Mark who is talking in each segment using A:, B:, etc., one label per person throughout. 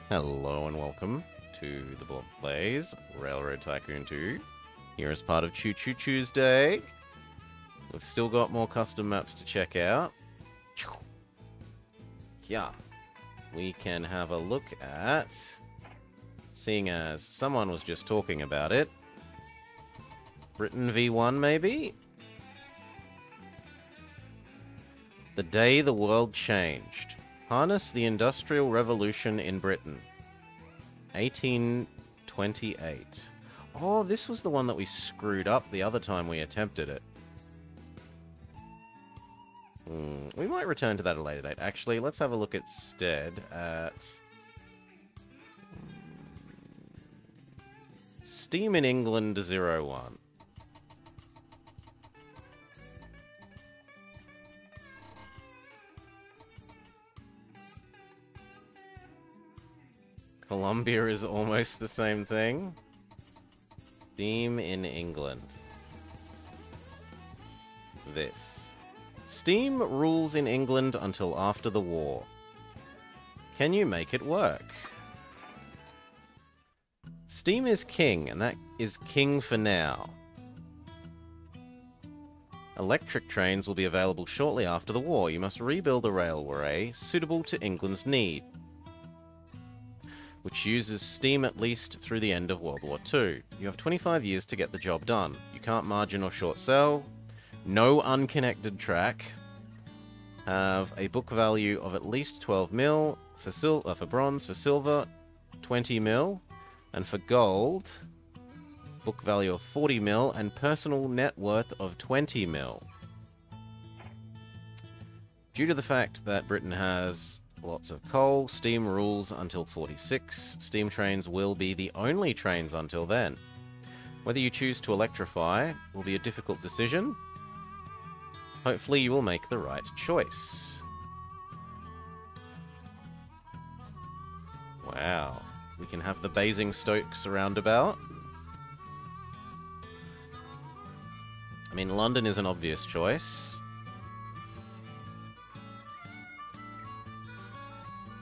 A: Hello and welcome to the Block Plays Railroad Tycoon 2. Here as part of Choo Tuesday. We've still got more custom maps to check out. Yeah. We can have a look at, seeing as someone was just talking about it, Britain v1 maybe? The day the world changed. Harness the Industrial Revolution in Britain. 1828. Oh, this was the one that we screwed up the other time we attempted it. We might return to that at a later date. Actually, let's have a look instead at Steam in England 01. Colombia is almost the same thing. Steam in England. This. Steam rules in England until after the war. Can you make it work? Steam is king, and that is king for now. Electric trains will be available shortly after the war. You must rebuild a railway suitable to England's need, which uses steam at least through the end of World War II. You have 25 years to get the job done. You can't margin or short sell. No unconnected track. Have a book value of at least 12 mil. For bronze, for silver, 20 mil. And for gold, book value of 40 mil and personal net worth of 20 mil. Due to the fact that Britain has lots of coal, steam rules until 46. Steam trains will be the only trains until then. Whether you choose to electrify will be a difficult decision. Hopefully you will make the right choice. Wow. We can have the Basingstoke roundabout. I mean, London is an obvious choice.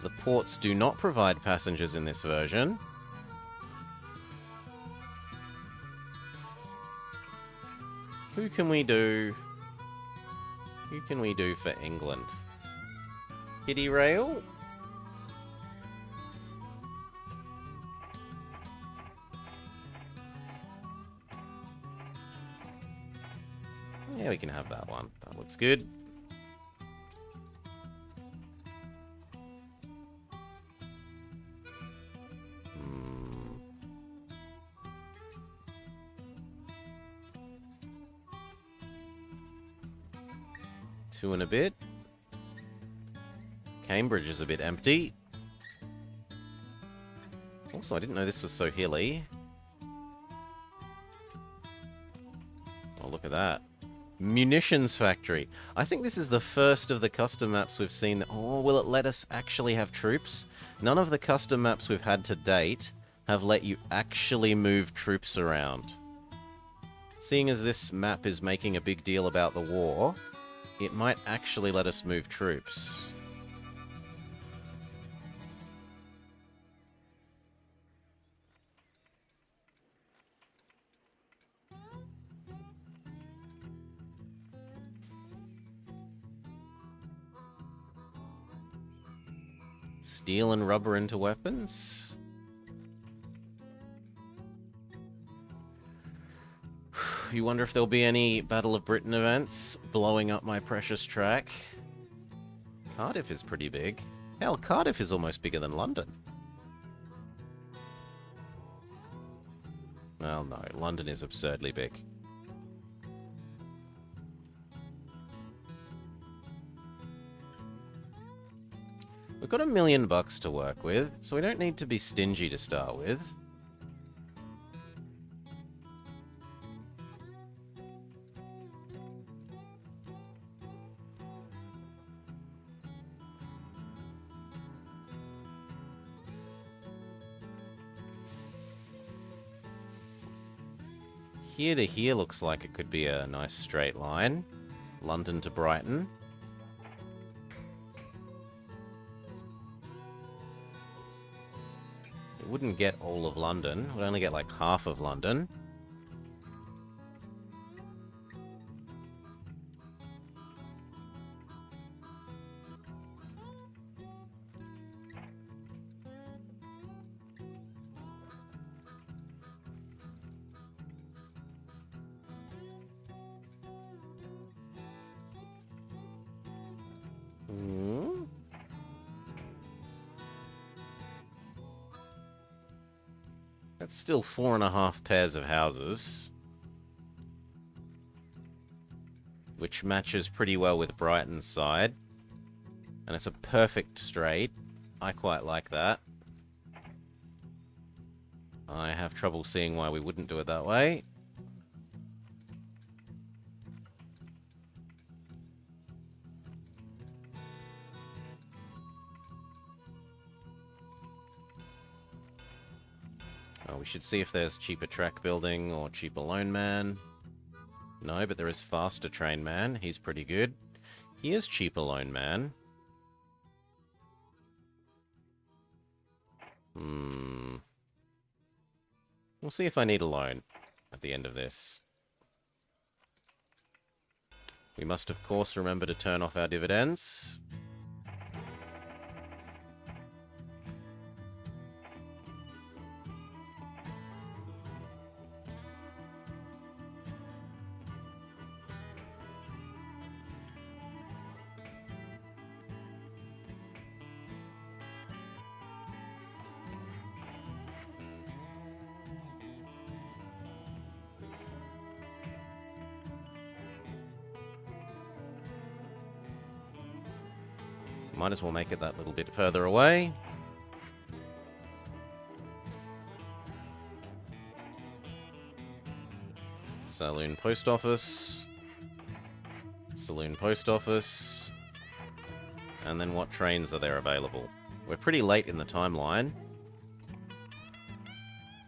A: The ports do not provide passengers in this version. Who can we do? Who can we do for England? Kitty Rail? Yeah, we can have that one. That looks good. Two and a bit. Cambridge is a bit empty. Also, I didn't know this was so hilly. Oh, look at that. Munitions factory. I think this is the first of the custom maps we've seen. Oh, will it let us actually have troops? None of the custom maps we've had to date have let you actually move troops around. Seeing as this map is making a big deal about the war, it might actually let us move troops. Steel and rubber into weapons? You wonder if there'll be any Battle of Britain events blowing up my precious track. Cardiff is pretty big. Hell, Cardiff is almost bigger than London. Well, no, London is absurdly big. We've got $1 million to work with, so we don't need to be stingy to start with. Here to here looks like it could be a nice straight line. London to Brighton. It wouldn't get all of London. It would only get like half of London. That's still 4.5 pairs of houses. Which matches pretty well with Brighton's side. And it's a perfect straight. I quite like that. I have trouble seeing why we wouldn't do it that way. Oh, we should see if there's cheaper track building or cheaper loan man. No, but there is faster train man. He's pretty good. He is cheaper loan man. We'll see if I need a loan at the end of this. We must, of course, remember to turn off our dividends. Might as well make it that little bit further away. Saloon post office. Saloon post office. And then what trains are there available? We're pretty late in the timeline.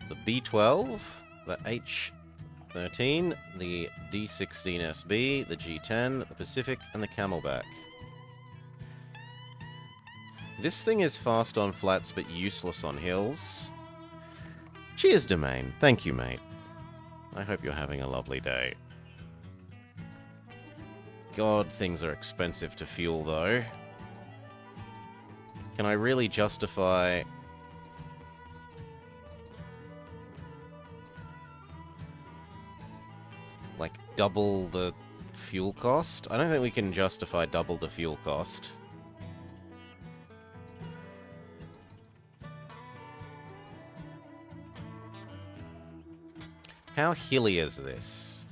A: The B12, the H13, the D16SB, the G10, the Pacific, and the Camelback. This thing is fast on flats, but useless on hills. Cheers, Domain. Thank you, mate. I hope you're having a lovely day. God, things are expensive to fuel, though. Can I really justify... like, double the fuel cost? I don't think we can justify double the fuel cost. How hilly is this?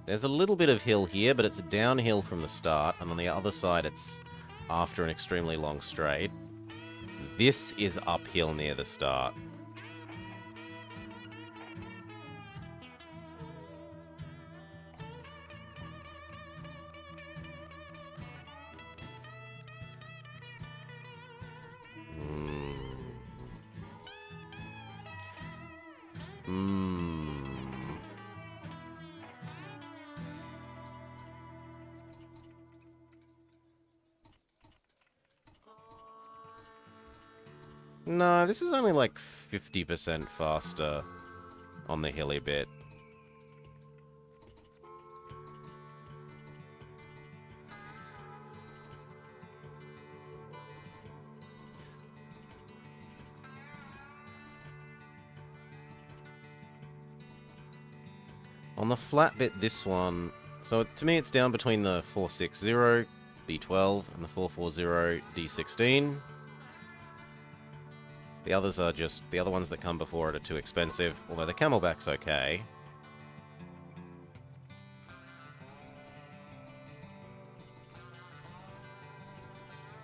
A: There's a little bit of hill here, but it's downhill from the start, and on the other side it's after an extremely long straight. This is uphill near the start. No, this is only like 50% faster on the hilly bit. On the flat bit, this one... So to me, it's down between the 460 B12 and the 440 D16. The others are just... The other ones that come before it are too expensive, although the Camelback's okay.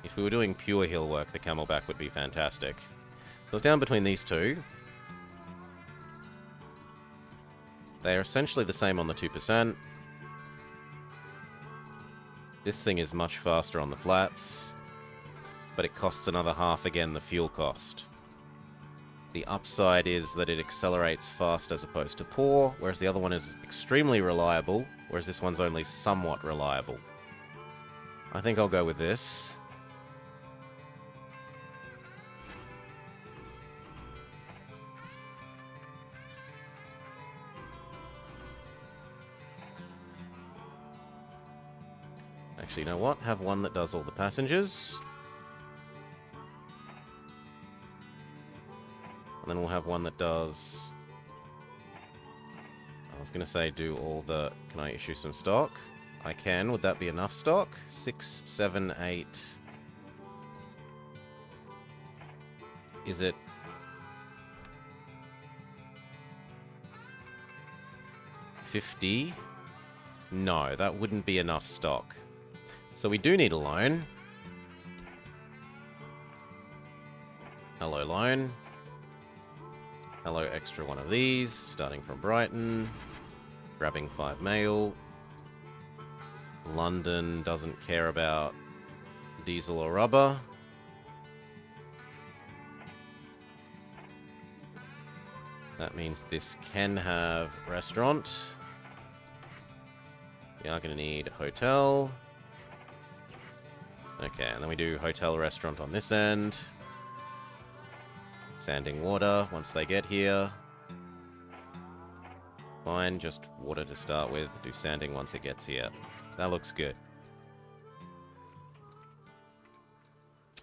A: If we were doing pure hill work, the Camelback would be fantastic. So it's down between these two. They are essentially the same on the 2%. This thing is much faster on the flats, but it costs another half again the fuel cost. The upside is that it accelerates fast as opposed to poor, whereas the other one is extremely reliable, whereas this one's only somewhat reliable. I think I'll go with this. Actually, you know what? Have one that does all the passengers. And then we'll have one that does... I was going to say do all the... Can I issue some stock? I can. Would that be enough stock? 6, 7, 8... Is it... 50? No, that wouldn't be enough stock. So we do need a loan. Hello, loan. Hello, extra one of these. Starting from Brighton. Grabbing 5 mail. London doesn't care about diesel or rubber. That means this can have restaurant. We are going to need hotel. Okay, and then we do hotel restaurant on this end. Sanding water once they get here. Fine, just water to start with. Do sanding once it gets here. That looks good.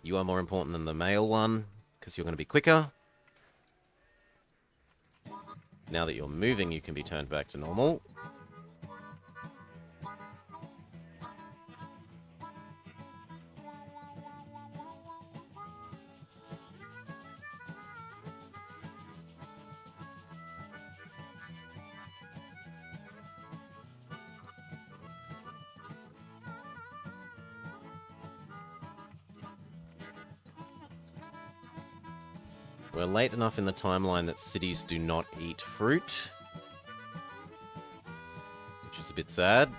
A: You are more important than the mail one, because you're going to be quicker. Now that you're moving, you can be turned back to normal. We're late enough in the timeline that cities do not eat fruit, which is a bit sad.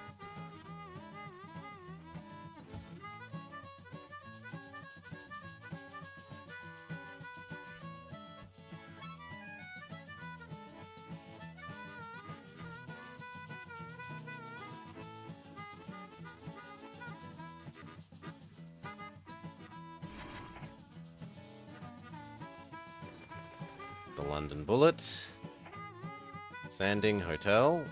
A: The London Bullet. Sanding Hotel.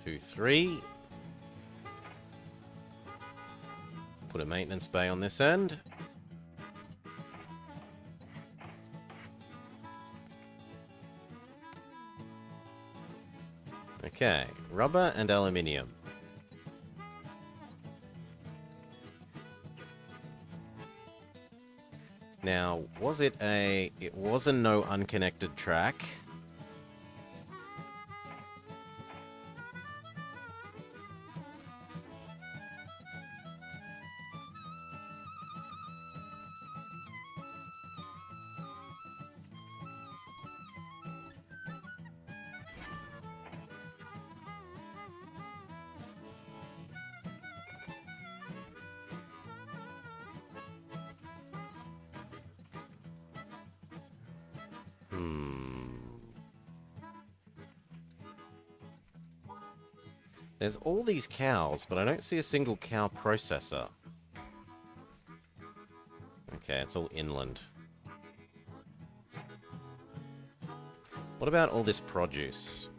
A: Two, 3. Put a maintenance bay on this end. Okay, rubber and aluminium. Now, was it a... It was a no unconnected track. There's all these cows, but I don't see a single cow processor. Okay, it's all inland. What about all this produce?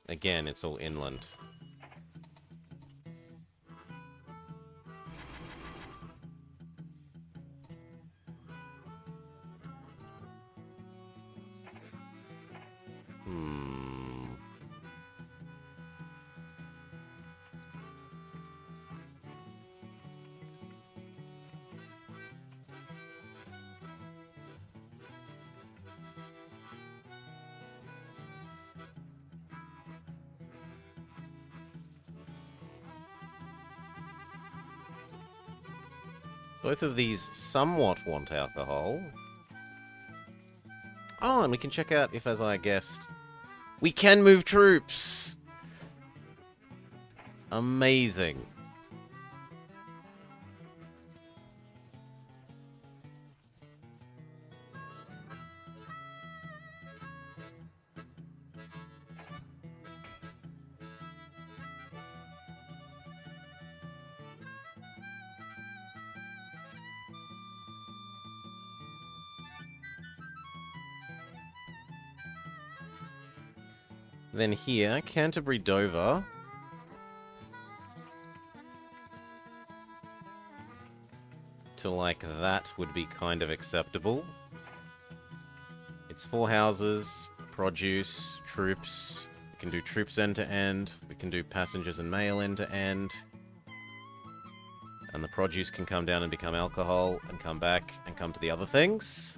A: Again, it's all inland. Both of these somewhat want alcohol. Oh, and we can check out if, as I guessed, we can move troops! Amazing. Then here, Canterbury Dover. To like that would be kind of acceptable. It's 4 houses, produce, troops. We can do troops end to end. We can do passengers and mail end to end. And the produce can come down and become alcohol, and come back and come to the other things.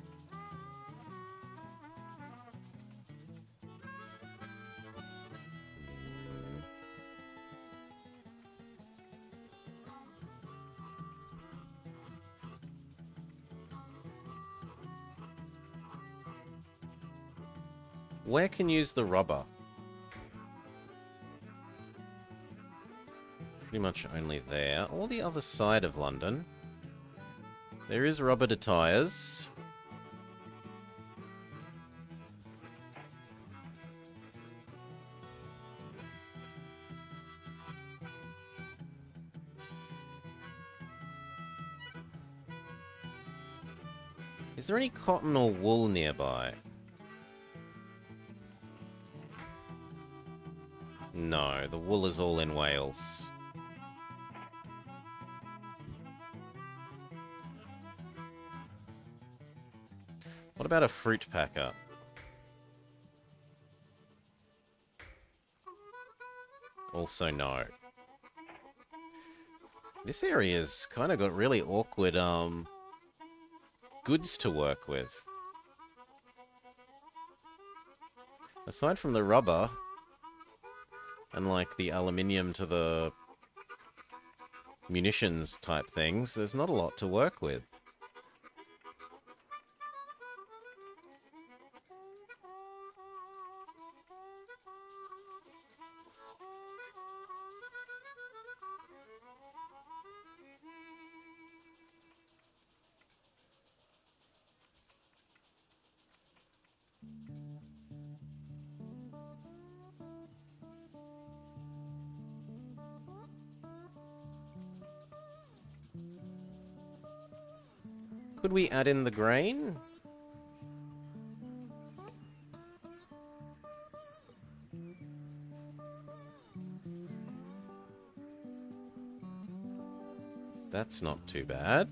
A: Where can use the rubber? Pretty much only there. Or the other side of London. There is rubber to tyres. Is there any cotton or wool nearby? No, the wool is all in Wales. What about a fruit packer? Also no. This area's kind of got really awkward, goods to work with. Aside from the rubber, and like the aluminium to the munitions type things, there's not a lot to work with. Could we add in the grain? That's not too bad.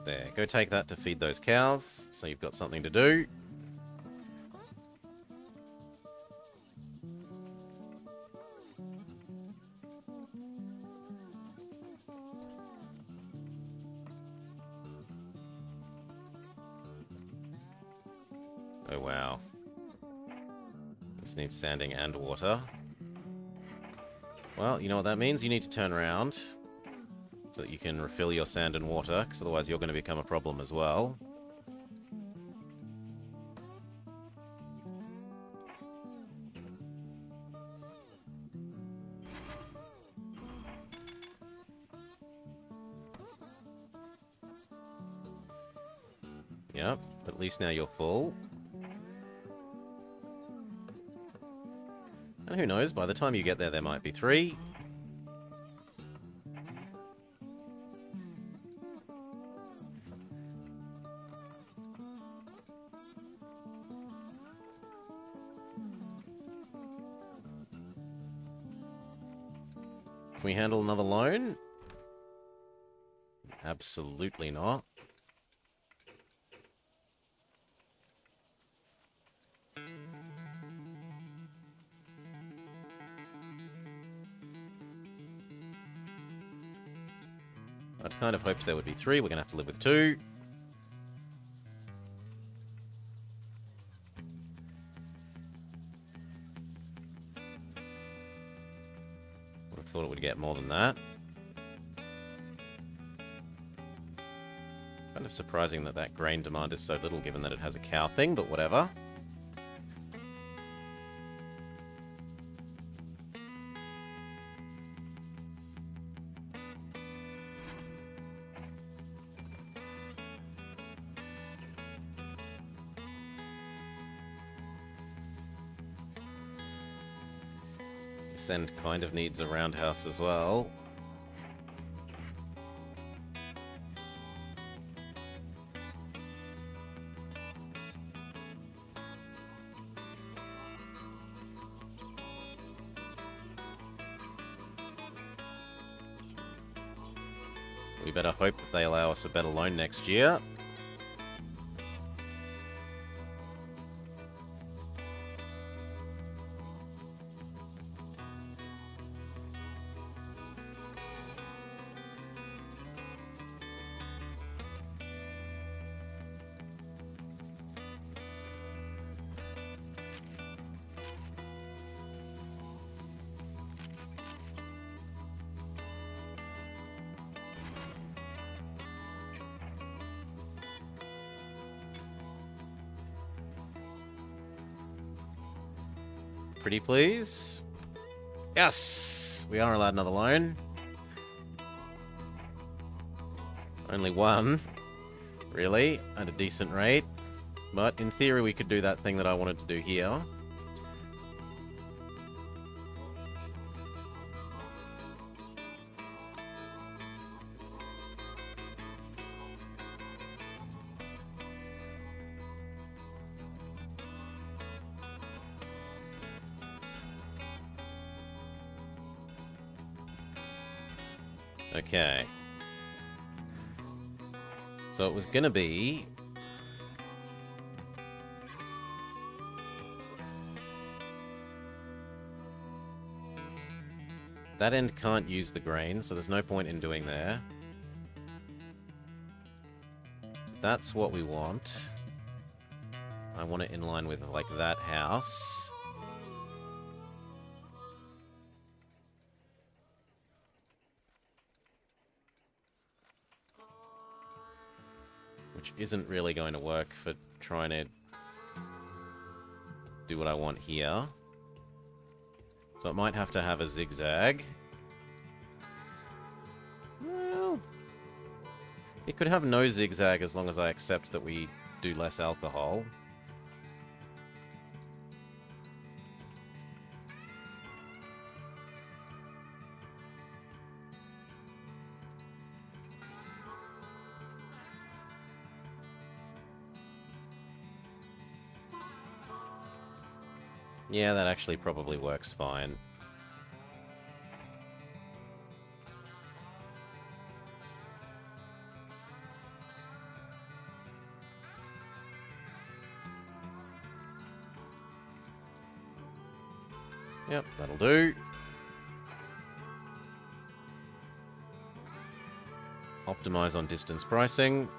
A: There, go take that to feed those cows, so you've got something to do. Oh wow. This needs sanding and water. Well, you know what that means? You need to turn around so that you can refill your sand and water, because otherwise you're going to become a problem as well. Yep, at least now you're full. And who knows, by the time you get there, there might be 3. Can we handle another loan? Absolutely not. I'd kind of hoped there would be 3. We're going to have to live with 2. Would have thought it would get more than that. Kind of surprising that that grain demand is so little, given that it has a cow thing, but whatever. This end kind of needs a roundhouse as well. We better hope that they allow us a better loan next year. Pretty please. Yes! We are allowed another loan. Only one. Really? At a decent rate. But in theory we could do that thing that I wanted to do here. Okay. So it was gonna be... That end can't use the grain, so there's no point in doing there. That's what we want. I want it in line with, like, that house. Which isn't really going to work for trying to do what I want here. So it might have to have a zigzag. Well, it could have no zigzag as long as I accept that we do less alcohol. Yeah, that actually probably works fine. Yep, that'll do. Optimize on distance pricing.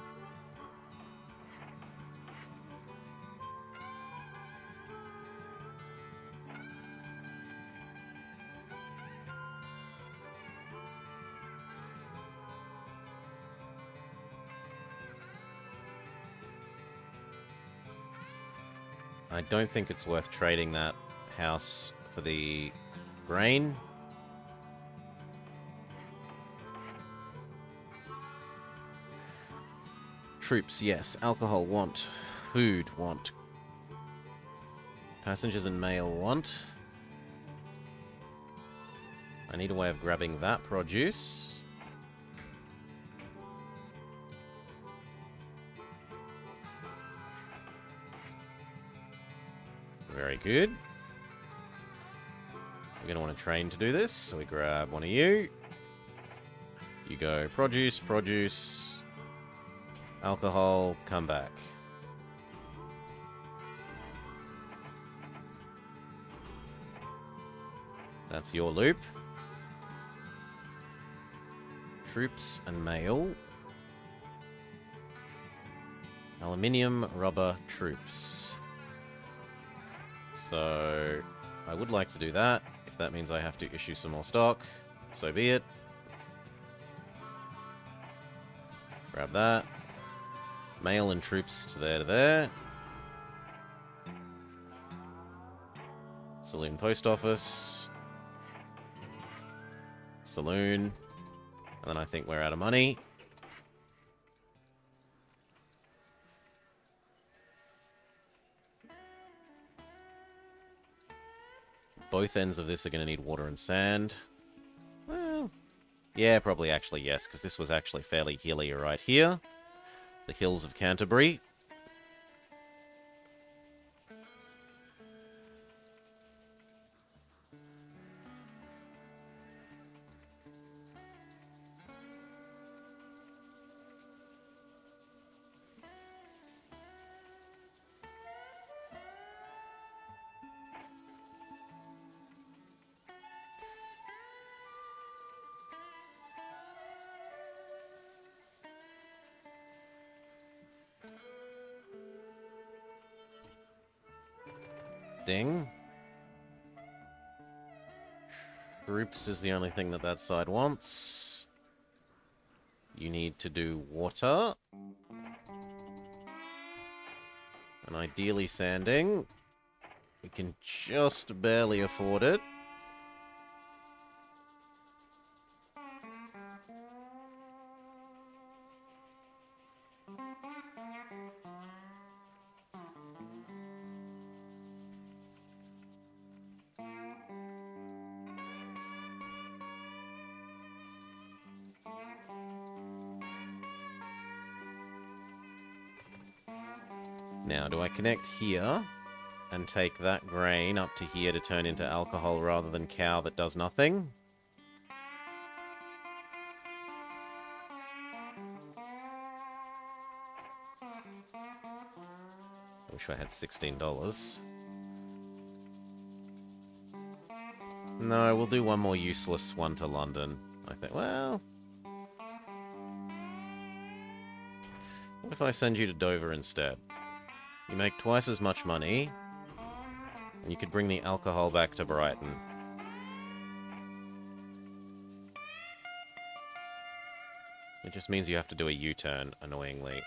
A: I don't think it's worth trading that house for the grain. Troops, yes. Alcohol, want. Food, want. Passengers and mail, want. I need a way of grabbing that produce. Very good. We're going to want a train to do this, so we grab one of you. You go produce, produce, alcohol, come back. That's your loop. Troops and mail. Aluminium, rubber, troops. So, I would like to do that. If that means I have to issue some more stock, so be it. Grab that. Mail and troops to there. Saloon post office. Saloon. And then I think we're out of money. Both ends of this are going to need water and sand. Well, yeah, probably actually yes, because this was actually fairly hilly right here. The hills of Canterbury. Ding. Troops is the only thing that that side wants. You need to do water. And ideally sanding. We can just barely afford it. Now, do I connect here and take that grain up to here to turn into alcohol rather than cow that does nothing? I wish I had $16. No, we'll do one more useless one to London. I think, well... What if I send you to Dover instead? You make twice as much money, and you could bring the alcohol back to Brighton. It just means you have to do a U-turn, annoyingly.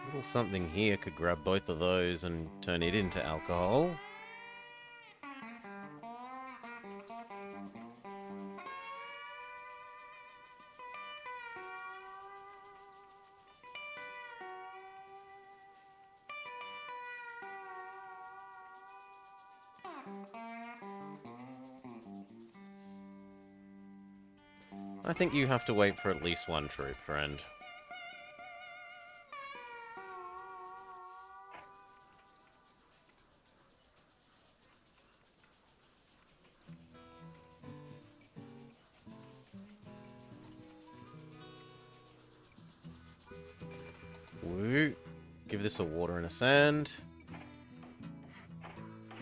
A: Little something here could grab both of those and turn it into alcohol. I think you have to wait for at least one troop, friend. Woo. Give this a water and a sand.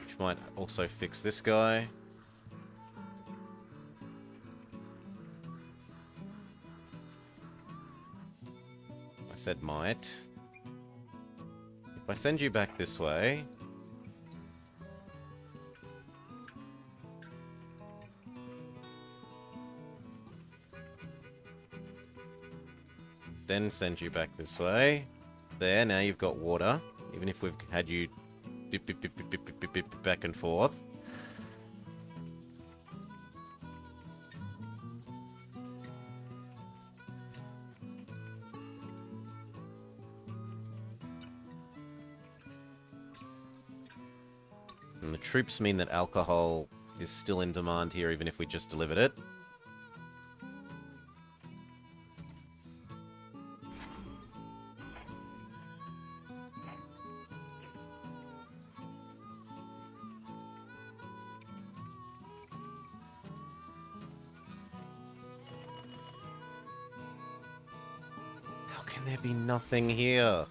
A: Which might also fix this guy. I said might. If I send you back this way... then send you back this way. There, now you've got water. Even if we've had you dip, dip, dip, dip, dip, dip, dip, dip, back and forth. And the troops mean that alcohol is still in demand here, even if we just delivered it. How can there be nothing here?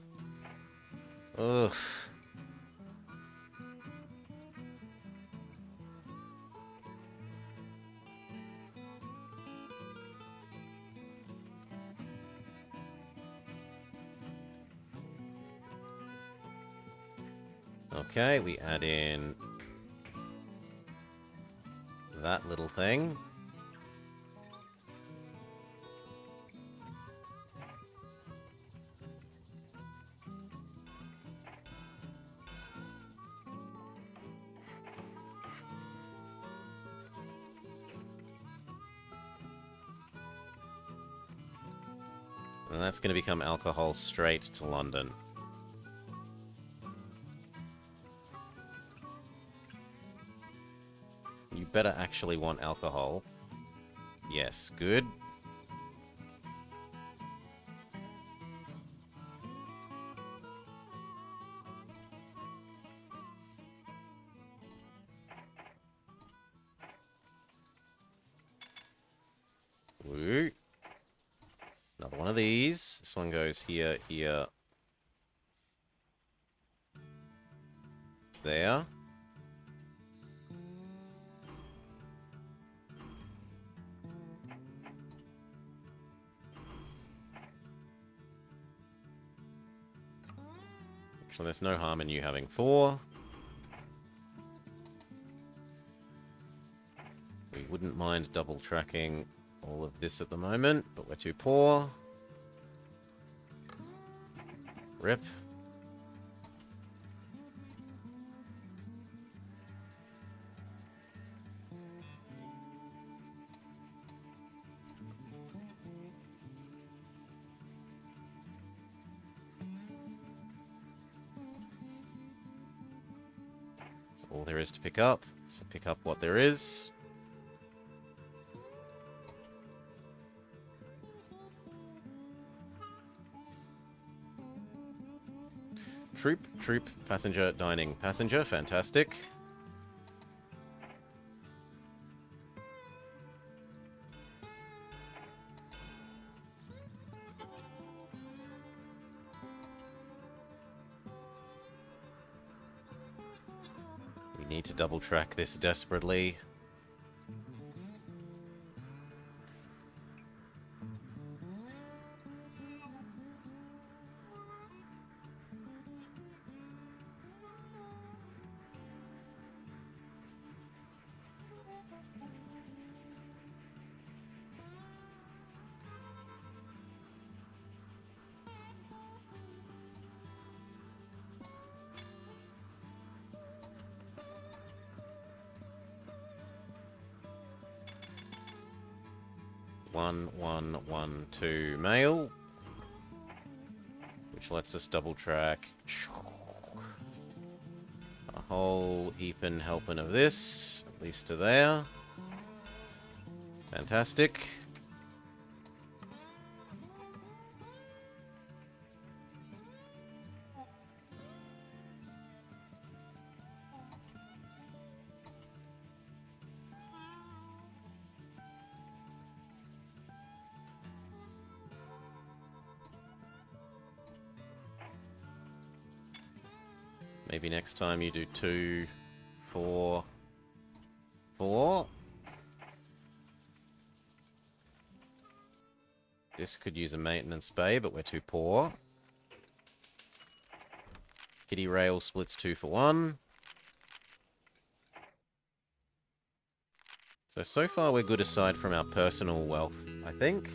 A: Ugh. Okay, we add in that little thing. And that's going to become alcohol straight to London. You better actually want alcohol. Yes, good. Woo. Another one of these. This one goes here, here, there. Actually, there's no harm in you having 4. We wouldn't mind double tracking all of this at the moment, but we're too poor. Rip. That's all there is to pick up. So pick up what there is. Troop, passenger, dining, passenger, fantastic. We need to double track this desperately. One, 2 mail, which lets us double track a whole heapin' helping of this, at least to there. Fantastic. Maybe next time you do 2, 4, 4. This could use a maintenance bay, but we're too poor. Kitty rail splits 2 for 1. So far we're good aside from our personal wealth, I think.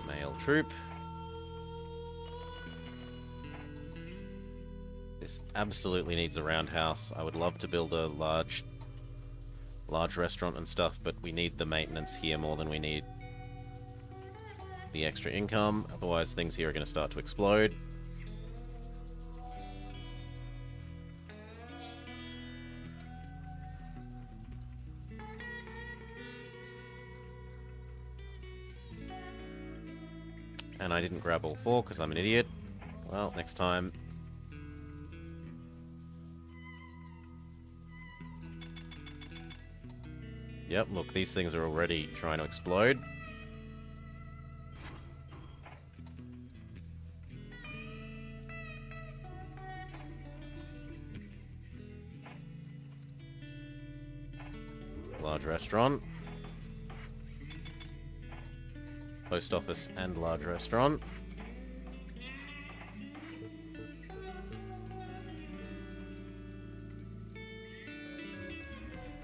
A: Male troop. This absolutely needs a roundhouse. I would love to build a large restaurant and stuff, but we need the maintenance here more than we need the extra income. Otherwise, things here are going to start to explode. And I didn't grab all 4 because I'm an idiot. Well, next time. Yep, look, these things are already trying to explode. Large restaurant. post office and large restaurant.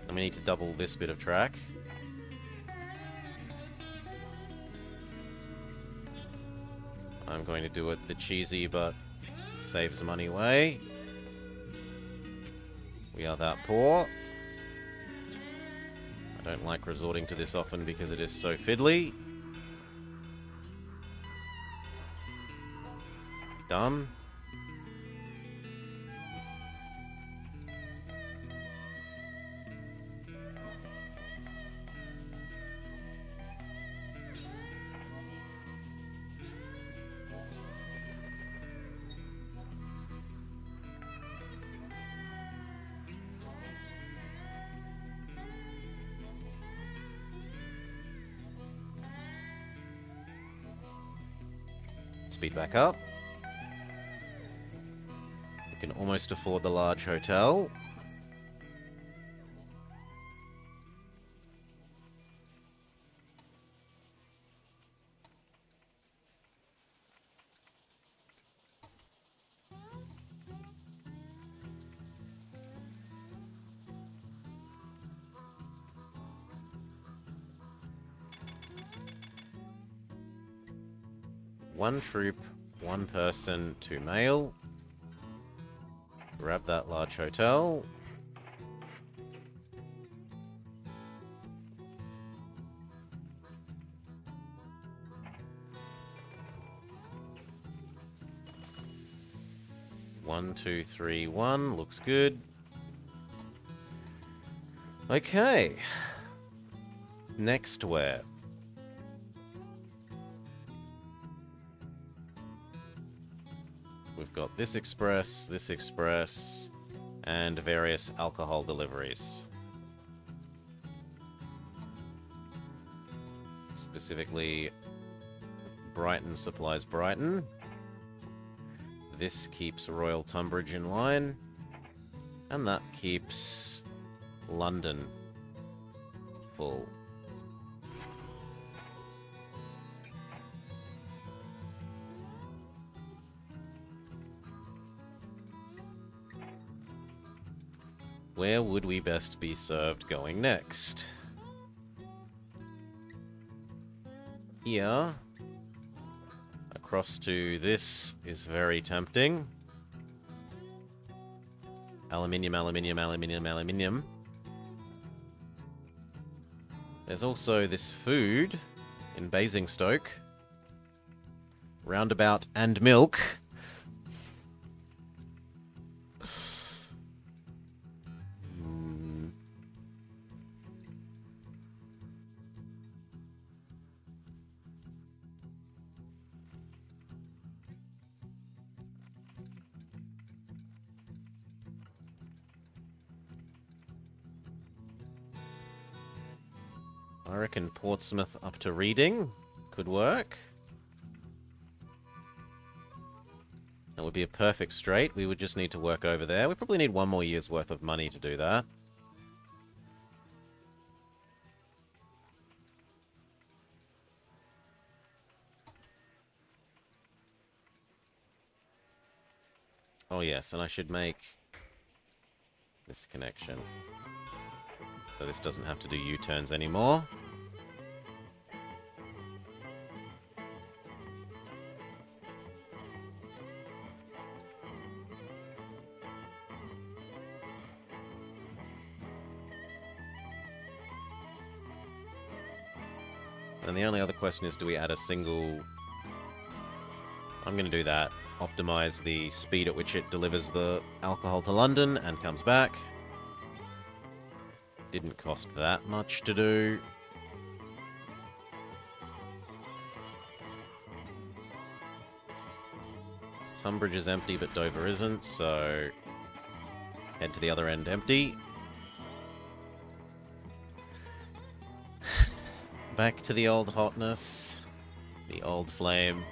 A: And we need to double this bit of track. I'm going to do it the cheesy but saves money way. We are that poor. I don't like resorting to this often because it is so fiddly. Done. Speed back up. We can almost afford the large hotel. One troop, one person, 2 mail. Grab that large hotel. One, two, three, one. Looks good. Okay. Next where? We've got this express, and various alcohol deliveries. Specifically, Brighton supplies Brighton. This keeps Royal Tunbridge in line. And that keeps London full. Where would we best be served going next? Here. Across to this is very tempting. Aluminium, aluminium, aluminium, aluminium. There's also this food in Basingstoke. Roundabout and milk. I reckon Portsmouth up to Reading could work. That would be a perfect straight. We would just need to work over there. We probably need 1 more year's worth of money to do that. Oh yes, and I should make this connection. So this doesn't have to do U-turns anymore. And the only other question is, do we add a single... I'm going to do that. Optimize the speed at which it delivers the alcohol to London and comes back. Didn't cost that much to do. Tunbridge is empty, but Dover isn't, so... head to the other end empty. Back to the old hotness. The old flame.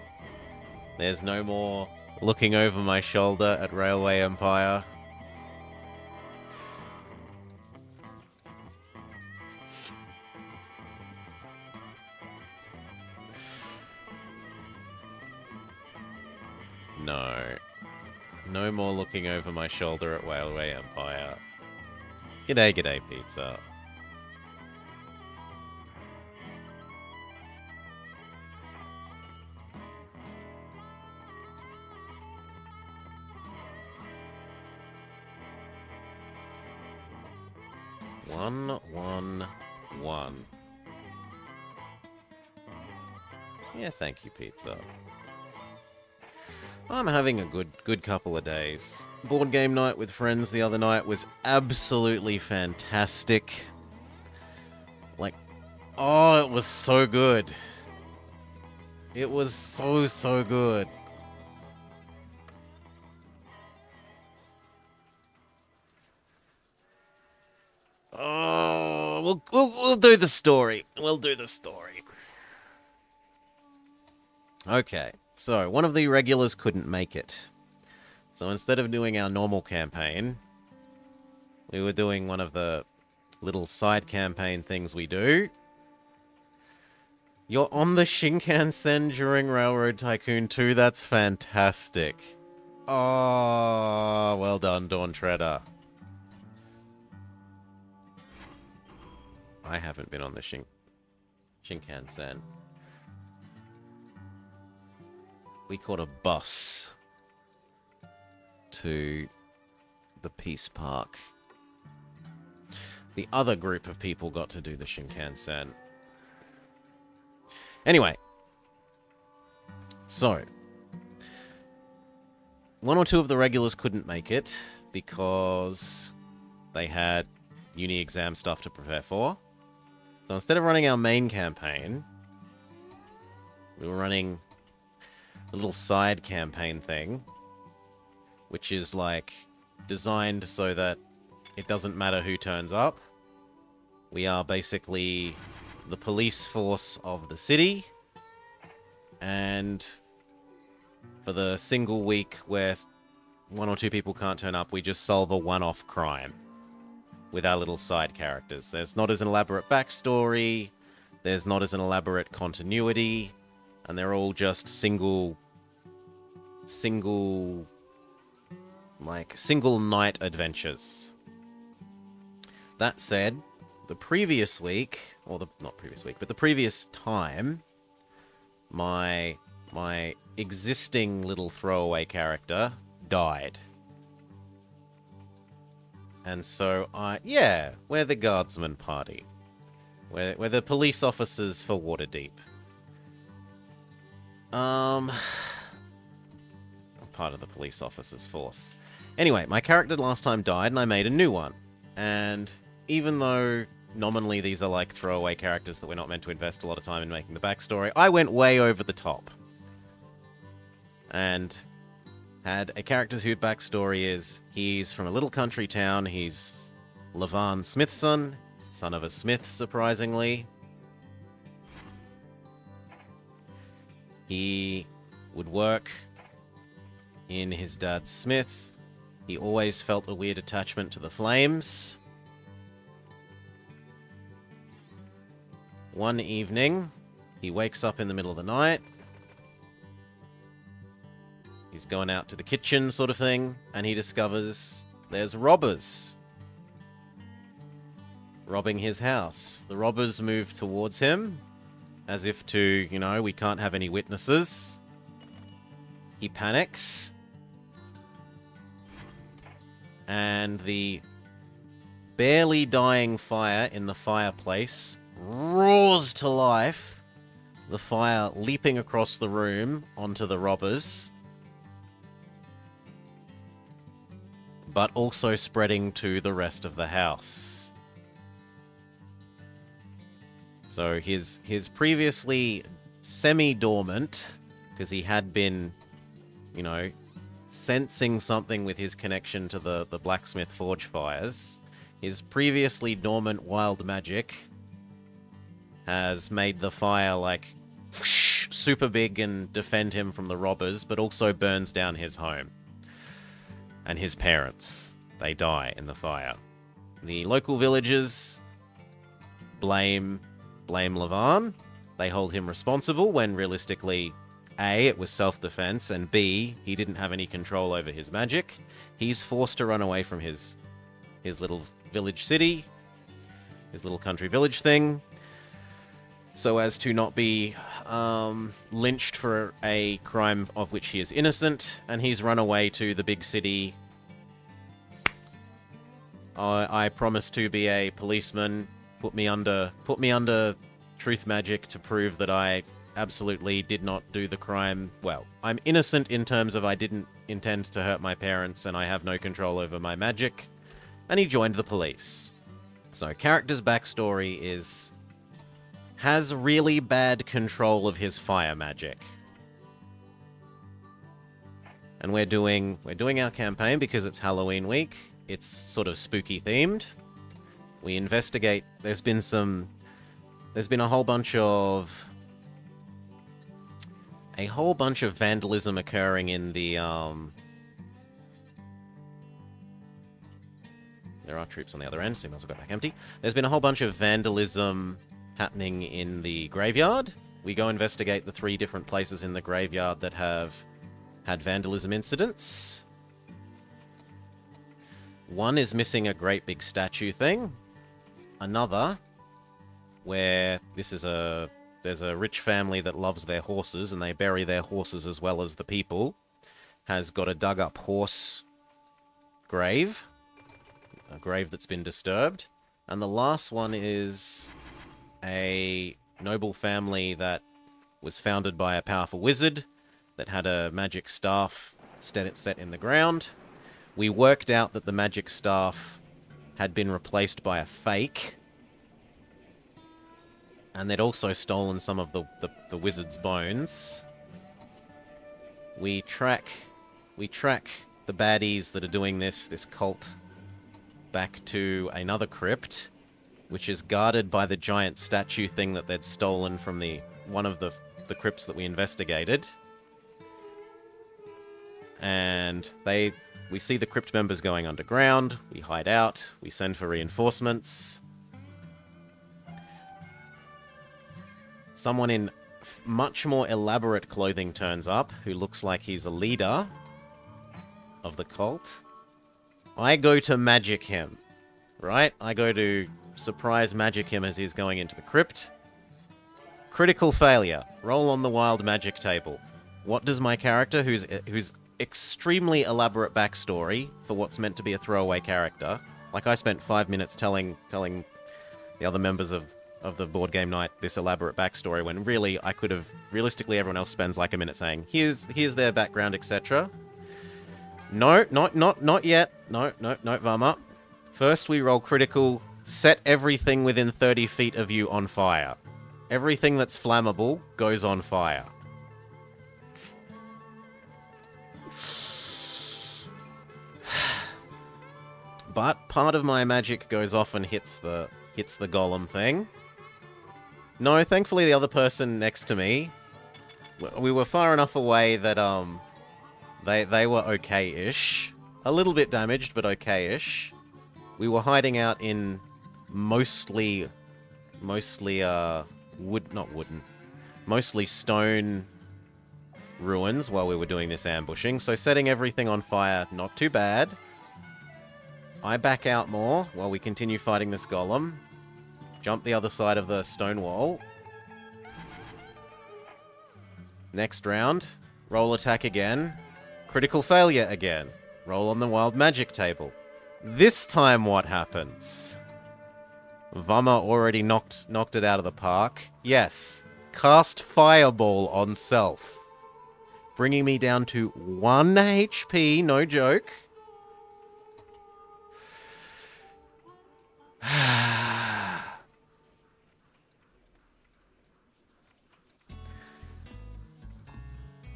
A: There's no more looking over my shoulder at Railway Empire. No. No more looking over my shoulder at Railway Empire. G'day, g'day, pizza. One, one, one. Yeah, thank you, pizza. I'm having a good couple of days. Board game night with friends the other night was absolutely fantastic. Like, oh, it was so good. It was so good. Oh, we'll do the story. We'll do the story. Okay, so one of the regulars couldn't make it. So instead of doing our normal campaign, we were doing one of the little side campaign things we do. You're on the Shinkansen during Railroad Tycoon 2. That's fantastic. Oh, well done, Dawn Treader. I haven't been on the Shinkansen. We caught a bus to the Peace Park. The other group of people got to do the Shinkansen. Anyway, so one or two of the regulars couldn't make it because they had uni exam stuff to prepare for. So instead of running our main campaign, we were running a little side campaign thing, which is like designed so that it doesn't matter who turns up. We are basically the police force of the city, and for the single week where one or two people can't turn up, we just solve a one-off crime with our little side characters. There's not as an elaborate backstory, there's not as an elaborate continuity, and they're all just single night adventures. That said, the previous week, or not previous week, but the previous time, my existing little throwaway character died. And so yeah, we're the guardsman party. We're the police officers for Waterdeep. I'm part of the police officers force. Anyway, my character last time died and I made a new one. And even though nominally these are like throwaway characters that we're not meant to invest a lot of time in making the backstory, I went way over the top. And had a character whose backstory is he's from a little country town. He's Levan Smithson, son of a smith, surprisingly. He would work in his dad's smith. He always felt a weird attachment to the flames. One evening, he wakes up in the middle of the night. He's going out to the kitchen sort of thing, and he discovers there's robbers robbing his house. The robbers move towards him as if to, you know, we can't have any witnesses. He panics. And the barely dying fire in the fireplace roars to life, the fire leaping across the room onto the robbers, but also spreading to the rest of the house. So his previously semi-dormant, because he had been, you know, sensing something with his connection to the blacksmith forge fires, his previously dormant wild magic has made the fire, like, whoosh, super big and defend him from the robbers, but also burns down his home. And his parents, they die in the fire. The local villagers blame Levan. They hold him responsible when realistically A, it was self-defense, and B, he didn't have any control over his magic. He's forced to run away from his little village city, his little country village thing, so as to not be lynched for a crime of which he is innocent, and he's run away to the big city. I promised to be a policeman, put me under truth magic to prove that I absolutely did not do the crime. Well, I'm innocent in terms of I didn't intend to hurt my parents and I have no control over my magic. And he joined the police. So, character's backstory has really bad control of his fire magic. And we're doing our campaign because it's Halloween week. It's sort of spooky themed. We investigate. There's been a whole bunch of vandalism occurring in the there are troops on the other end, so you might as well go back empty. There's been a whole bunch of vandalism happening in the graveyard. We go investigate the 3 different places in the graveyard that have had vandalism incidents. One is missing a great big statue thing. Another, where there's a rich family that loves their horses and they bury their horses as well as the people, has got a dug-up horse grave. A grave that's been disturbed. And the last one is a noble family that was founded by a powerful wizard that had a magic staff set in the ground. We worked out that the magic staff had been replaced by a fake. And they'd also stolen some of the wizard's bones. We track the baddies that are doing this cult back to another crypt, which is guarded by the giant statue thing that they'd stolen from one of the crypts that we investigated. And we see the crypt members going underground, we hide out, we send for reinforcements. Someone in much more elaborate clothing turns up, who looks like he's a leader of the cult. I go to magic him, right? I go to surprise magic him as he's going into the crypt. Critical failure. Roll on the wild magic table. What does my character, who's extremely elaborate backstory for what's meant to be a throwaway character, like I spent 5 minutes telling the other members of the board game night this elaborate backstory, when really I could have, realistically everyone else spends like a minute saying, here's their background, etc. No, not yet. No, Varma. First we roll critical, set everything within 30 feet of you on fire. Everything that's flammable goes on fire. But part of my magic goes off and hits the golem thing. No, thankfully the other person next to me, we were far enough away that they were okay-ish. A little bit damaged, but okay-ish. We were hiding out in mostly stone ruins while we were doing this ambushing, so setting everything on fire, not too bad. I back out more while we continue fighting this golem. Jump the other side of the stone wall. Next round, roll attack again. Critical failure again. Roll on the wild magic table. This time what happens? Vama already knocked it out of the park. Yes, cast Fireball on self. Bringing me down to 1 HP, no joke.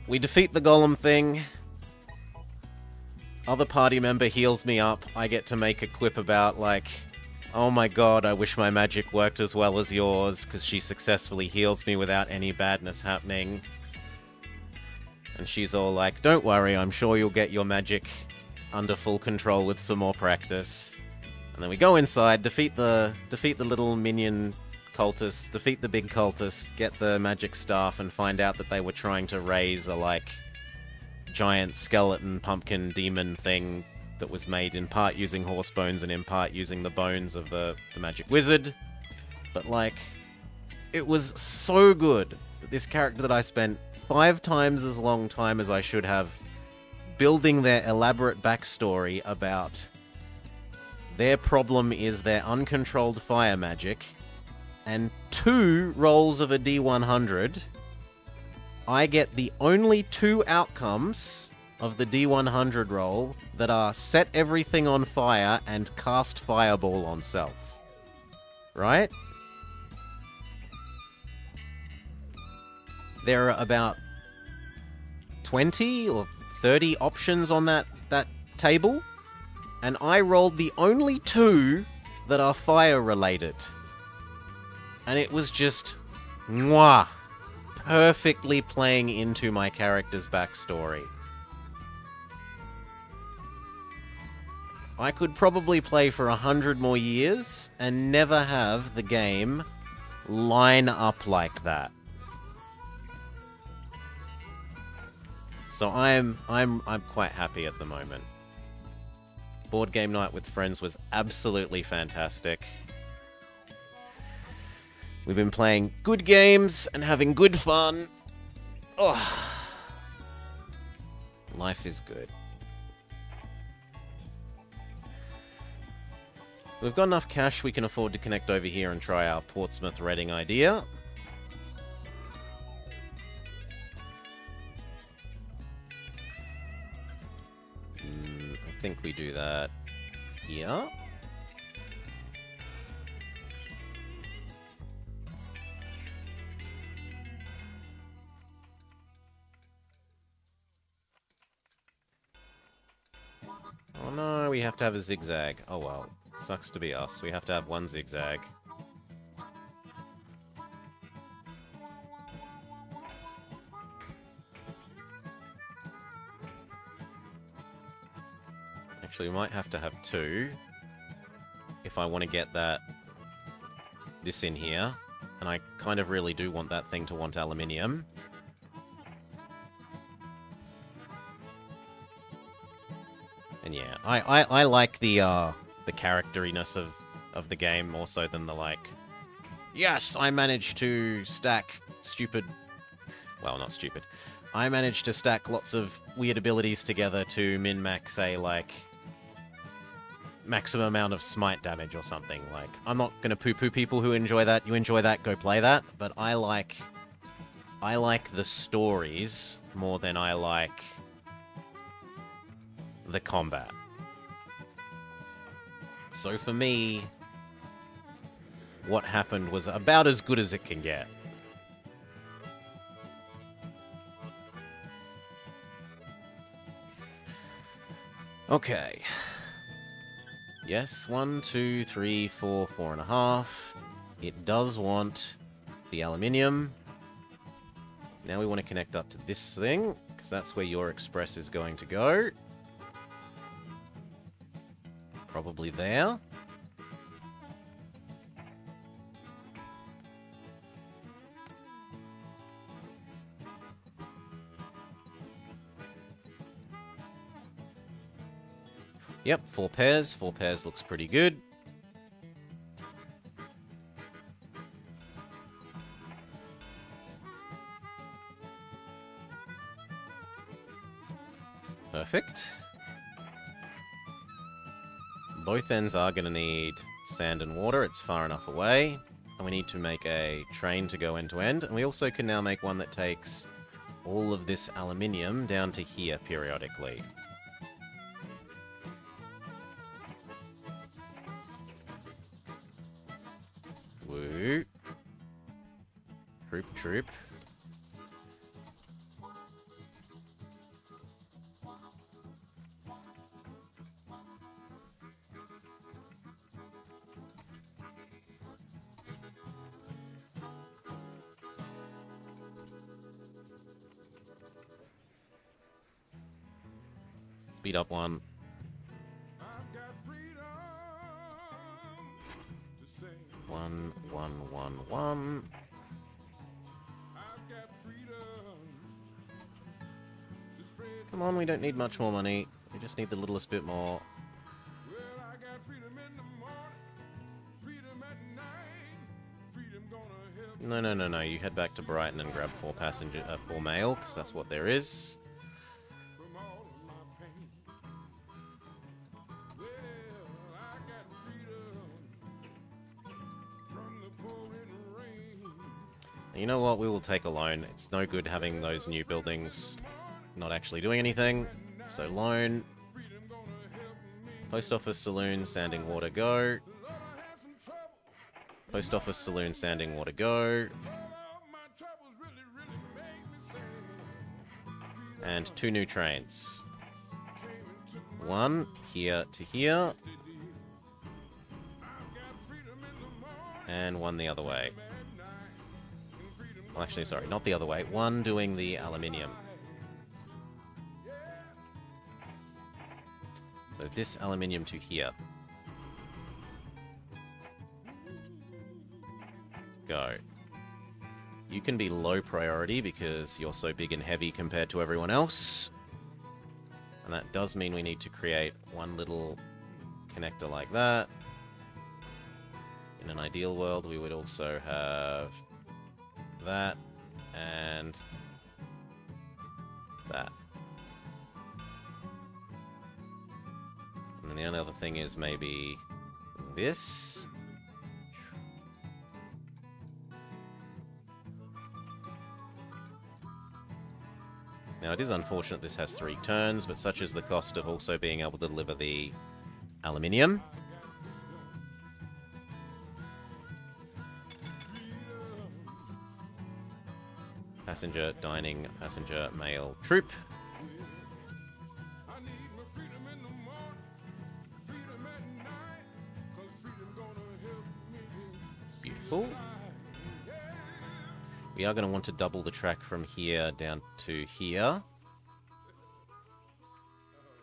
A: We defeat the golem thing. Other party member heals me up. I get to make a quip about, like, oh my god, I wish my magic worked as well as yours, because she successfully heals me without any badness happening. And she's all like, don't worry, I'm sure you'll get your magic under full control with some more practice. And then we go inside, defeat the little minion cultists, defeat the big cultist, get the magic staff, and find out that they were trying to raise a, like, giant skeleton pumpkin demon thing that was made in part using horse bones and in part using the bones of the magic wizard. But, like, it was so good that this character that I spent 5 times as long time as I should have building their elaborate backstory about their problem is their uncontrolled fire magic, and 2 rolls of a D100, I get the only 2 outcomes of the D100 roll that are set everything on fire and cast fireball on self. Right? There are about 20 or 30 options on that table, and I rolled the only 2 that are fire-related. And it was just, mwah, perfectly playing into my character's backstory. I could probably play for 100 more years and never have the game line up like that. So I'm quite happy at the moment. Board game night with friends was absolutely fantastic. We've been playing good games and having good fun. Oh, life is good. We've got enough cash we can afford to connect over here and try our Portsmouth Reading idea. I think we do that here. Oh no, we have to have a zigzag. Oh well, sucks to be us. We have to have 1 zigzag. Actually, we might have to have 2 if I want to get this in here. And I kind of really do want that thing to want aluminium. And yeah, I like the characteriness of the game more so than the, like, yes, I managed to stack stupid... Well, not stupid. I managed to stack lots of weird abilities together to min-max, say, like, maximum amount of smite damage or something. Like, I'm not gonna poo-poo people who enjoy that. You enjoy that, go play that. But I like the stories more than I like the combat. So for me, what happened was about as good as it can get. Okay. Yes, 1, 2, 3, 4, 4.5. It does want the aluminium. Now we want to connect up to this thing, because that's where your express is going to go. Probably there. Yep, 4 pairs. 4 pairs looks pretty good. Perfect. Both ends are going to need sand and water. It's far enough away. And we need to make a train to go end to end. And we also can now make one that takes all of this aluminium down to here periodically. Woo. Troop, troop. Speed up one. 1, 1, 1, 1. Come on, we don't need much more money. We just need the littlest bit more. No, no, no, no. You head back to Brighton and grab 4 mail, because that's what there is. You know what? We will take a loan. It's no good having those new buildings not actually doing anything. So loan. Post office, saloon, sanding, water, go. Post office, saloon, sanding, water, go. And 2 new trains. 1 here to here. And 1 the other way. Well, actually, sorry, not the other way. 1 doing the aluminium. So this aluminium to here. Go. You can be low priority because you're so big and heavy compared to everyone else. And that does mean we need to create 1 little connector like that. In an ideal world, we would also have that and that. And then the only other thing is maybe this. Now, it is unfortunate this has 3 turns, but such is the cost of also being able to deliver the aluminium. Passenger, dining, passenger, mail, troop. Beautiful. We are going to want to double the track from here down to here.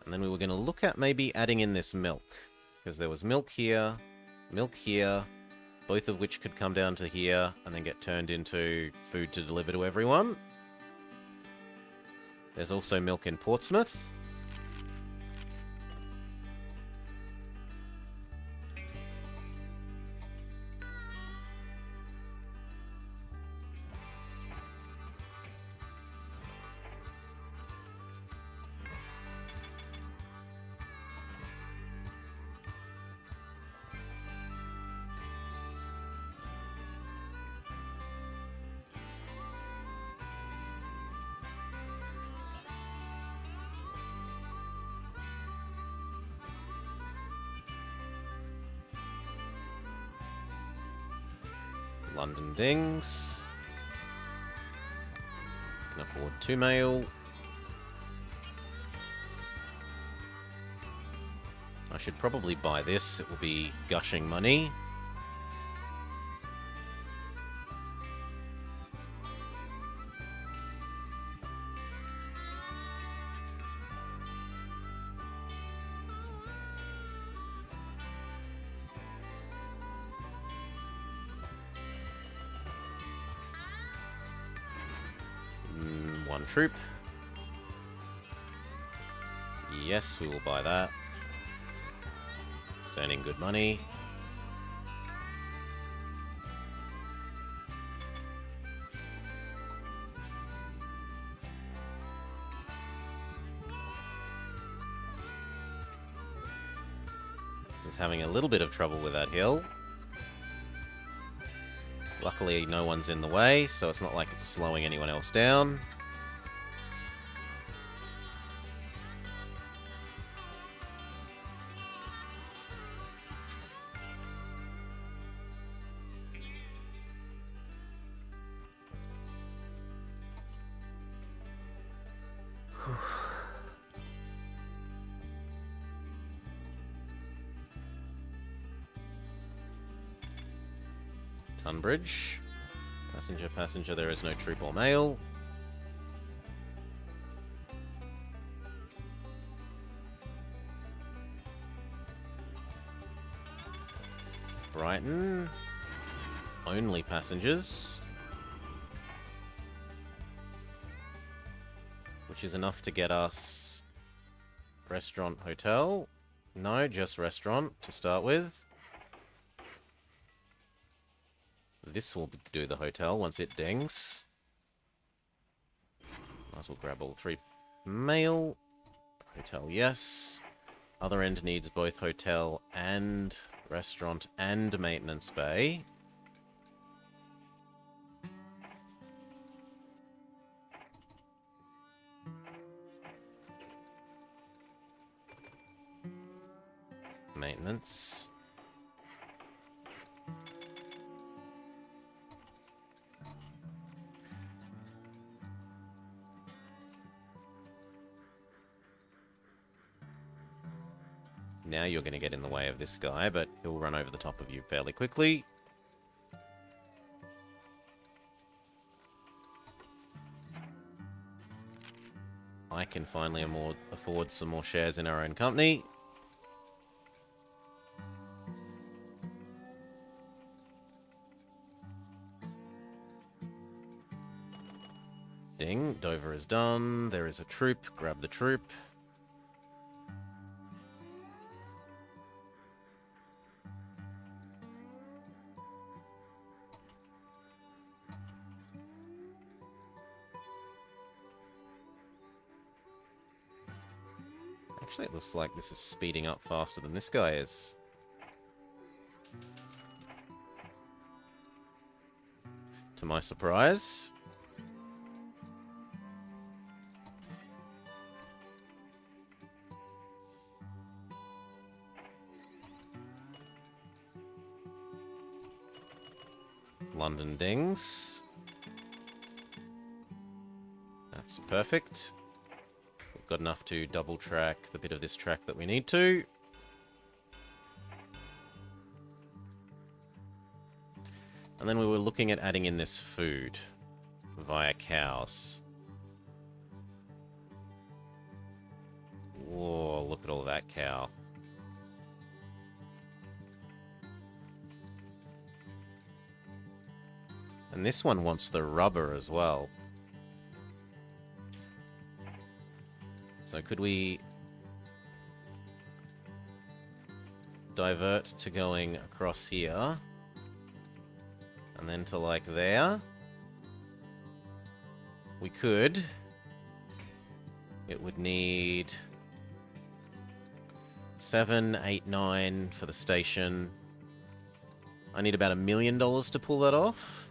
A: And then we were going to look at maybe adding in this milk. Because there was milk here, both of which could come down to here and then get turned into food to deliver to everyone. There's also milk in Portsmouth. London Dings. Can afford 2 mail. I should probably buy this. It will be gushing money. One troop. Yes, we will buy that. It's earning good money. It's having a little bit of trouble with that hill. Luckily, no one's in the way, so it's not like it's slowing anyone else down. Tunbridge. Passenger, passenger, there is no troop or mail. Brighton. only passengers. Which is enough to get us restaurant, hotel. No, just restaurant to start with. This will do the hotel once it dings. Might as well grab all 3 mail. Hotel, yes. Other end needs both hotel and restaurant and maintenance bay. Maintenance. Now you're going to get in the way of this guy, but he'll run over the top of you fairly quickly. I can finally afford some more shares in our own company. Ding, Dover is done. There is a troop. Grab the troop. Actually, it looks like this is speeding up faster than this guy is. To my surprise. London dings. That's perfect. We've got enough to double track the bit of this track that we need to. And then we were looking at adding in this food via cows. Whoa, look at all that cow. And this one wants the rubber as well. So could we divert to going across here? And then to like there? We could. It would need 7, 8, 9 for the station. I need about $1 million to pull that off.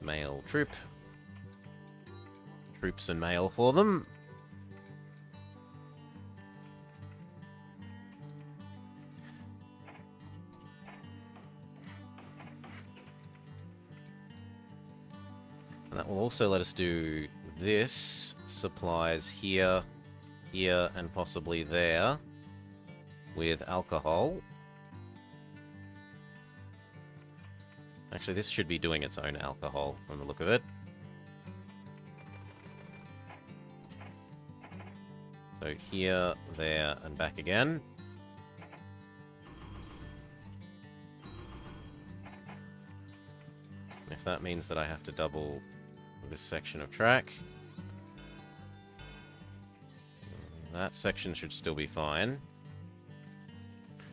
A: Mail troop. Troops and mail for them. And that will also let us do this. Supplies here, here, and possibly there with alcohol. Actually, this should be doing its own alcohol from the look of it. So here, there, and back again. If that means that I have to double this section of track, that section should still be fine.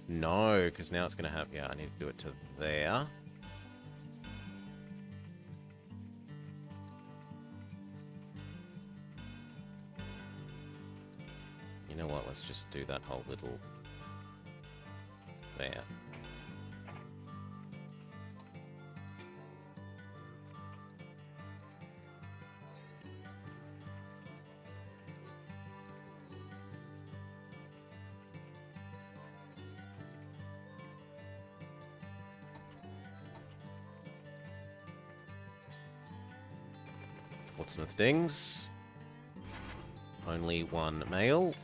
A: No, because now it's going to have... Yeah, I need to do it to there. You know what? Let's just do that whole little... There. Portsmouth dings. Only one mail.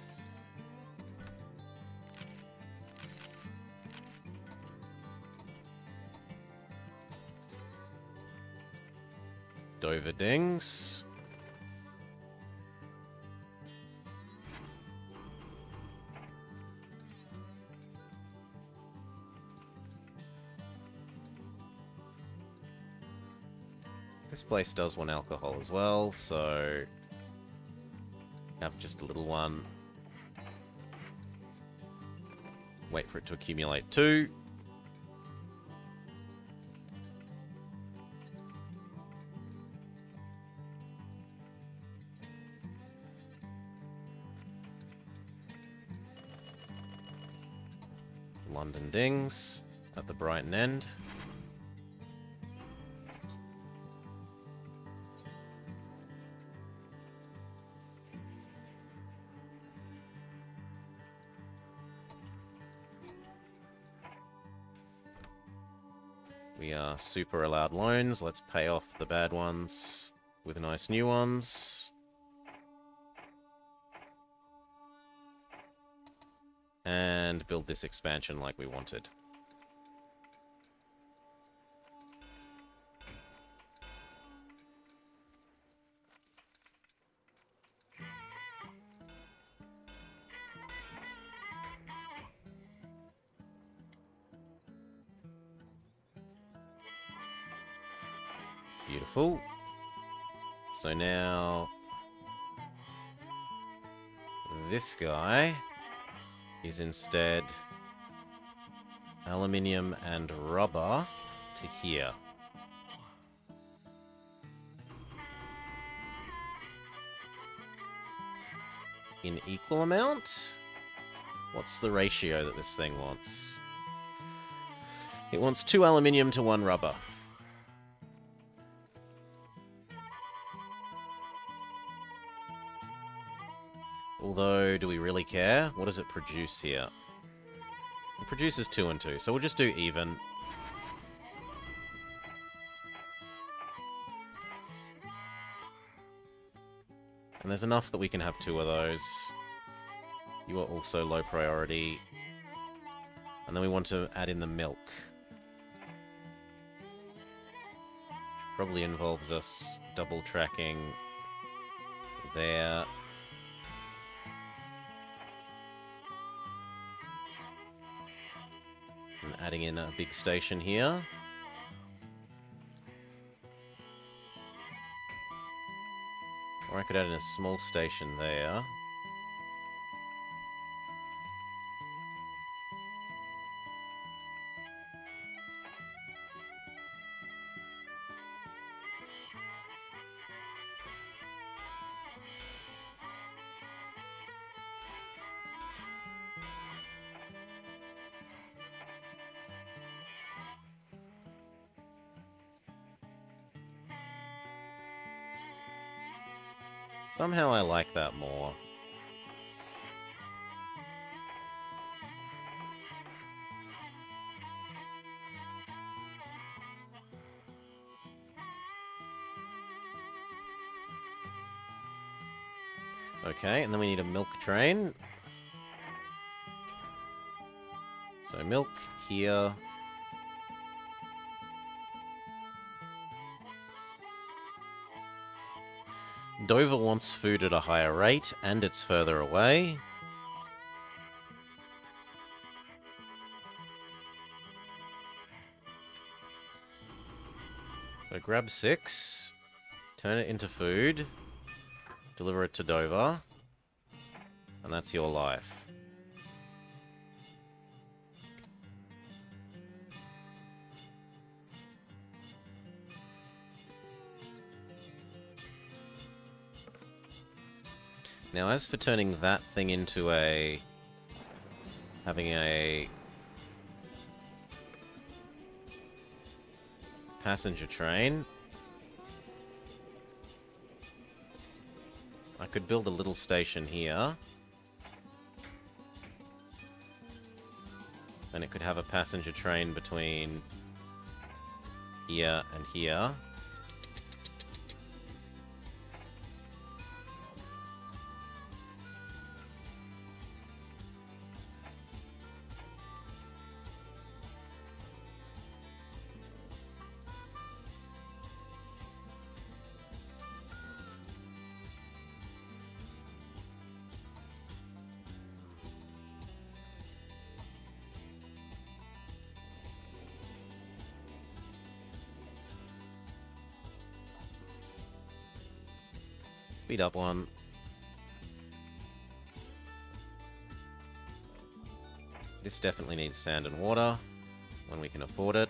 A: Dover dings. This place does want alcohol as well, so have just a little one. Wait for it to accumulate 2. London Dings at the Brighton end. We are super allowed loans. Let's pay off the bad ones with nice new ones. And build this expansion like we wanted. Beautiful. So now this guy is instead aluminium and rubber to here. In equal amount? What's the ratio that this thing wants? It wants 2 aluminium to 1 rubber. Although, do we really care? What does it produce here? It produces 2 and 2, so we'll just do even. And there's enough that we can have 2 of those. You are also low priority. And then we want to add in the milk. Which probably involves us double tracking there. And adding in a big station here. Or I could add in a small station there. Somehow I like that more. Okay, and then we need a milk train. So milk here. Dover wants food at a higher rate, and it's further away. So grab 6, turn it into food, deliver it to Dover, and that's your life. Now, as for turning that thing into having a passenger train, I could build a little station here. And it could have a passenger train between here and here. Speed up one. This definitely needs sand and water when we can afford it.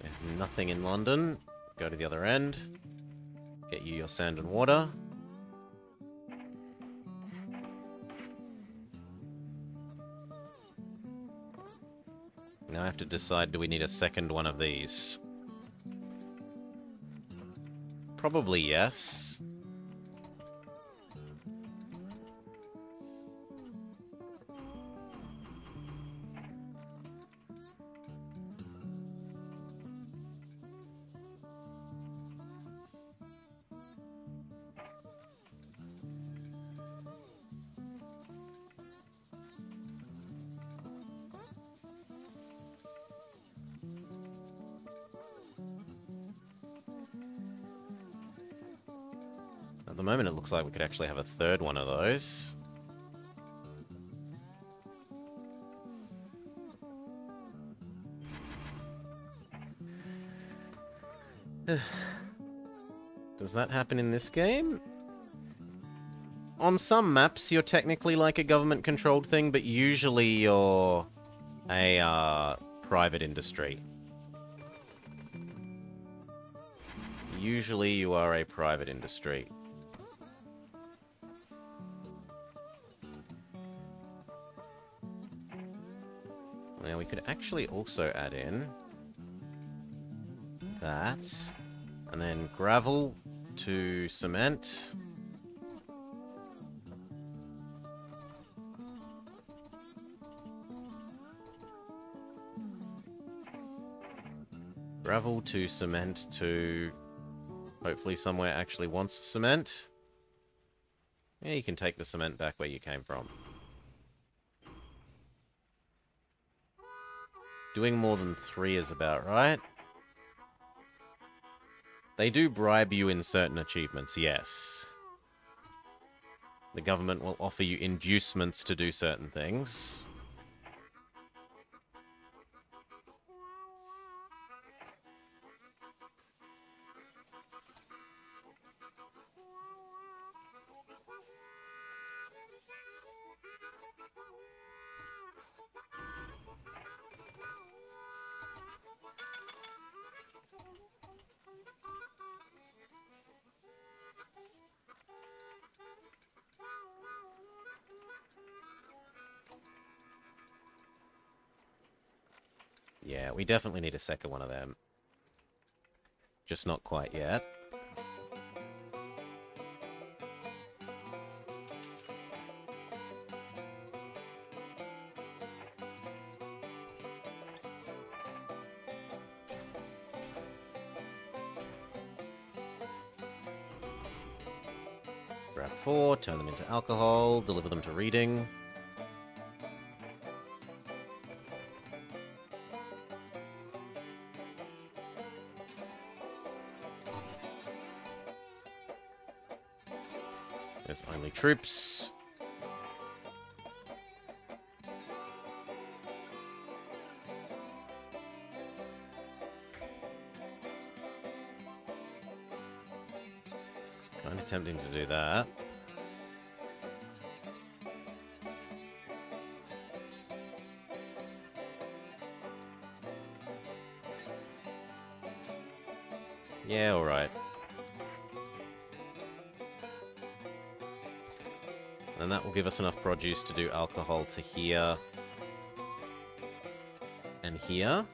A: There's nothing in London. Go to the other end. Get you your sand and water. Now I have to decide, do we need a second one of these? Probably yes. At the moment, it looks like we could actually have a third one of those. Does that happen in this game? On some maps, you're technically like a government-controlled thing, but usually you're a private industry. Usually you are a private industry. Now we could actually also add in that, and then gravel to cement. Gravel to cement to hopefully somewhere actually wants cement. Yeah, you can take the cement back where you came from. Doing more than 3 is about right. They do bribe you in certain achievements, yes. The government will offer you inducements to do certain things. Yeah, we definitely need a second one of them. Just not quite yet. Grab 4, turn them into alcohol, deliver them to reading. There's only troops. It's kind of tempting to do that. Yeah, alright. And that will give us enough produce to do alcohol to here and here.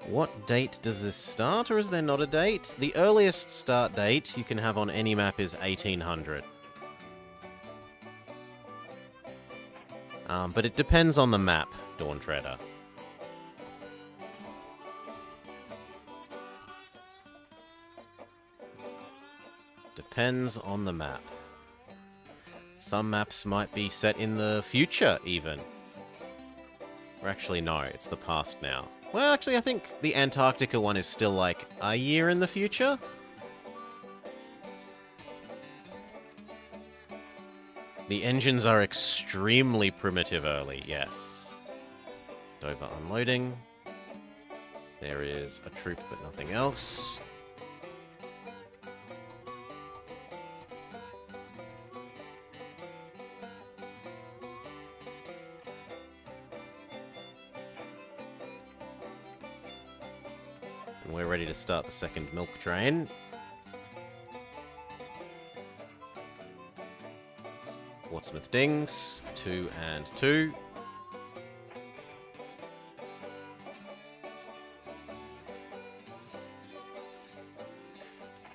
A: What date does this start, or is there not a date? The earliest start date you can have on any map is 1800. But it depends on the map, Dawn Treader. Depends on the map. Some maps might be set in the future, even. Or actually, no, it's the past now. Well, actually, I think the Antarctica one is still, like, a year in the future? The engines are extremely primitive early, yes. Dover unloading. There is a troop, but nothing else. And we're ready to start the second milk train. Portsmouth Dings, 2 and 2.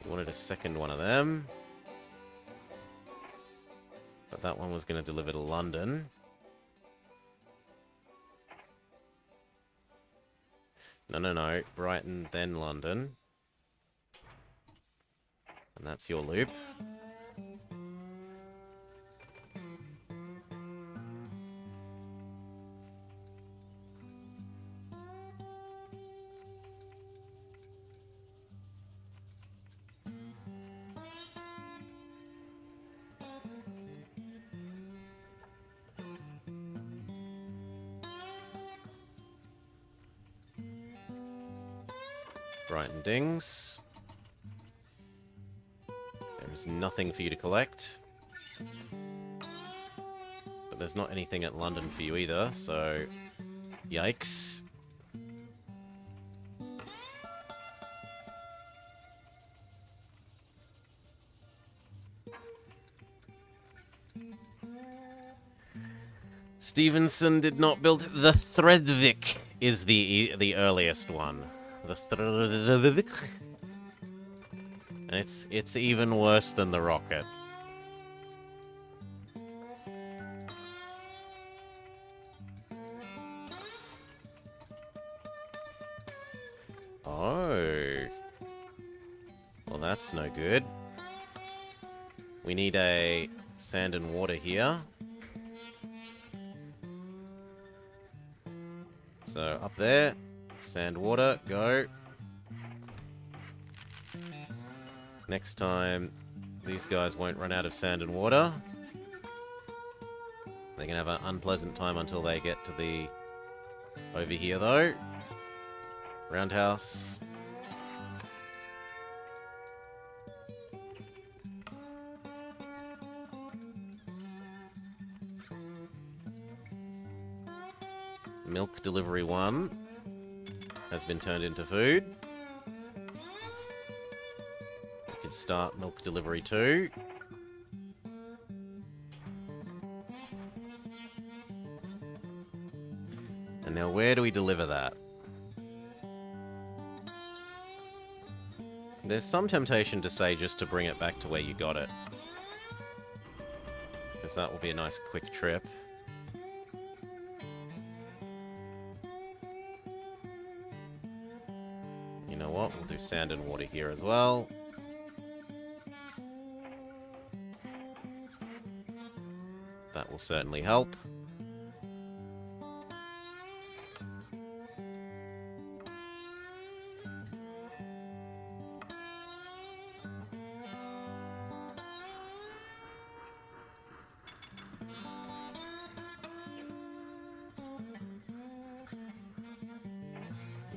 A: We wanted a second one of them. But that one was going to deliver to London. No. Brighton, then London. And that's your loop. Brighton Dings. There is nothing for you to collect. But there's not anything at London for you either, so... Yikes. Stevenson did not build... The Thredvik is the earliest one. The Thredvik. And it's even worse than the rocket. Oh. Well, that's no good. We need a sand and water here. So, up there. Sand, water, go. Next time, these guys won't run out of sand and water. They're gonna have an unpleasant time until they get to the... over here, though. Roundhouse. Milk delivery 1 has been turned into food. We can start milk delivery 2. And now where do we deliver that? There's some temptation to say just to bring it back to where you got it. Because that will be a nice quick trip. You know what? We'll do sand and water here as well. That will certainly help.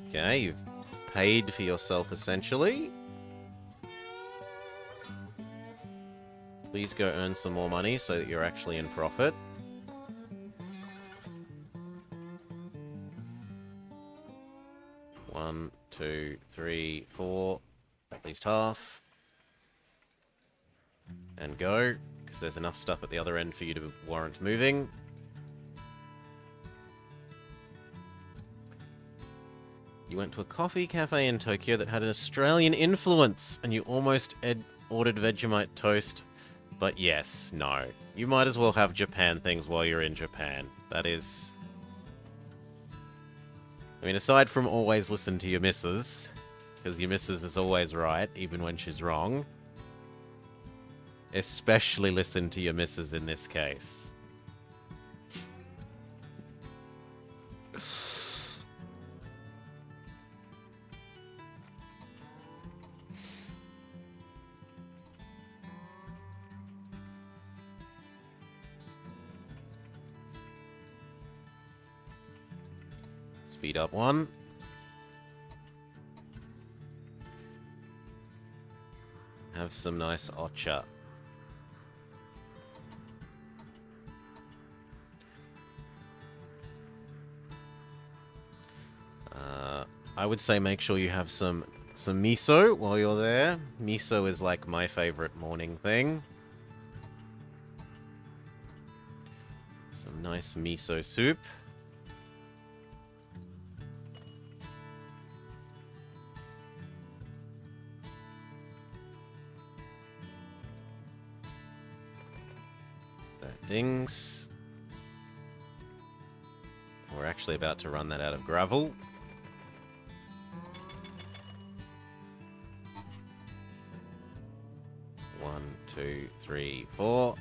A: Okay, you've paid for yourself, essentially. Please go earn some more money so that you're actually in profit. One, two, three, four. At least half. And go, because there's enough stuff at the other end for you to warrant moving. You went to a coffee cafe in Tokyo that had an Australian influence, and you almost ordered Vegemite toast. But yes, no. You might as well have Japan things while you're in Japan. That is... I mean, aside from always listen to your missus, because your missus is always right, even when she's wrong. Especially listen to your missus in this case. Speed up one. Have some nice ocha. I would say make sure you have some miso while you're there. Miso is like my favorite morning thing. Some nice miso soup. That dings. We're actually about to run that out of gravel. One, two, three, four.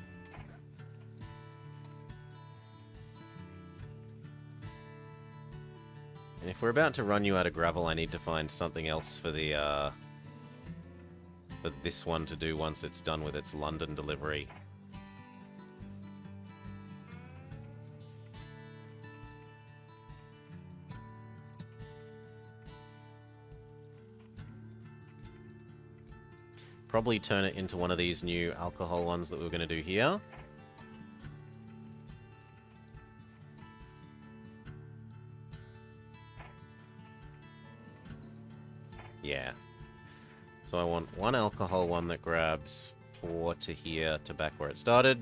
A: And if we're about to run you out of gravel, I need to find something else for the for this one to do once it's done with its London delivery. Probably turn it into one of these new alcohol ones that we were going to do here. Yeah. So I want one alcohol one that grabs 4 to here to back where it started.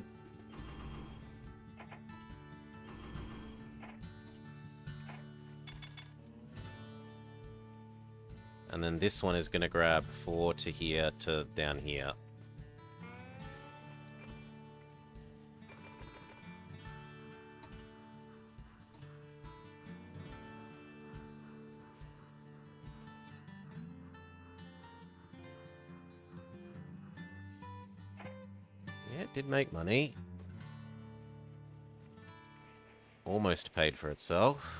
A: And then this one is going to grab 4 to here to down here. Yeah, it did make money. Almost paid for itself.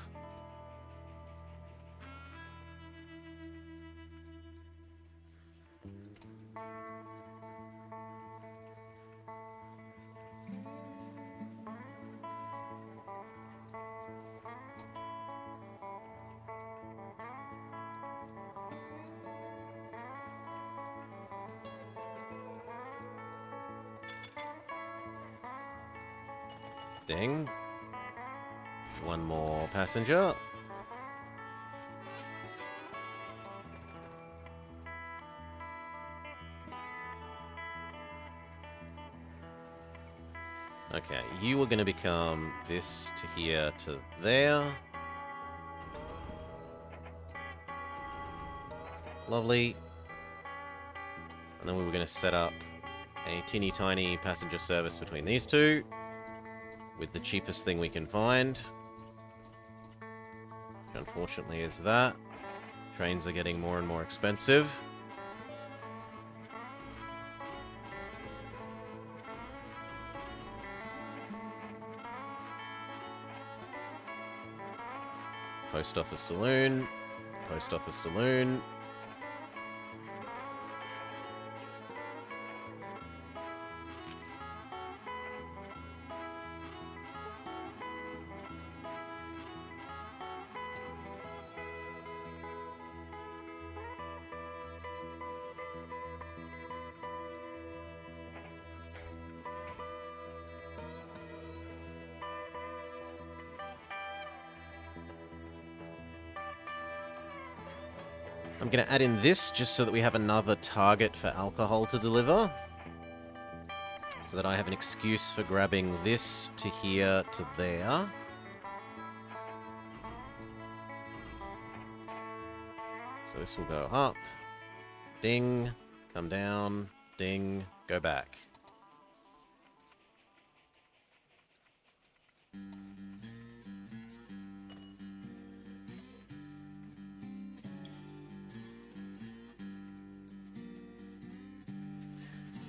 A: Ding. One more passenger. Okay, you are going to become this to here to there. Lovely. And then we were going to set up a teeny tiny passenger service between these two with the cheapest thing we can find. Which unfortunately is that. Trains are getting more and more expensive. Post office saloon. Post office saloon. I'm going to add in this just so that we have another target for alcohol to deliver. So that I have an excuse for grabbing this to here to there. So this will go up, ding, come down, ding, go back.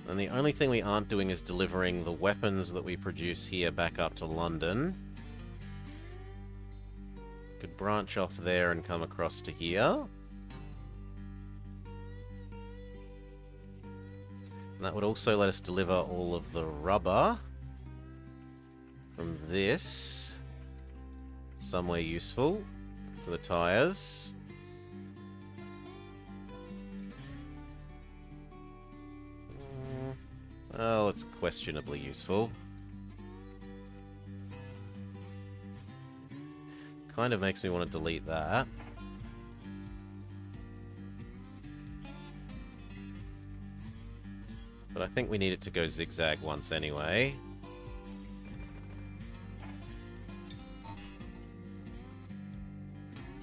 A: And the only thing we aren't doing is delivering the weapons that we produce here back up to London. Could branch off there and come across to here. And that would also let us deliver all of the rubber from this somewhere useful for the tires. Oh, it's questionably useful. Kind of makes me want to delete that. But I think we need it to go zigzag once anyway.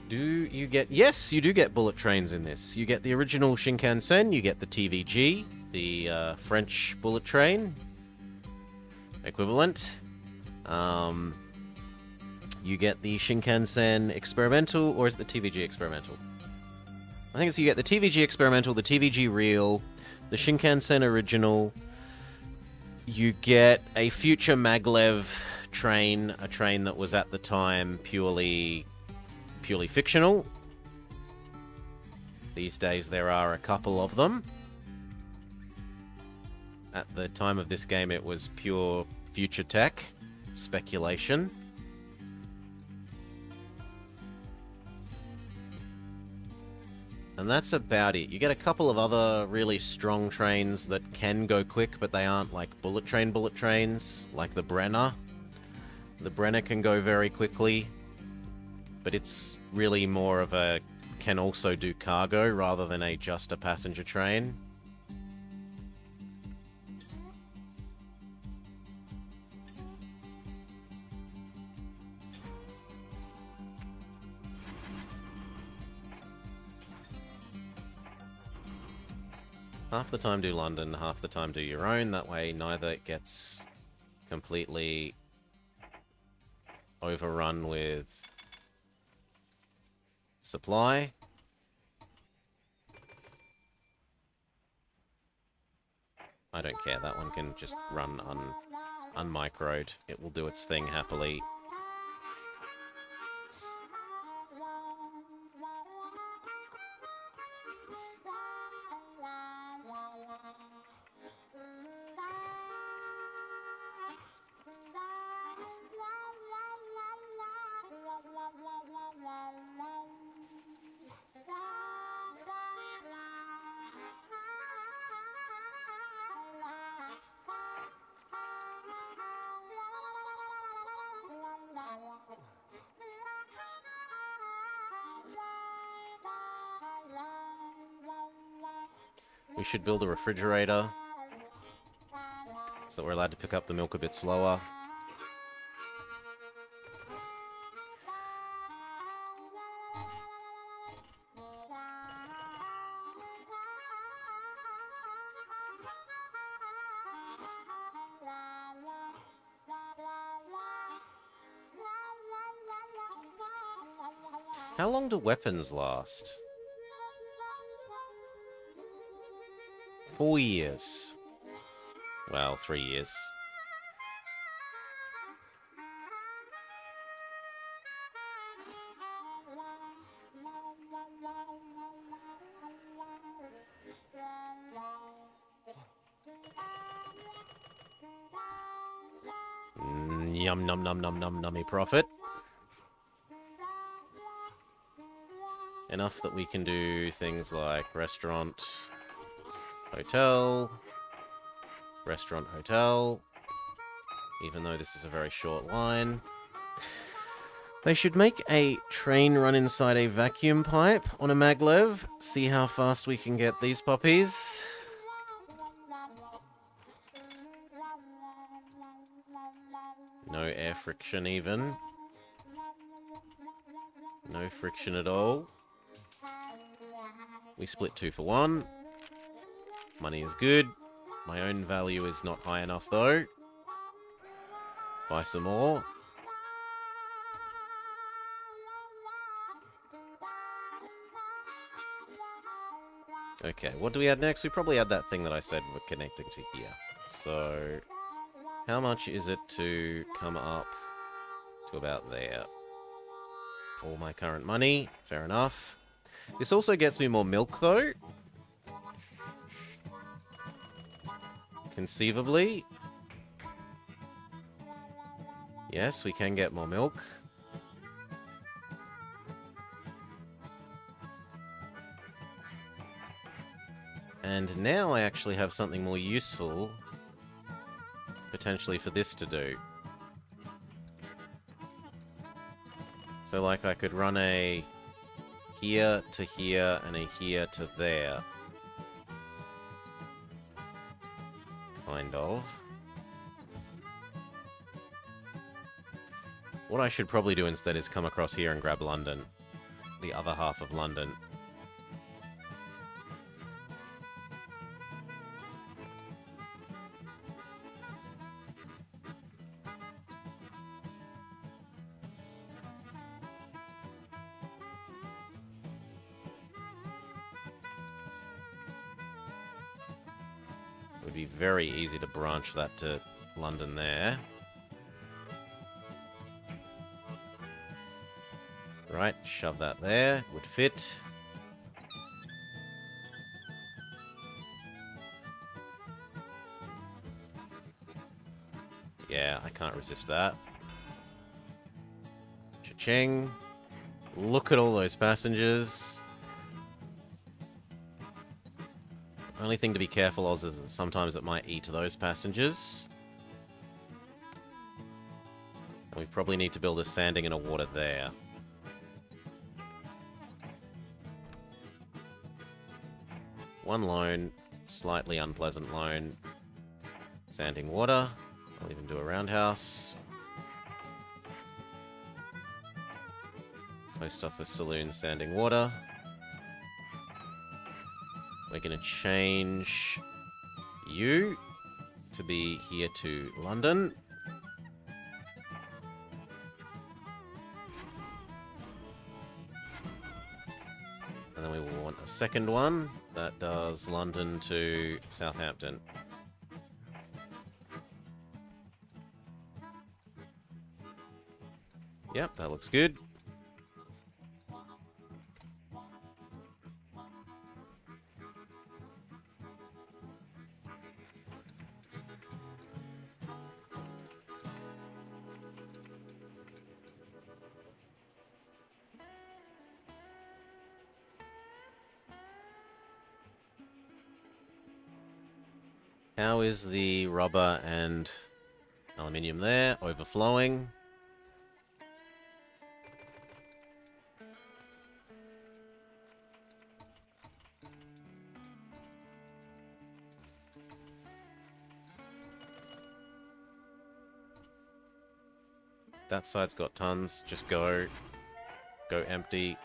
A: Do you get... Yes, you do get bullet trains in this. You get the original Shinkansen, you get the TVG, the French bullet train equivalent. You get the Shinkansen experimental, or is it the TVG experimental? I think it's you get the TVG experimental, the TVG real, the Shinkansen original. You get a future maglev train, a train that was at the time purely fictional. These days there are a couple of them. At the time of this game it was pure future tech, speculation. And that's about it. You get a couple of other really strong trains that can go quick, but they aren't like bullet trains, like the Brenner. The Brenner can go very quickly, but it's really more of a can also do cargo rather than just a passenger train. Half the time do London, half the time do your own. That way neither gets completely overrun with supply. I don't care. That one can just run unmicroed. It will do its thing happily. We should build a refrigerator so that we're allowed to pick up the milk a bit slower. How long do weapons last? 4 years. Well, 3 years. Yum num num num num nummy profit. Enough that we can do things like restaurant, hotel, restaurant, hotel, even though this is a very short line. They should make a train run inside a vacuum pipe on a maglev. See how fast we can get these puppies. No air friction even. No friction at all. We split 2 for 1. Money is good. My own value is not high enough though. Buy some more. Okay, what do we add next? We probably add that thing that I said we're connecting to here. So, how much is it to come up to about there? All my current money. Fair enough. This also gets me more milk, though. Conceivably. Yes, we can get more milk. And now I actually have something more useful, potentially, for this to do. So, like, I could run a here to here and a here to there. Kind of. What I should probably do instead is come across here and grab London. The other half of London. It would be very easy to branch that to London there. Right, shove that there. Would fit. Yeah, I can't resist that. Cha-ching. Look at all those passengers. Only thing to be careful of is that sometimes it might eat those passengers. And we probably need to build a sanding and a water there. One loan, slightly unpleasant loan. Sanding water. I'll even do a roundhouse. Post office, saloon, sanding water. We're going to change you to be here to London. And then we will want a second one that does London to Southampton. Yep, that looks good. How is the rubber and aluminium there? Overflowing. That side's got tons. Just go. Go empty.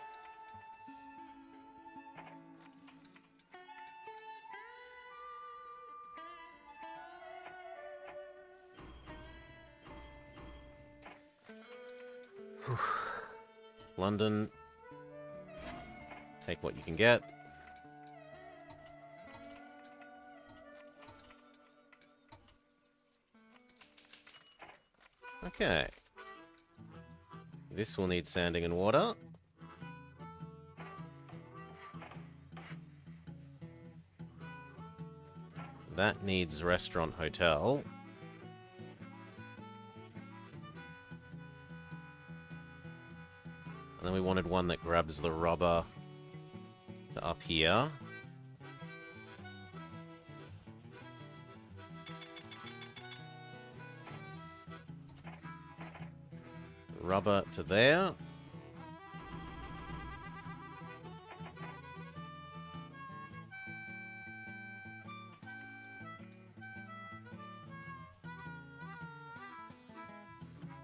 A: London. Take what you can get. Okay. This will need sanding and water. That needs restaurant, hotel. And then we wanted one that grabs the rubber to up here. Rubber to there.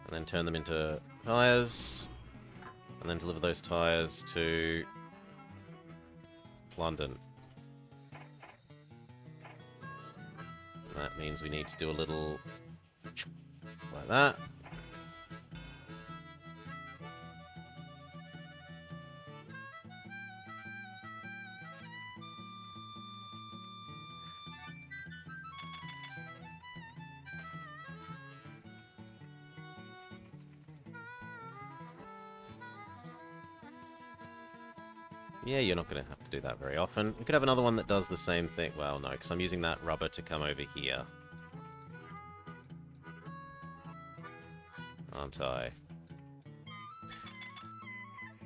A: And then turn them into tires. And then deliver those tires to London. And that means we need to do a little like that. Yeah, you're not going to have to do that very often. You could have another one that does the same thing. Well, no, because I'm using that rubber to come over here. Aren't I?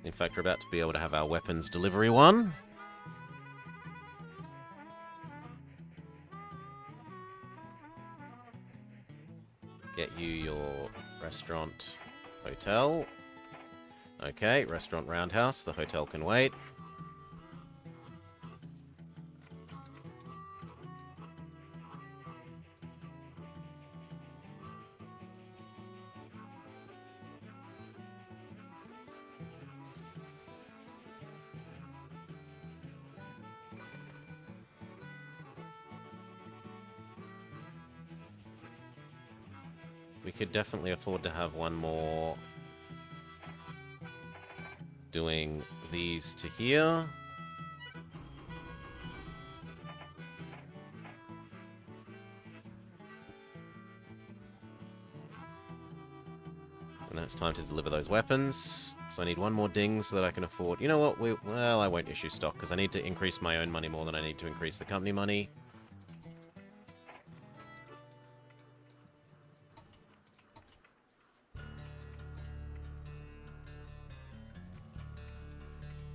A: In fact, we're about to be able to have our weapons delivery one. Get you your restaurant, hotel. Okay, restaurant roundhouse. The hotel can wait. We could definitely afford to have one more doing these to here. And then it's time to deliver those weapons. So I need one more ding so that I can afford... You know what? Well, I won't issue stock because I need to increase my own money more than I need to increase the company money.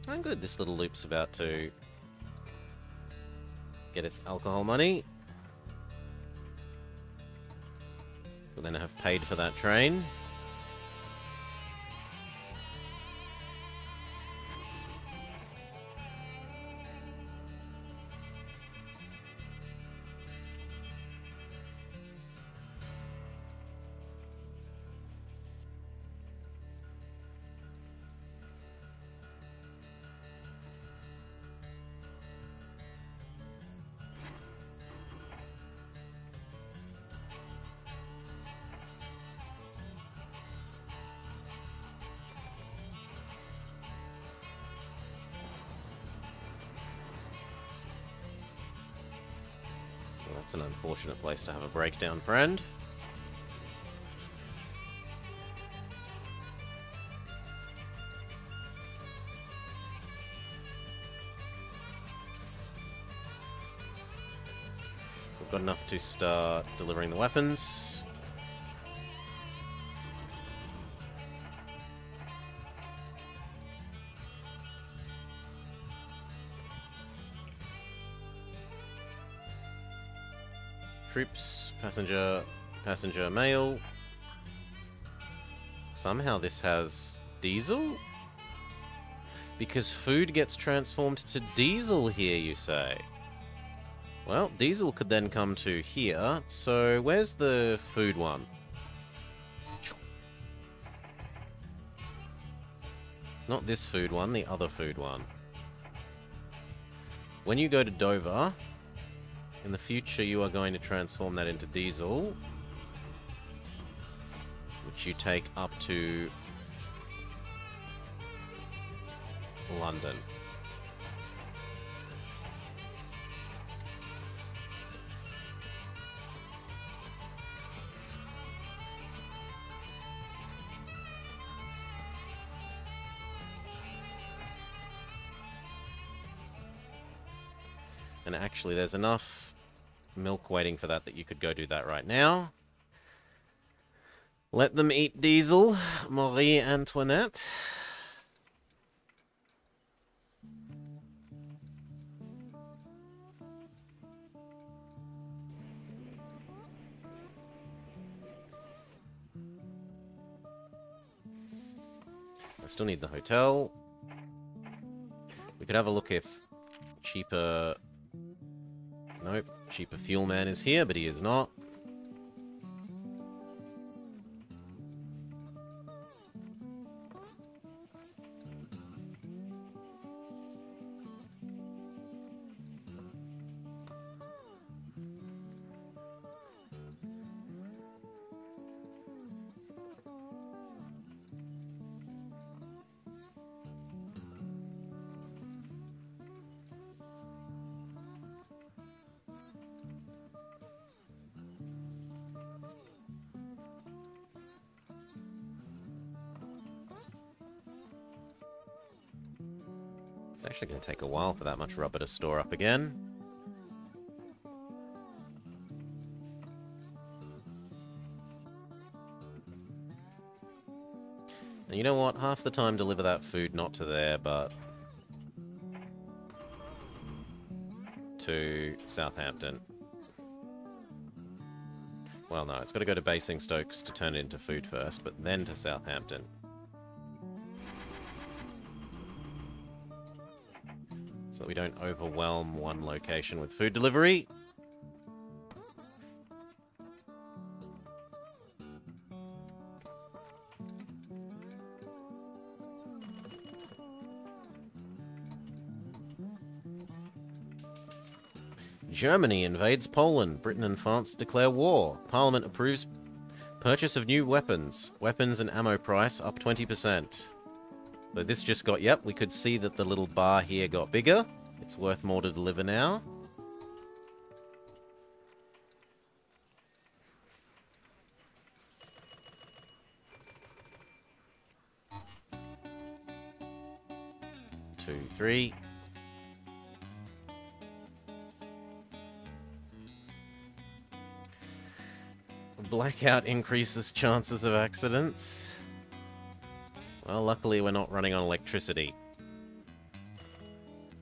A: I'm good. This little loop's about to get its alcohol money. We'll then have paid for that train. That's an unfortunate place to have a breakdown, friend. We've got enough to start delivering the weapons. Troops, passenger mail. Somehow this has diesel? Because food gets transformed to diesel here, you say? Well, diesel could then come to here. So where's the food one? Not this food one, the other food one. When you go to Dover... In the future, you are going to transform that into diesel, which you take up to London. And actually, there's enough milk waiting for that you could go do that right now. Let them eat diesel, Marie Antoinette. I still need the hotel. We could have a look if cheaper... Nope, cheaper fuel man is here, but he is not. It's actually going to take a while for that much rubber to store up again. And you know what? Half the time deliver that food not to there, but to Southampton. Well, no, it's got to go to Basingstokes to turn it into food first, but then to Southampton. So that we don't overwhelm one location with food delivery. Germany invades Poland. Britain and France declare war. Parliament approves purchase of new weapons. Weapons and ammo price up 20%. So this just got, yep, we could see that the little bar here got bigger. It's worth more to deliver now. Two, three. Blackout increases chances of accidents. Well, luckily we're not running on electricity.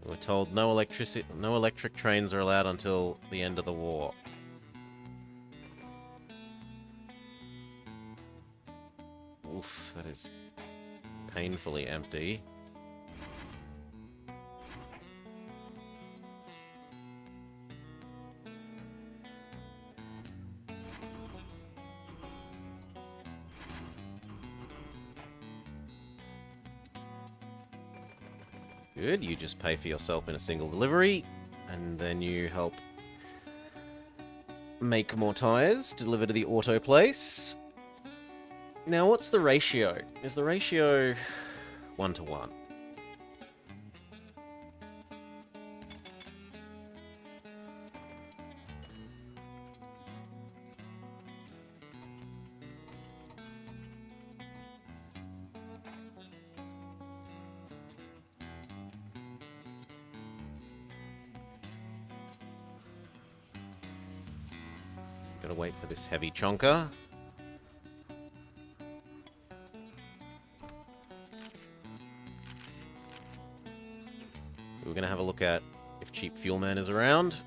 A: We're told no electric trains are allowed until the end of the war. Oof, that is painfully empty. Good, you just pay for yourself in a single delivery, and then you help make more tyres, deliver to the auto place. Now, what's the ratio? Is the ratio 1-to-1? Gotta wait for this heavy chonker. We're gonna have a look at if Cheap Fuel Man is around.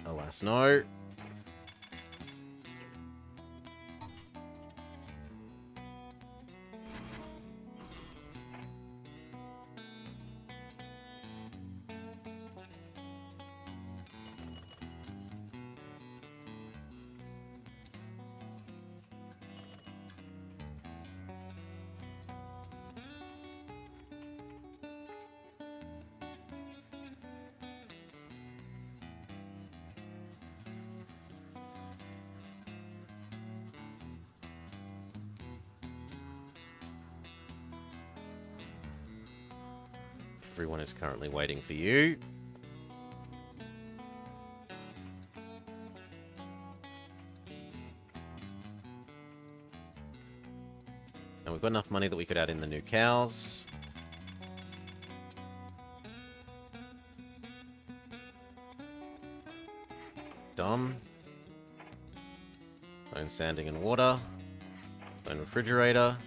A: Alas, no. Everyone is currently waiting for you. And we've got enough money that we could add in the new cows. Done. Zone sanding and water. Zone refrigerator.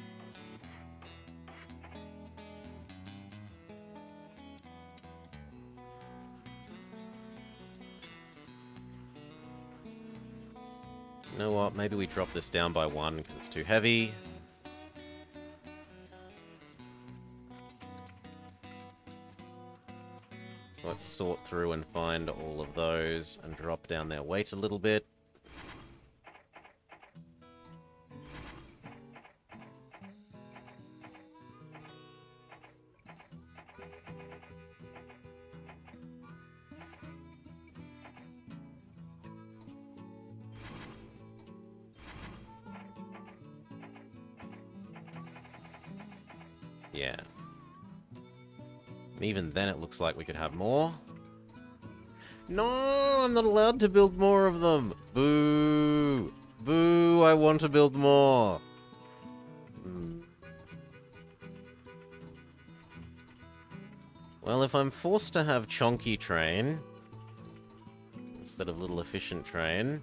A: You know what? Maybe we drop this down by 1 because it's too heavy. So let's sort through and find all of those and drop down their weight a little bit. Yeah. And even then it looks like we could have more. No, I'm not allowed to build more of them. Boo. Boo, I want to build more. Well, if I'm forced to have Chonky Train instead of Little Efficient Train...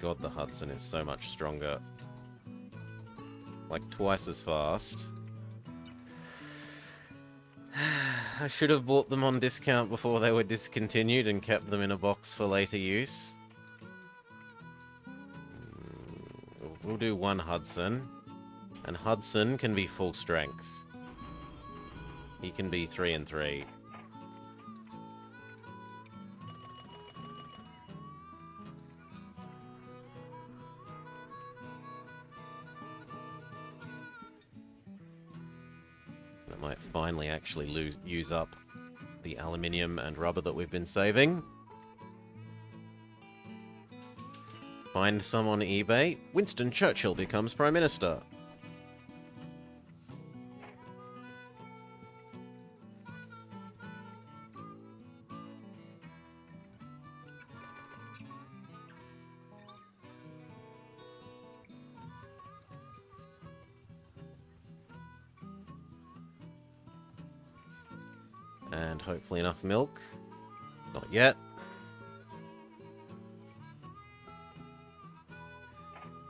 A: God, the Hudson is so much stronger. Like, twice as fast. I should have bought them on discount before they were discontinued and kept them in a box for later use. We'll do one Hudson. And Hudson can be full strength. He can be 3 and 3. That might finally actually use up the aluminium and rubber that we've been saving. Find some on eBay. Winston Churchill becomes Prime Minister. And hopefully enough milk. Not yet.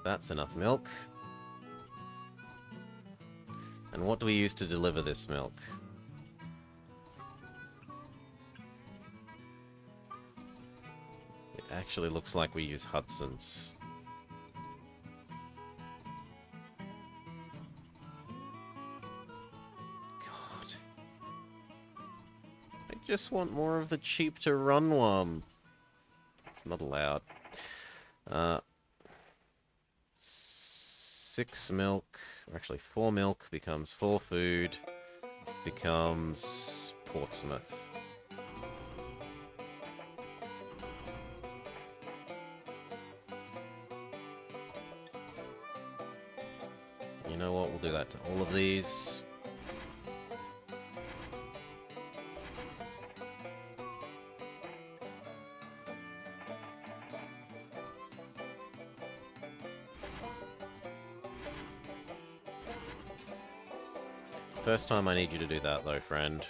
A: That's enough milk. And what do we use to deliver this milk? It actually looks like we use Hudson's. God. I just want more of the cheap to run one. It's not allowed. 6 milk, or actually 4 milk becomes 4 food, becomes Portsmouth. You know what, we'll do that to all of these. First time I need you to do that, though, friend.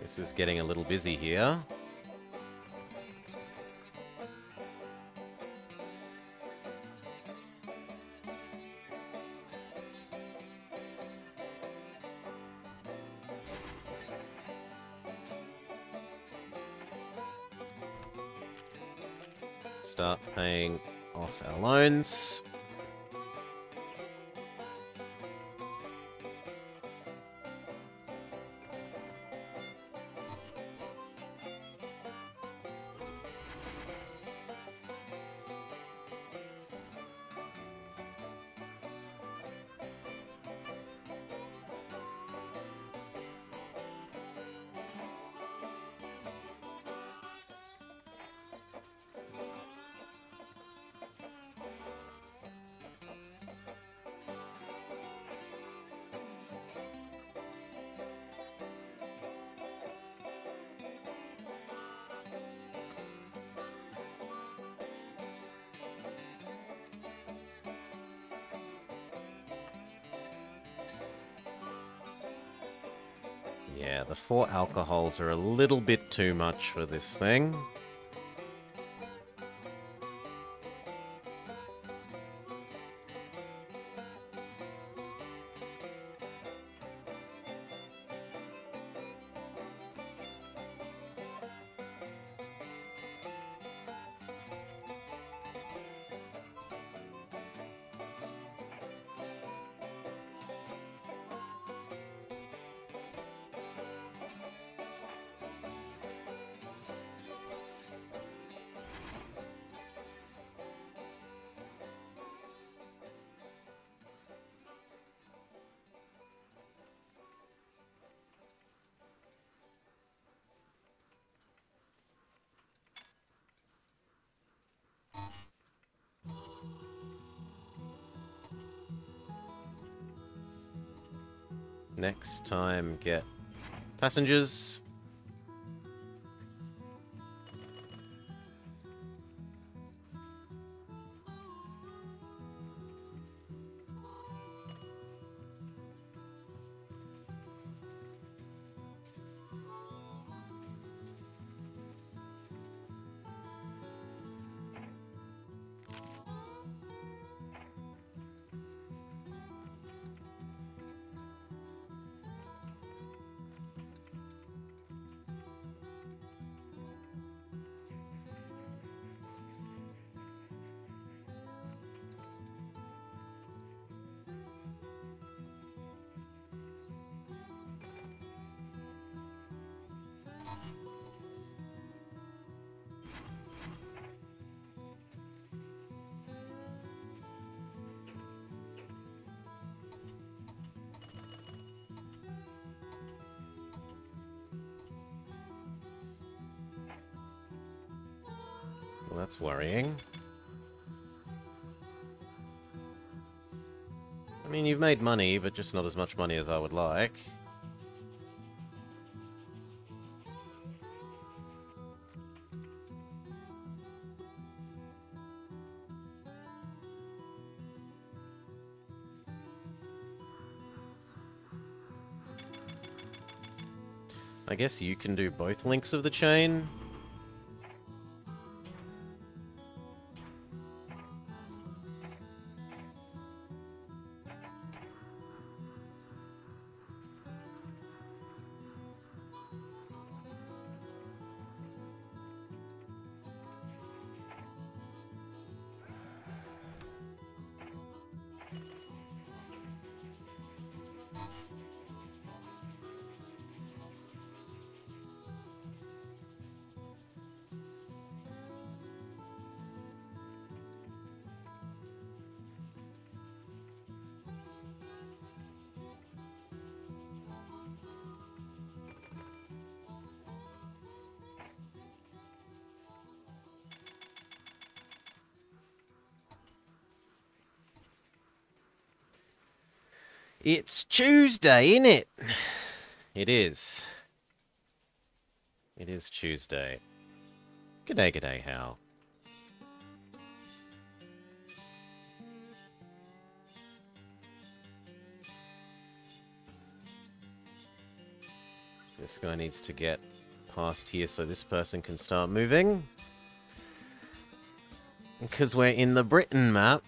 A: This is getting a little busy here. Start paying off our loans. Yeah, the 4 alcohols are a little bit too much for this thing. Next time, get passengers. Well, that's worrying. I mean, you've made money, but just not as much money as I would like. I guess you can do both links of the chain. It's Tuesday, innit? It is. It is Tuesday. G'day, g'day, Hal. This guy needs to get past here so this person can start moving. Because we're in the Britain map.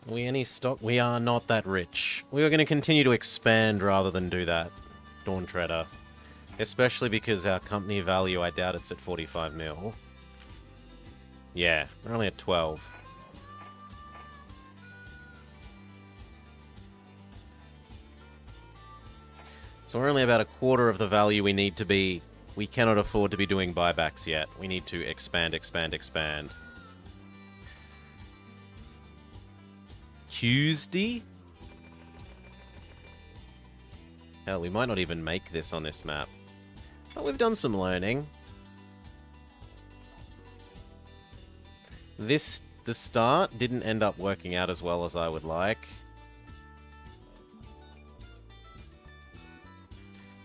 A: We any stock? We are not that rich. We are going to continue to expand rather than do that, Dawn Treader. Especially because our company value, I doubt it's at 45 mil. Yeah, we're only at 12. So we're only about a quarter of the value we need to be. We cannot afford to be doing buybacks yet. We need to expand, expand, expand. Tuesday? Hell, we might not even make this on this map. But we've done some learning. The start didn't end up working out as well as I would like.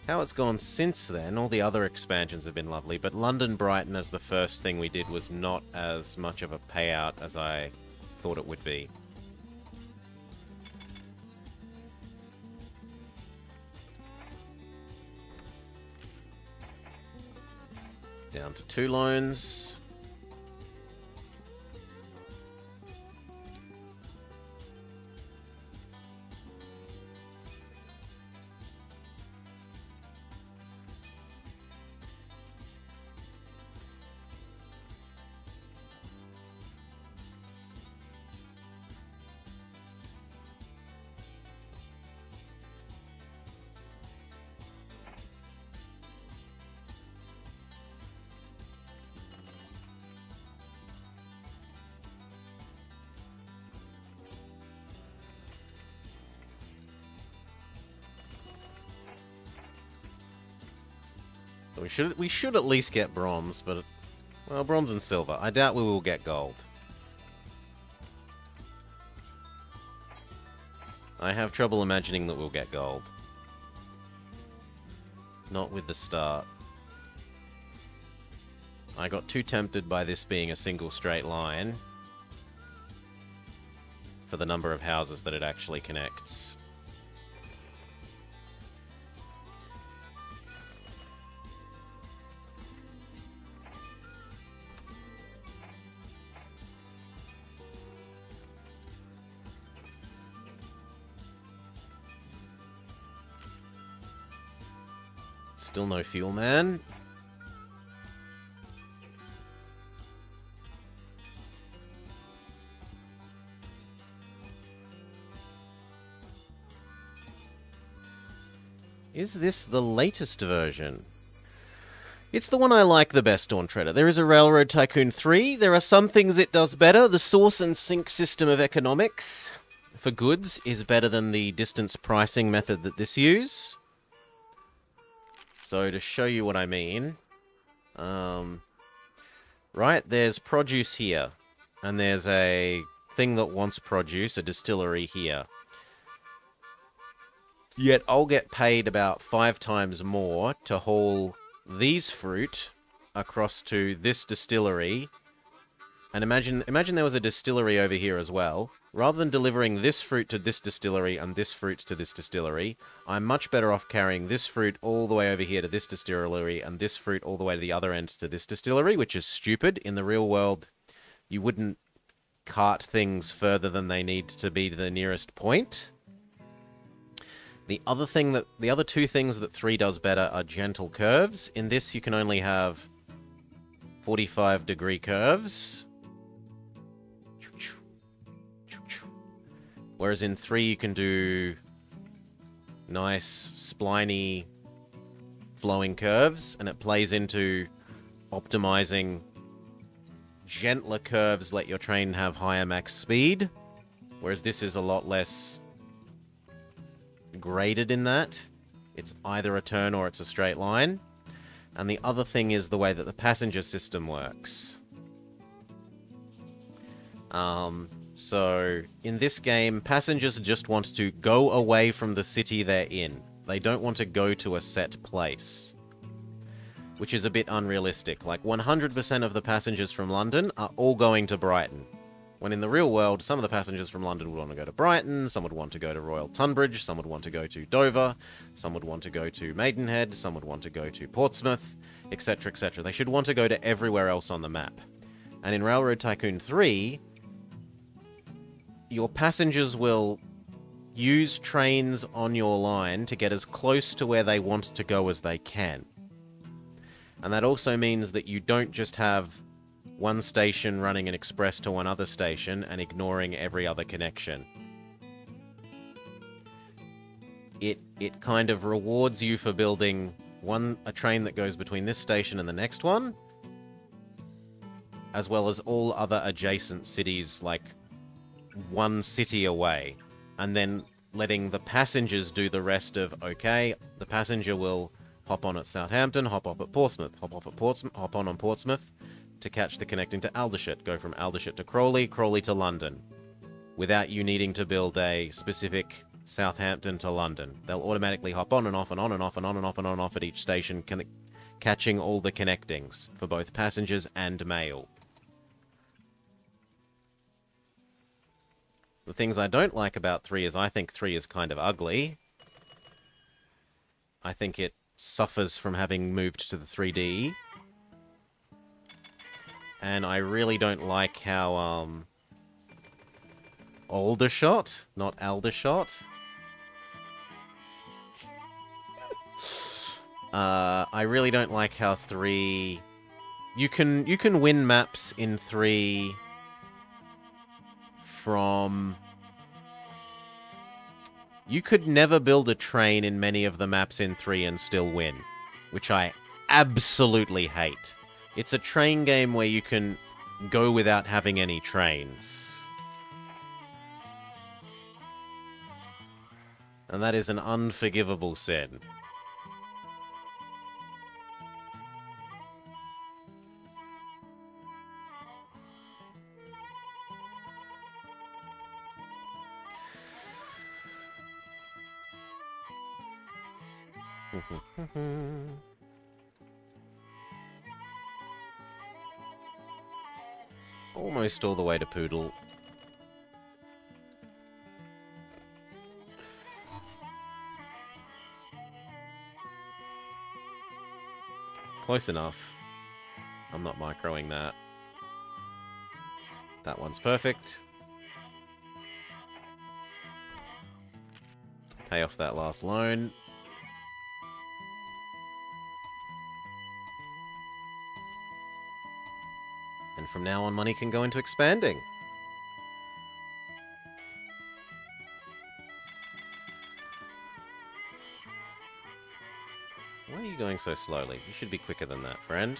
A: How it's gone since then, all the other expansions have been lovely, but London Brighton as the first thing we did was not as much of a payout as I thought it would be. Down to 2 loans. We should at least get bronze, but... Well, bronze and silver. I doubt we will get gold. I have trouble imagining that we'll get gold. Not with the start. I got too tempted by this being a single straight line for the number of houses that it actually connects. Still no fuel, man. Is this the latest version? It's the one I like the best, Dawn Treader. There is a Railroad Tycoon 3. There are some things it does better. The source and sink system of economics for goods is better than the distance pricing method that this uses. So to show you what I mean, right, there's produce here, and there's a thing that wants produce, a distillery here. Yet I'll get paid about 5 times more to haul these fruit across to this distillery. And imagine there was a distillery over here as well. Rather than delivering this fruit to this distillery and this fruit to this distillery, I'm much better off carrying this fruit all the way over here to this distillery and this fruit all the way to the other end to this distillery, which is stupid. In the real world, you wouldn't cart things further than they need to be to the nearest point. The other two things that 3 does better are gentle curves. In this, you can only have 45-degree curves. Whereas in 3, you can do nice, spliny, flowing curves, and it plays into optimizing gentler curves, let your train have higher max speed. Whereas this is a lot less graded in that. It's either a turn or it's a straight line. And the other thing is the way that the passenger system works. So, in this game, passengers just want to go away from the city they're in. They don't want to go to a set place. Which is a bit unrealistic. Like, 100% of the passengers from London are all going to Brighton. When in the real world, some of the passengers from London would want to go to Brighton, some would want to go to Royal Tunbridge, some would want to go to Dover, some would want to go to Maidenhead, some would want to go to Portsmouth, etc, etc. They should want to go to everywhere else on the map. And in Railroad Tycoon 3... your passengers will use trains on your line to get as close to where they want to go as they can. And that also means that you don't just have one station running an express to one other station and ignoring every other connection. It kind of rewards you for building a train that goes between this station and the next one, as well as all other adjacent cities, like one city away, and then letting the passengers do the rest of, okay, the passenger will hop on at Southampton, hop off at Portsmouth, hop on Portsmouth to catch the connecting to Aldershot, go from Aldershot to Crawley, Crawley to London, without you needing to build a specific Southampton to London. They'll automatically hop on and off and on and off and on and off and on and off at each station, catching all the connectings for both passengers and mail. The things I don't like about 3 is I think 3 is kind of ugly. I think it suffers from having moved to the 3D. And I really don't like how, Aldershot, not Aldershot. I really don't like how 3... You can win maps in 3... from... You could never build a train in many of the maps in 3 and still win, which I absolutely hate. It's a train game where you can go without having any trains. And that is an unforgivable sin. Almost all the way to Poodle. Close enough. I'm not microing that. That one's perfect. Pay off that last loan. And from now on, money can go into expanding. Why are you you going so slowly? You should be quicker than that, friend.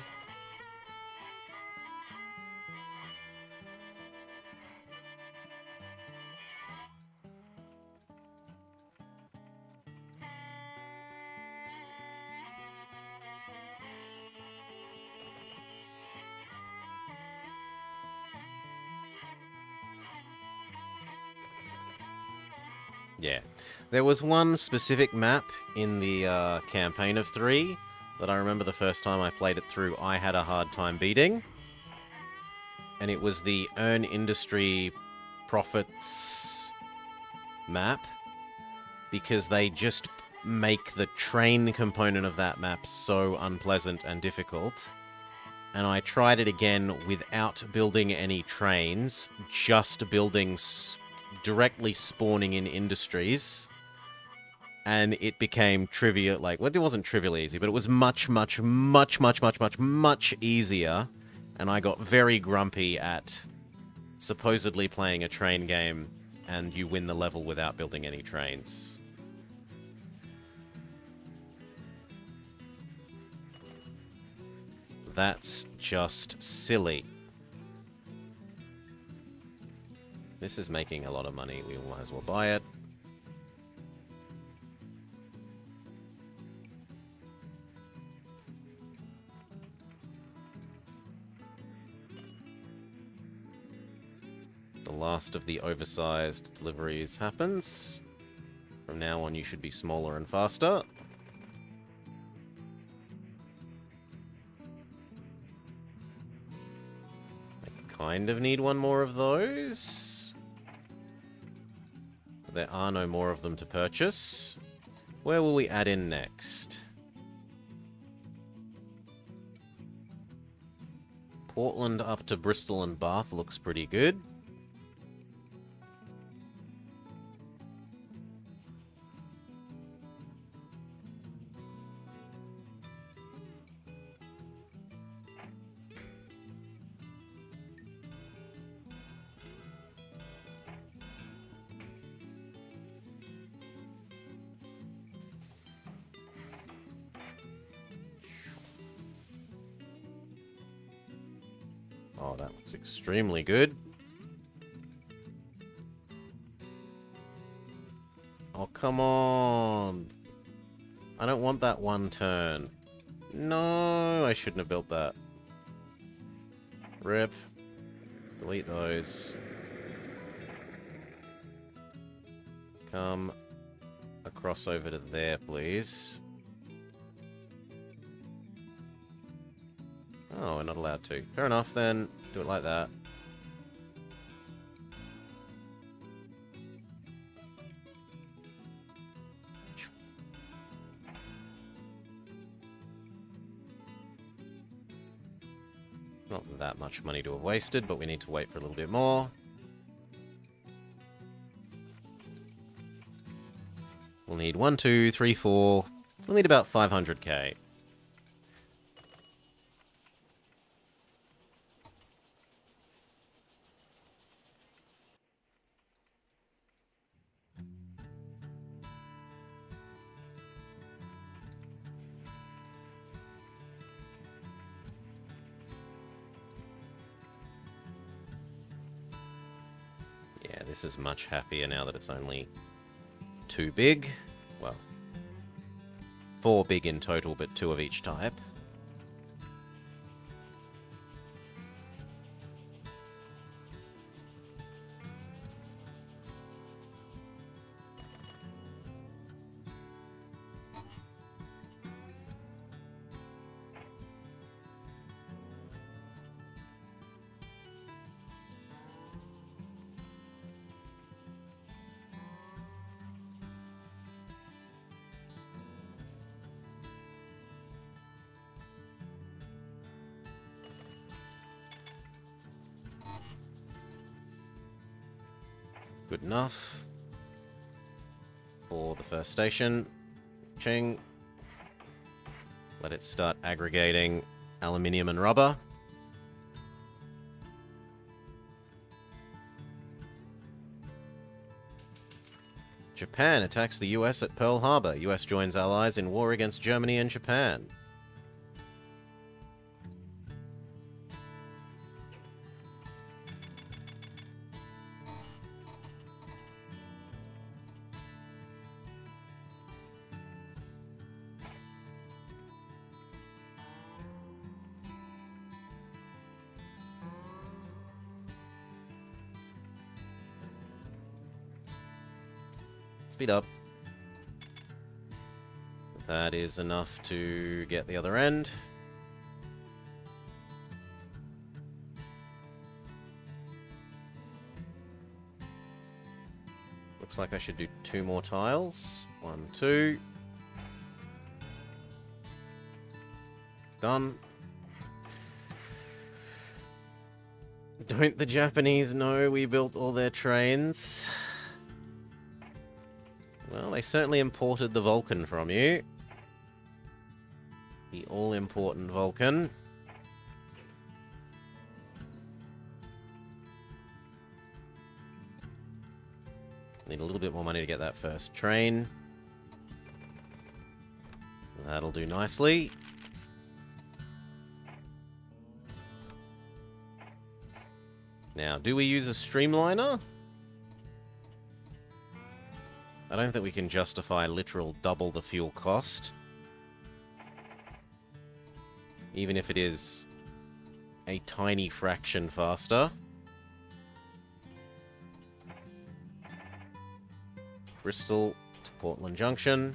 A: Yeah. There was one specific map in the campaign of 3 that I remember the first time I played it through, I had a hard time beating. And it was the Earn Industry Profits map, because they just make the train component of that map so unpleasant and difficult. And I tried it again without building any trains, just building directly spawning in industries, and it became trivial. Like, well, it wasn't trivially easy, but it was much easier, and I got very grumpy at supposedly playing a train game and you win the level without building any trains. That's just silly. This is making a lot of money. We might as well buy it. The last of the oversized deliveries happens. From now on, you should be smaller and faster. I kind of need one more of those. There are no more of them to purchase. Where will we add in next? Portland up to Bristol and Bath looks pretty good. Oh, that looks extremely good. Oh, come on. I don't want that one turn. No, I shouldn't have built that. Rip. Delete those. Come across over to there, please. Oh, we're not allowed to. Fair enough, then. Do it like that. Not that much money to have wasted, but we need to wait for a little bit more. We'll need 1, 2, 3, 4. We'll need about 500k. Yeah, this is much happier now that it's only 2 big. Well, 4 big in total, but 2 of each type. Good enough for the first station. Ching. Let it start aggregating aluminium and rubber. Japan attacks the US at Pearl Harbor. US joins allies in war against Germany and Japan. Speed up. That is enough to get the other end. Looks like I should do 2 more tiles. 1, 2. Done. Don't the Japanese know we built all their trains? Well, they certainly imported the Vulcan from you. The all-important Vulcan. Need a little bit more money to get that first train. That'll do nicely. Now, do we use a streamliner? I don't think we can justify literal double the fuel cost. Even if it is a tiny fraction faster. Bristol to Portland Junction.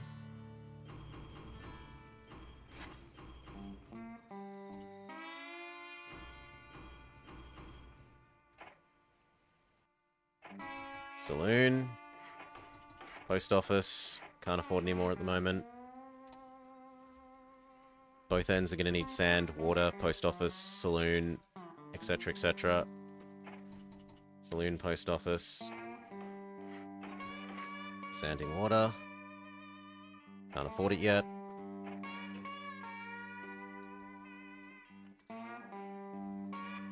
A: Saloon. Post office. Can't afford any more at the moment. Both ends are going to need sand, water, post office, saloon, etc., etc. Saloon, post office. Sanding water. Can't afford it yet.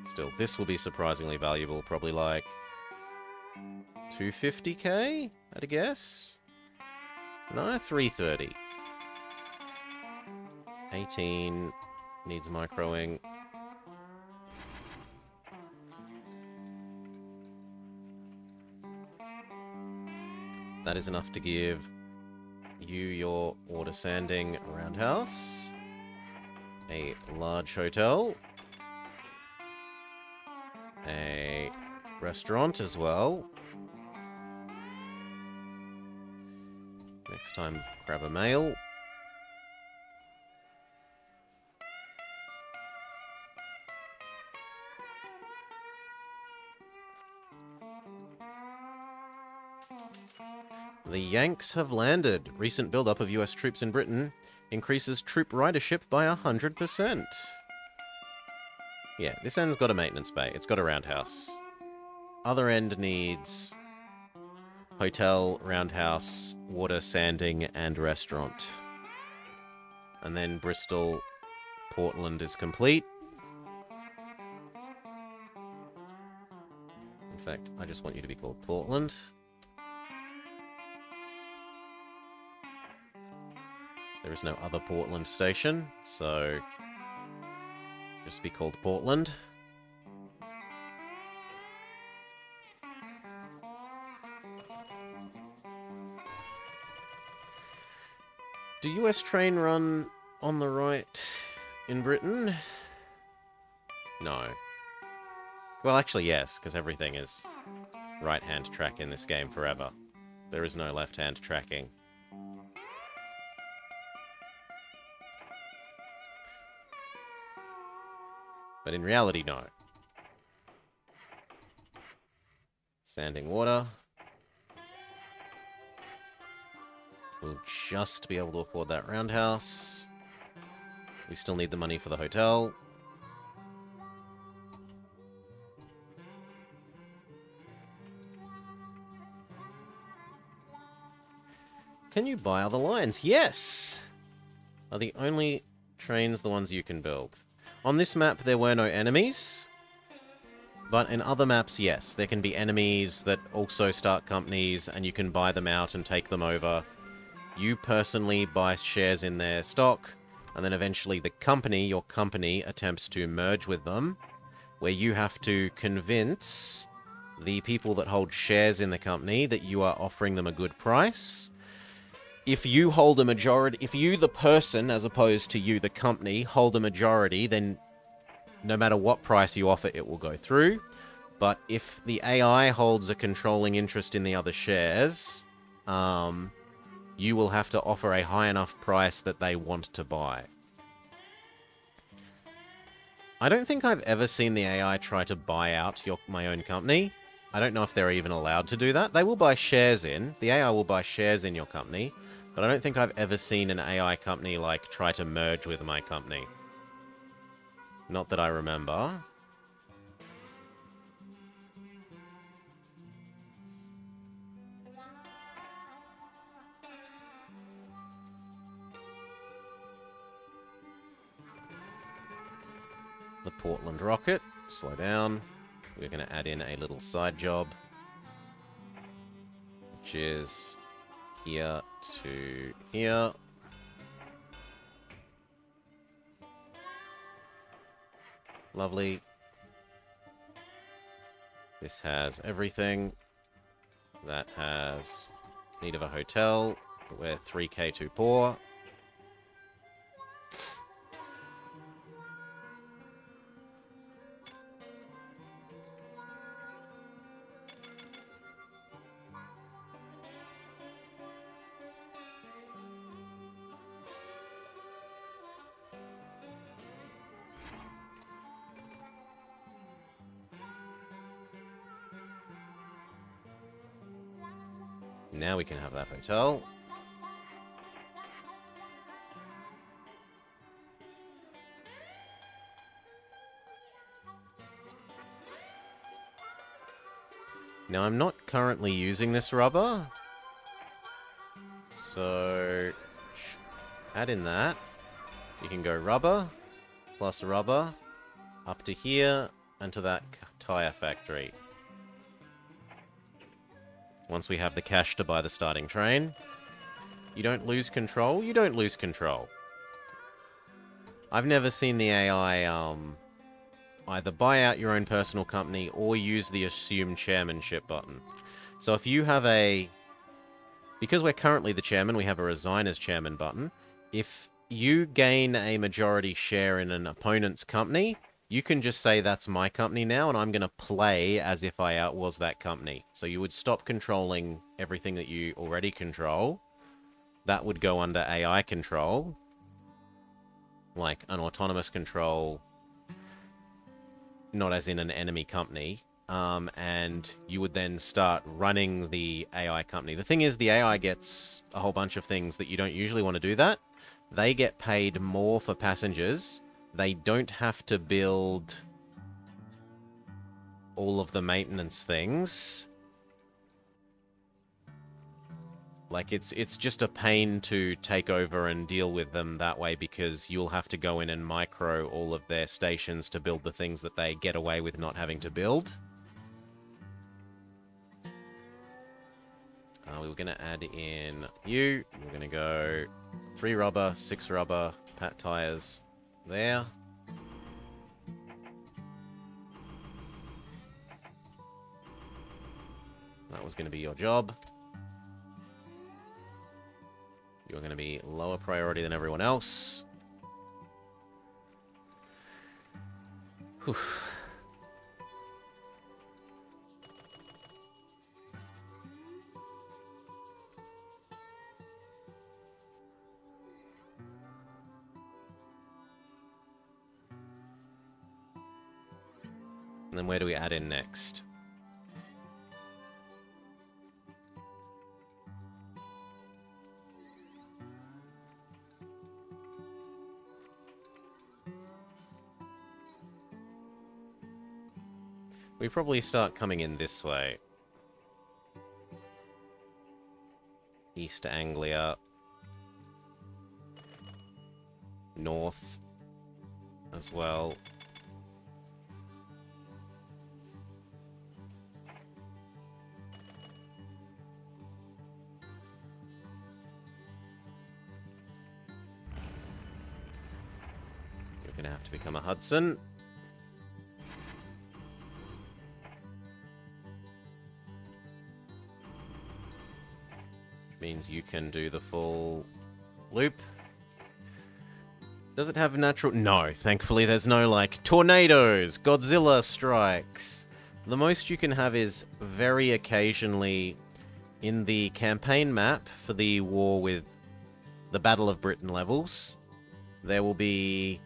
A: Still, this will be surprisingly valuable. Probably like 250k, I'd guess. No, 330. 18 needs microing. That is enough to give you your water sanding roundhouse, a large hotel, a restaurant as well. Next time, grab a mail. The Yanks have landed. Recent buildup of US troops in Britain increases troop ridership by 100%. Yeah, this end's got a maintenance bay. It's got a roundhouse. Other end needs hotel, roundhouse, water, sanding, and restaurant. And then Bristol, Portland is complete. In fact, I just want you to be called Portland. There is no other Portland station, so just be called Portland. Do US train run on the right in Britain? No. Well, actually, yes, because everything is right-hand track in this game forever. There is no left-hand tracking. But in reality, no. Sanding water. We'll just be able to afford that roundhouse. We still need the money for the hotel. Can you buy other lines? Yes! Are the only trains the ones you can build? On this map, there were no enemies. But in other maps, yes, there can be enemies that also start companies, and you can buy them out and take them over. You personally buy shares in their stock, and then eventually the company, your company, attempts to merge with them, where you have to convince the people that hold shares in the company that you are offering them a good price. If you hold a majority, if you, the person, as opposed to you, the company, hold a majority, then no matter what price you offer, it will go through. But if the AI holds a controlling interest in the other shares, you will have to offer a high enough price that they want to buy. I don't think I've ever seen the AI try to buy out my own company. I don't know if they're even allowed to do that. They will buy shares in. The AI will buy shares in your company. But I don't think I've ever seen an AI company, like, try to merge with my company. Not that I remember. The Portland Rocket. Slow down. We're going to add in a little side job, which is here to here. Lovely. This has everything. That has need of a hotel. We're 3k too poor. Now we can have that hotel. Now, I'm not currently using this rubber, so add in that. You can go rubber, plus rubber, up to here, and to that tire factory. Once we have the cash to buy the starting train. You don't lose control, you don't lose control. I've never seen the AI either buy out your own personal company or use the assume chairmanship button. So if you have because we're currently the chairman, we have a resign as chairman button. If you gain a majority share in an opponent's company, you can just say that's my company now, and I'm going to play as if I was that company. So you would stop controlling everything that you already control. That would go under AI control, like an autonomous control, not as in an enemy company. And you would then start running the AI company. The thing is, the AI gets a whole bunch of things that you don't usually want to do that. They get paid more for passengers. They don't have to build all of the maintenance things. Like, it's just a pain to take over and deal with them that way, because you'll have to go in and micro all of their stations to build the things that they get away with not having to build. We were going to add in you. We're going to go 3 rubber, 6 rubber, pat tires there. That was going to be your job. You're going to be lower priority than everyone else. Whew. And then where do we add in next? We probably start coming in this way. East Anglia. North as well. Gonna have to become a Hudson. Which means you can do the full loop. Does it have natural... No, thankfully there's no, like, tornadoes, Godzilla strikes. The most you can have is very occasionally in the campaign map for the war with the Battle of Britain levels. There will be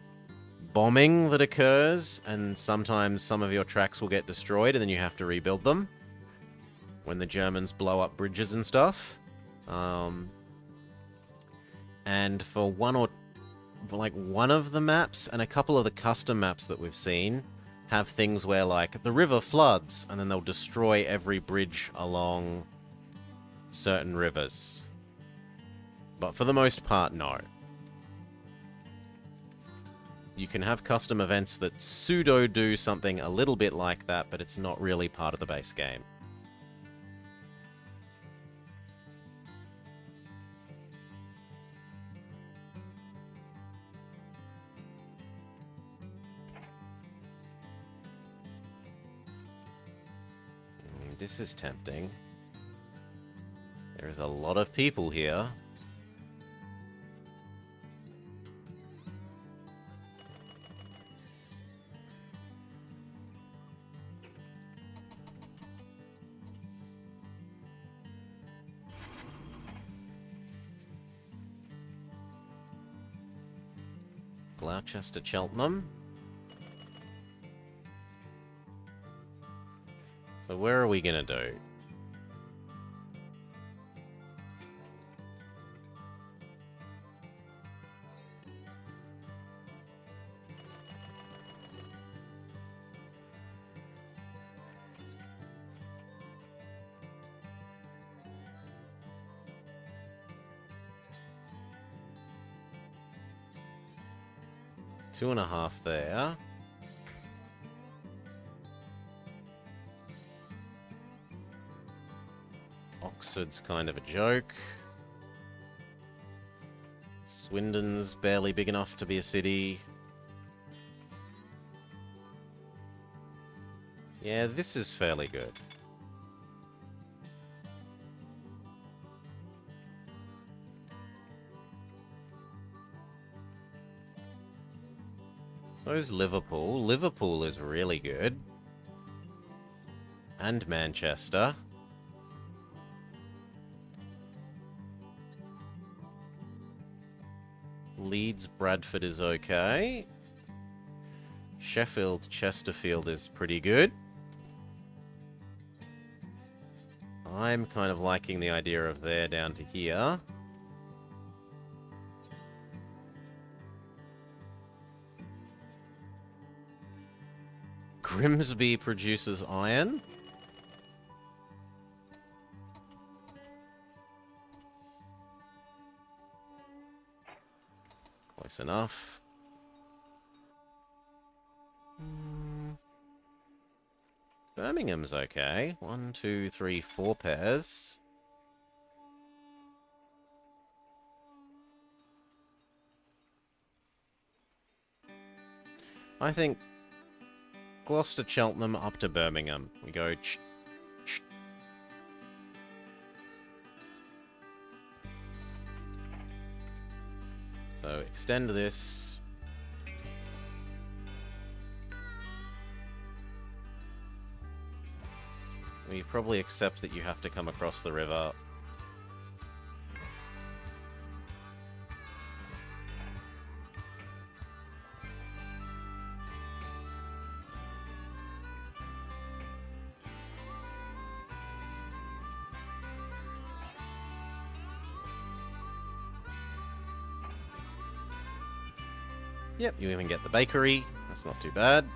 A: bombing that occurs, and sometimes some of your tracks will get destroyed, and then you have to rebuild them when the Germans blow up bridges and stuff. And for one of the maps and a couple of the custom maps that we've seen have things where, like, the river floods and then they'll destroy every bridge along certain rivers. But for the most part, no. You can have custom events that pseudo do something a little bit like that, but it's not really part of the base game. This is tempting. There is a lot of people here. Gloucester, Cheltenham. So where are we gonna do? Two and a half there. Oxford's kind of a joke. Swindon's barely big enough to be a city. Yeah, this is fairly good. So is Liverpool. Liverpool is really good. And Manchester. Leeds, Bradford is okay. Sheffield, Chesterfield is pretty good. I'm kind of liking the idea of there down to here. Grimsby produces iron. Close enough. Birmingham's okay. 1, 2, 3, 4 pairs. I think Gloucester, Cheltenham, up to Birmingham. We go So extend this. We probably accept that you have to come across the river. Yep, you even get the bakery. That's not too bad.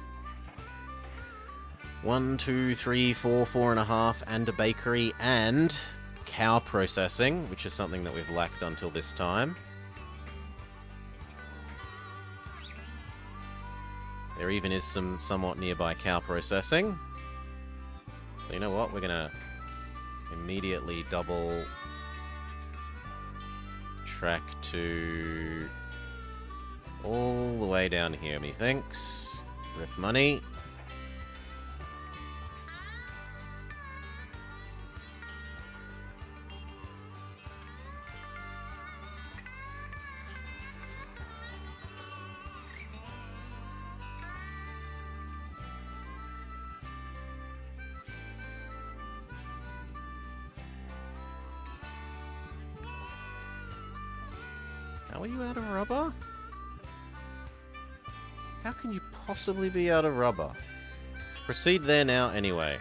A: 1, 2, 3, 4, 4.5, and a bakery, and cow processing, which is something that we've lacked until this time. There even is some somewhat nearby cow processing. So you know what? We're gonna immediately double track to All the way down here, methinks. Rip money. How are you out of rubber? How can you possibly be out of rubber? Proceed there now anyway.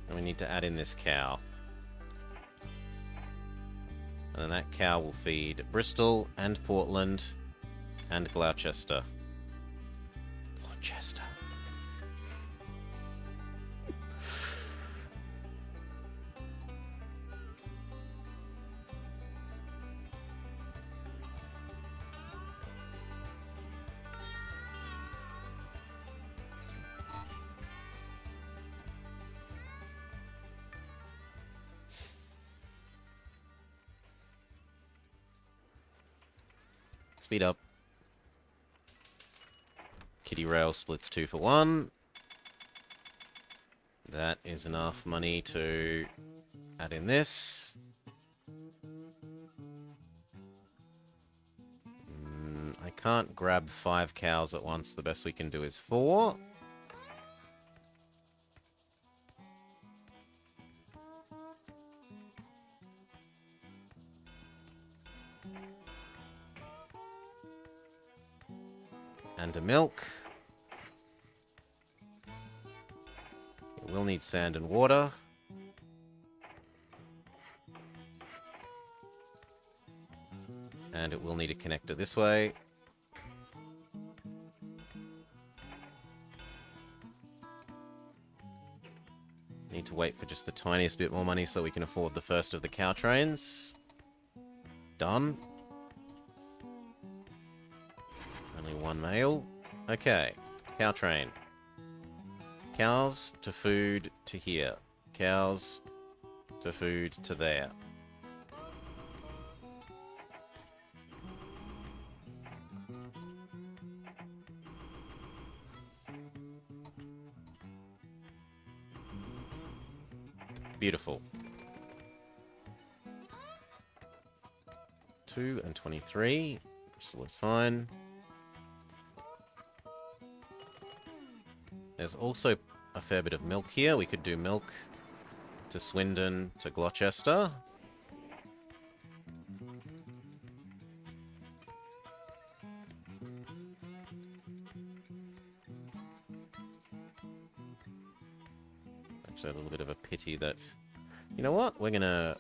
A: And we need to add in this cow. And then that cow will feed Bristol and Portland and Gloucester. Gloucester. Speed up. Kitty Rail splits 2 for 1. That is enough money to add in this. I can't grab 5 cows at once. The best we can do is 4. And a milk. It will need sand and water. And it will need a connector this way. Need to wait for just the tiniest bit more money so we can afford the first of the cow trains. Done. Only 1 male. Okay. Cow train. Cows to food to here. Cows to food to there. Beautiful. 2 and 23. Bristol is fine. There's also a fair bit of milk here. We could do milk to Swindon to Gloucester. Actually, a little bit of a pity that... You know what? We're gonna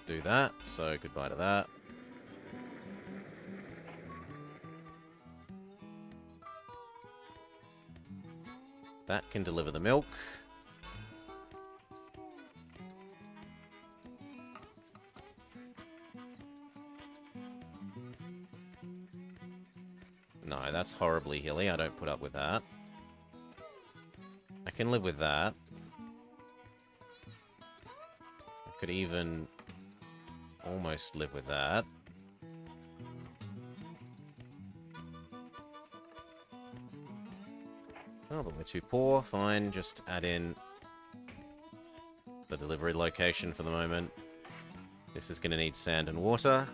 A: do that, so goodbye to that. That can deliver the milk. No, that's horribly hilly. I don't put up with that. I can live with that. I could even almost live with that. Oh, but we're too poor. Fine, just add in the delivery location for the moment. This is going to need sand and water.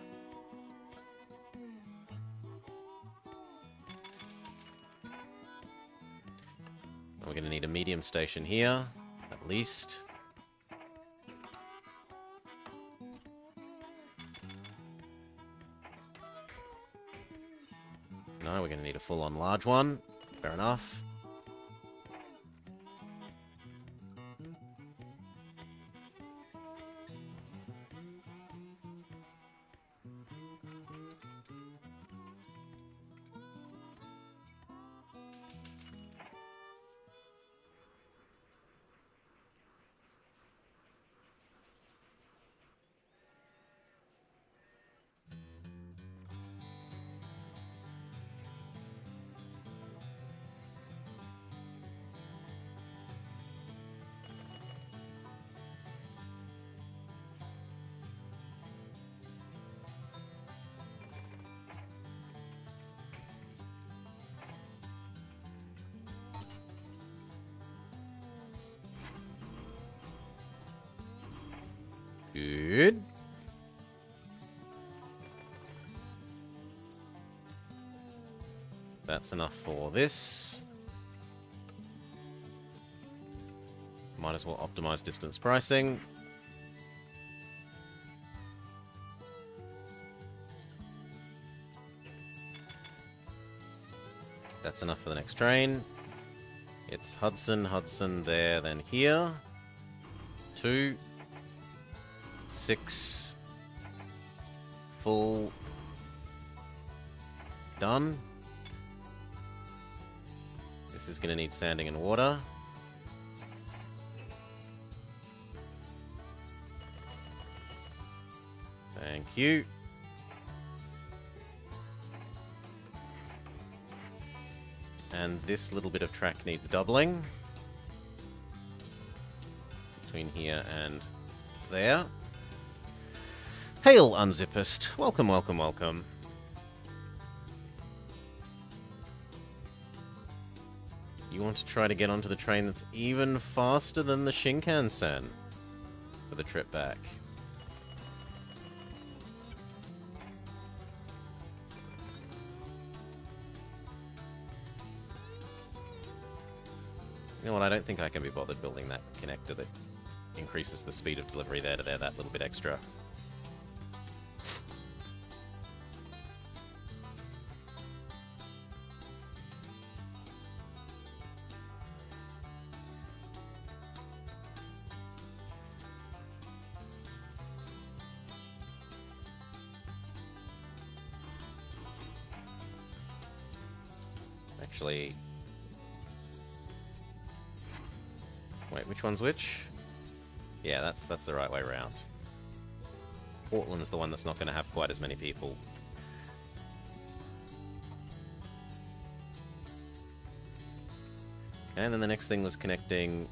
A: We're going to need a medium station here, at least. No, we're going to need a full-on large one. Fair enough. Good. That's enough for this. Might as well optimize distance pricing. That's enough for the next train. It's Hudson, Hudson, there, then here. 2, 6, full, done. This is going to need sanding and water. Thank you. And this little bit of track needs doubling. Between here and there. Hail, Unzippist. Welcome, welcome, welcome. You want to try to get onto the train that's even faster than the Shinkansen for the trip back. You know what, I don't think I can be bothered building that connector that increases the speed of delivery there to there, that little bit extra. Actually... Wait, which one's which? Yeah, that's the right way around. Portland's the one that's not going to have quite as many people. And then the next thing was connecting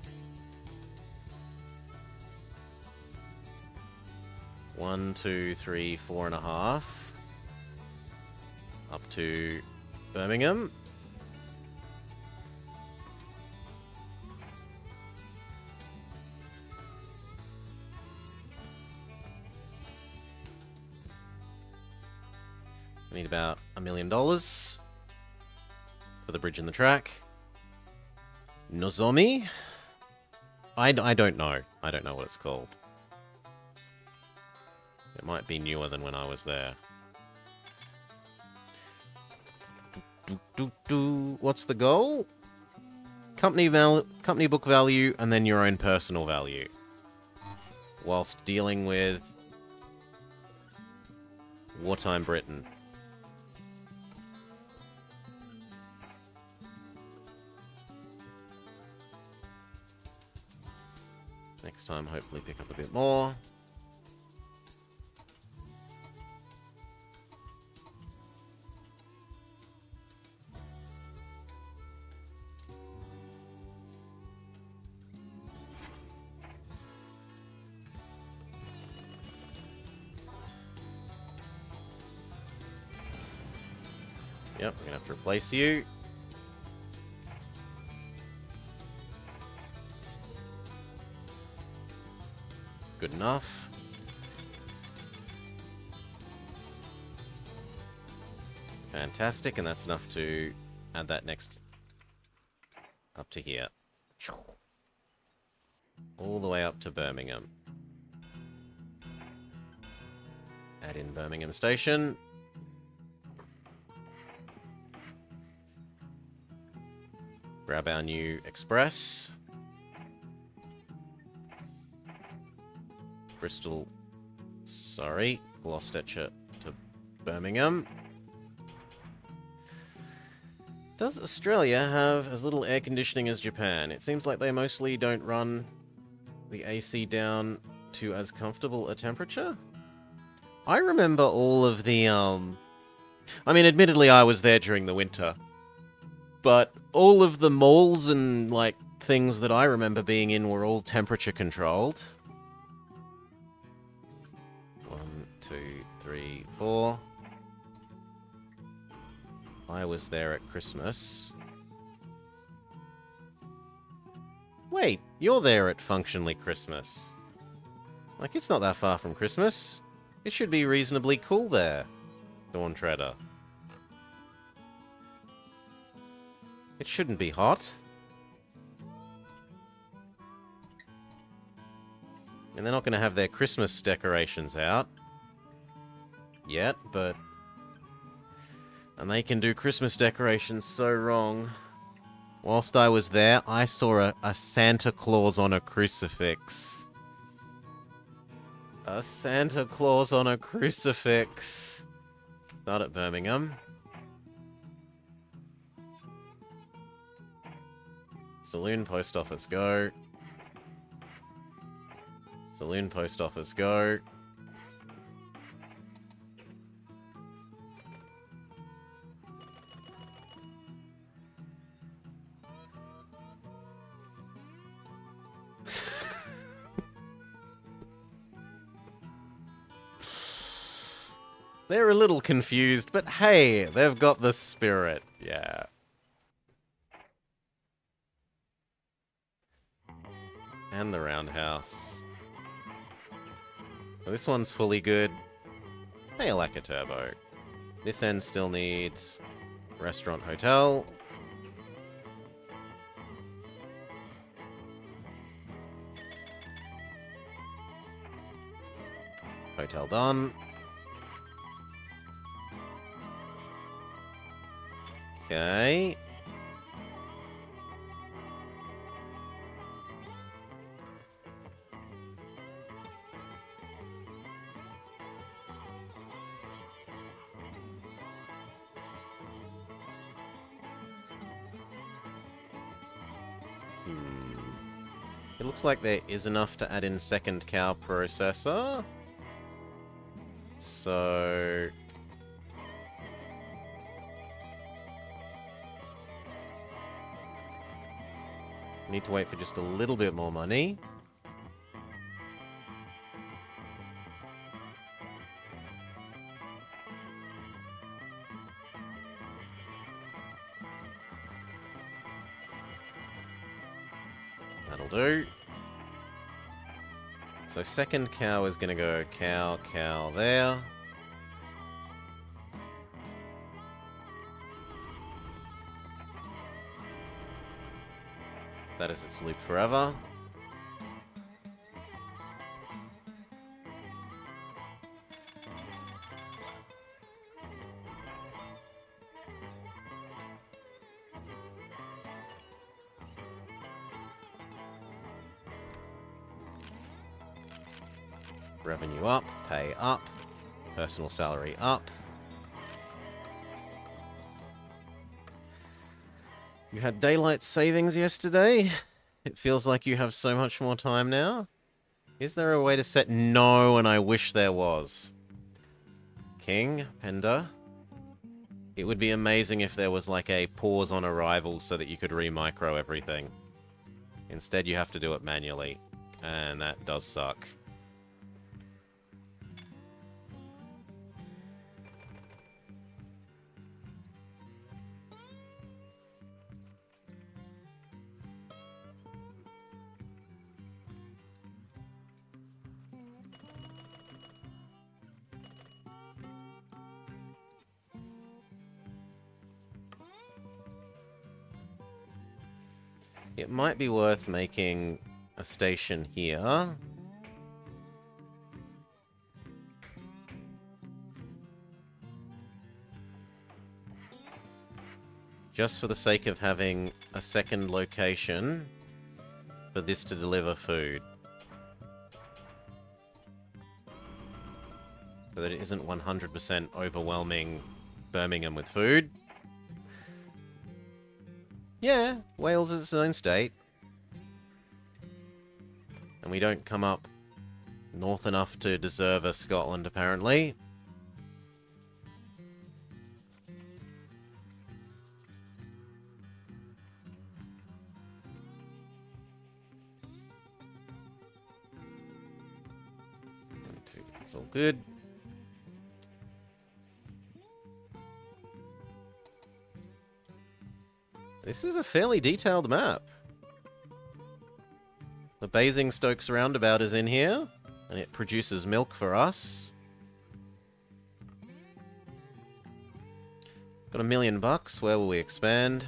A: 1, 2, 3, 4.5 up to Birmingham. Need about $1 million for the bridge and the track. Nozomi? I don't know. I don't know what it's called. It might be newer than when I was there. What's the goal? Company book value, and then your own personal value. Whilst dealing with wartime Britain. Next time, hopefully pick up a bit more. Yep, we're gonna have to replace you. Good enough. Fantastic, and that's enough to add that next up to here. All the way up to Birmingham. Add in Birmingham Station. Grab our new express. Bristol, sorry, Gloucestershire to Birmingham. Does Australia have as little air conditioning as Japan? It seems like they mostly don't run the AC down to as comfortable a temperature. I remember all of the, I mean, admittedly I was there during the winter, but all of the malls and, like, things that I remember being in were all temperature controlled. 1, 2, 3, 4. I was there at Christmas. Wait, you're there at Functionally Christmas. Like, it's not that far from Christmas. It should be reasonably cool there, Dawn Treader. It shouldn't be hot. And they're not going to have their Christmas decorations out yet, but... And they can do Christmas decorations so wrong. Whilst I was there, I saw a Santa Claus on a crucifix. A Santa Claus on a crucifix. Not at Birmingham. Saloon, post office, go. Saloon, post office, go. They're a little confused, but hey, they've got the spirit. Yeah. And the roundhouse. So this one's fully good. Hey, I like a turbo. This end still needs restaurant, hotel. Hotel done. Okay. It looks like there is enough to add in second cow processor. So... need to wait for just a little bit more money. That'll do. So second cow is going to go cow, cow there. That is its loop forever. Revenue up, pay up, personal salary up. You had daylight savings yesterday. It feels like you have so much more time now. Is there a way to set... No, and I wish there was. King, Pender. It would be amazing if there was like a pause on arrival so that you could re-micro everything. Instead, you have to do it manually. And that does suck. It might be worth making a station here. Just for the sake of having a second location for this to deliver food. So that it isn't 100% overwhelming Birmingham with food. Yeah, Wales is its own state. And we don't come up north enough to deserve a Scotland, apparently. It's all good. This is a fairly detailed map. The Basingstoke roundabout is in here. And it produces milk for us. Got $1 million. Where will we expand?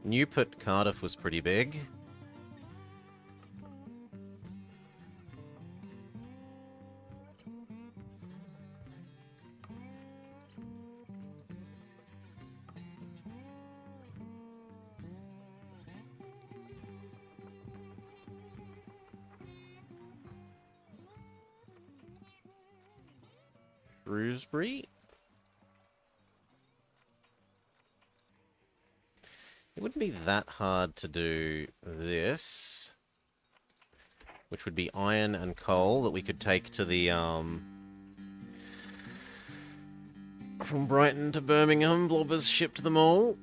A: Newport, Cardiff was pretty big. Shrewsbury. It wouldn't be that hard to do this, which would be iron and coal that we could take to the, from Brighton to Birmingham. Blobbers shipped them all.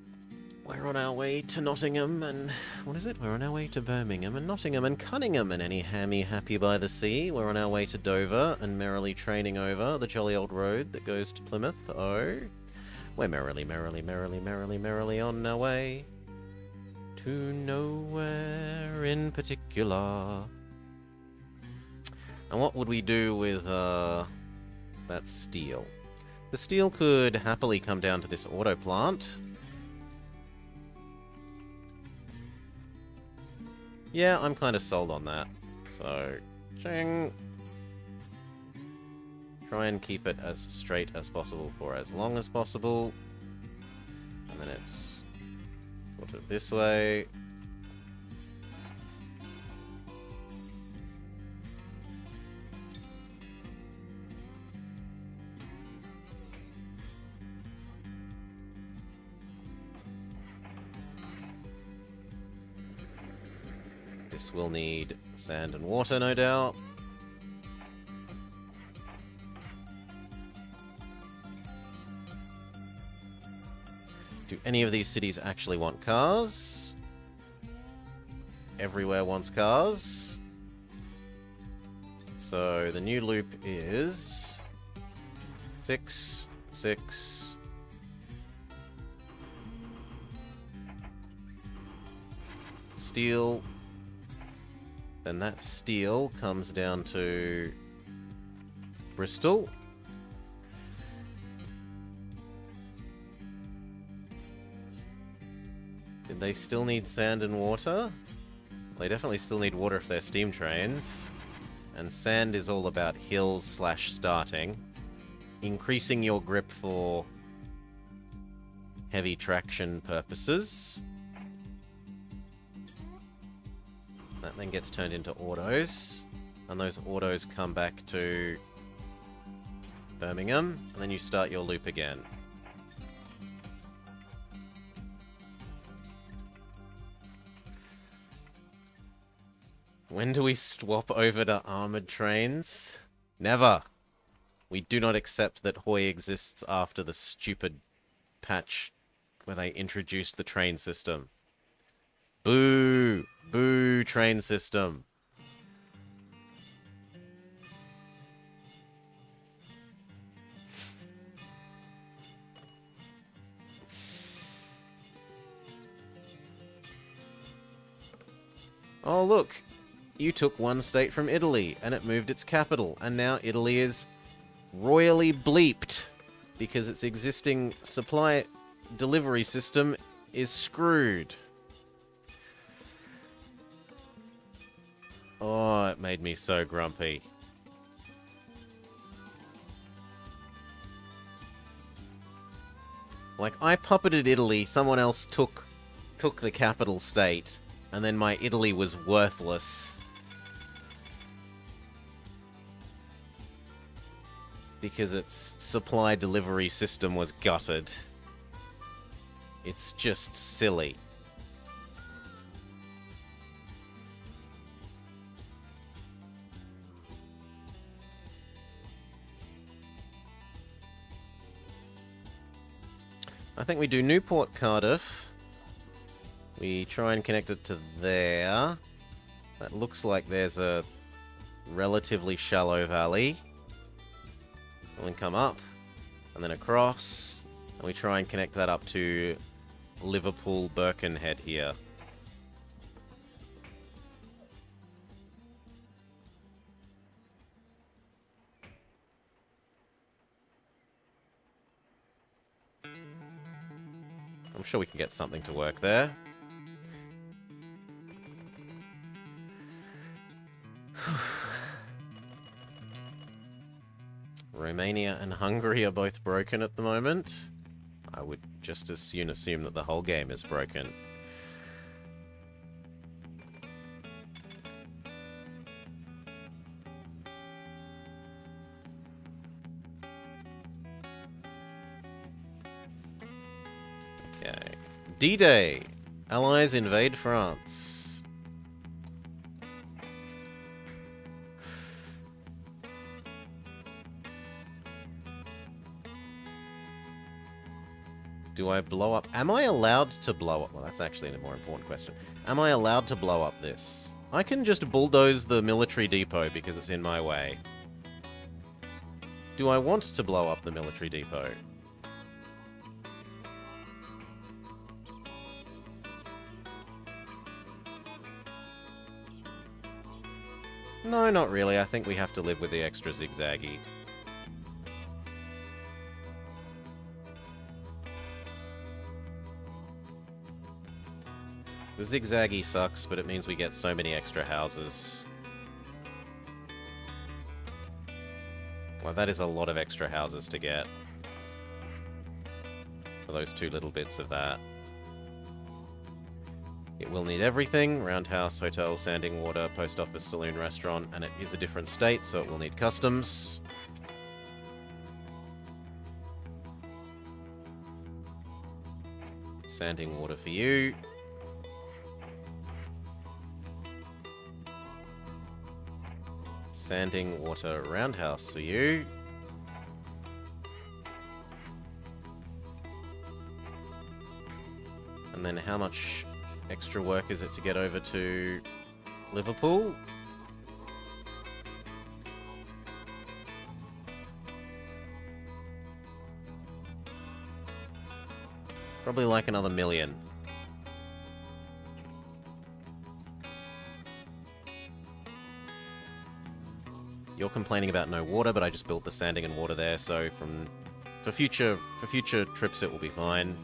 A: We're on our way to Nottingham and... what is it? We're on our way to Birmingham and Nottingham and Cunningham and any hammy happy by the sea. We're on our way to Dover and merrily training over the jolly old road that goes to Plymouth. Oh, we're merrily on our way to nowhere in particular. And what would we do with that steel? The steel could happily come down to this auto plant. Yeah, I'm kind of sold on that. So, ching. Try and keep it as straight as possible for as long as possible. And then it's sort of this way. This will need sand and water, no doubt. Do any of these cities actually want cars? Everywhere wants cars. So the new loop is 6, 6. Steel. Then that steel comes down to Bristol. Did they still need sand and water? They definitely still need water if they're steam trains. And sand is all about hills slash starting. Increasing your grip for heavy traction purposes. That then gets turned into autos, and those autos come back to Birmingham, and then you start your loop again. When do we swap over to armoured trains? Never! We do not accept that Hoy exists after the stupid patch where they introduced the train system. Boo! Boo, train system. Oh, look. You took one state from Italy, and it moved its capital, and now Italy is royally bleeped because its existing supply delivery system is screwed. Oh, it made me so grumpy. Like, I puppeted Italy, someone else took the capital state, and then my Italy was worthless. Because its supply delivery system was gutted. It's just silly. I think we do Newport, Cardiff. We try and connect it to there. That looks like there's a relatively shallow valley. And then come up, and then across, and we try and connect that up to Liverpool Birkenhead here. I'm sure we can get something to work there. Romania and Hungary are both broken at the moment. I would just as soon assume that the whole game is broken. Okay. D-Day. Allies invade France. Do I blow up? Am I allowed to blow up? Well, that's actually a more important question. Am I allowed to blow up this? I can just bulldoze the military depot because it's in my way. Do I want to blow up the military depot? No, not really. I think we have to live with the extra zigzaggy. The zigzaggy sucks, but it means we get so many extra houses. Well, that is a lot of extra houses to get. For those two little bits of that. It will need everything. Roundhouse, hotel, sanding water, post office, saloon, restaurant, and it is a different state, so it will need customs. Sanding water for you. Sanding water roundhouse for you. And then how much extra work is it to get over to Liverpool? Probably like another 1 million. You're complaining about no water, but I just built the sanding and water there, so for future trips it will be fine.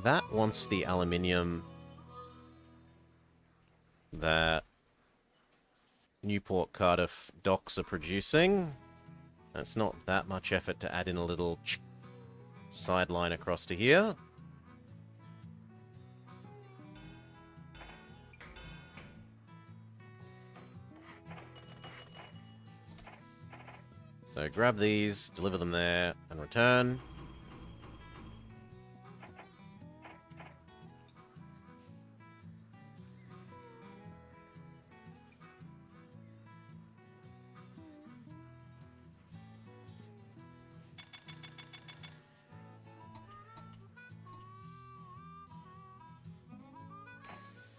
A: That wants the aluminium that Newport Cardiff docks are producing. It's not that much effort to add in a little sideline across to here. So grab these, deliver them there, and return.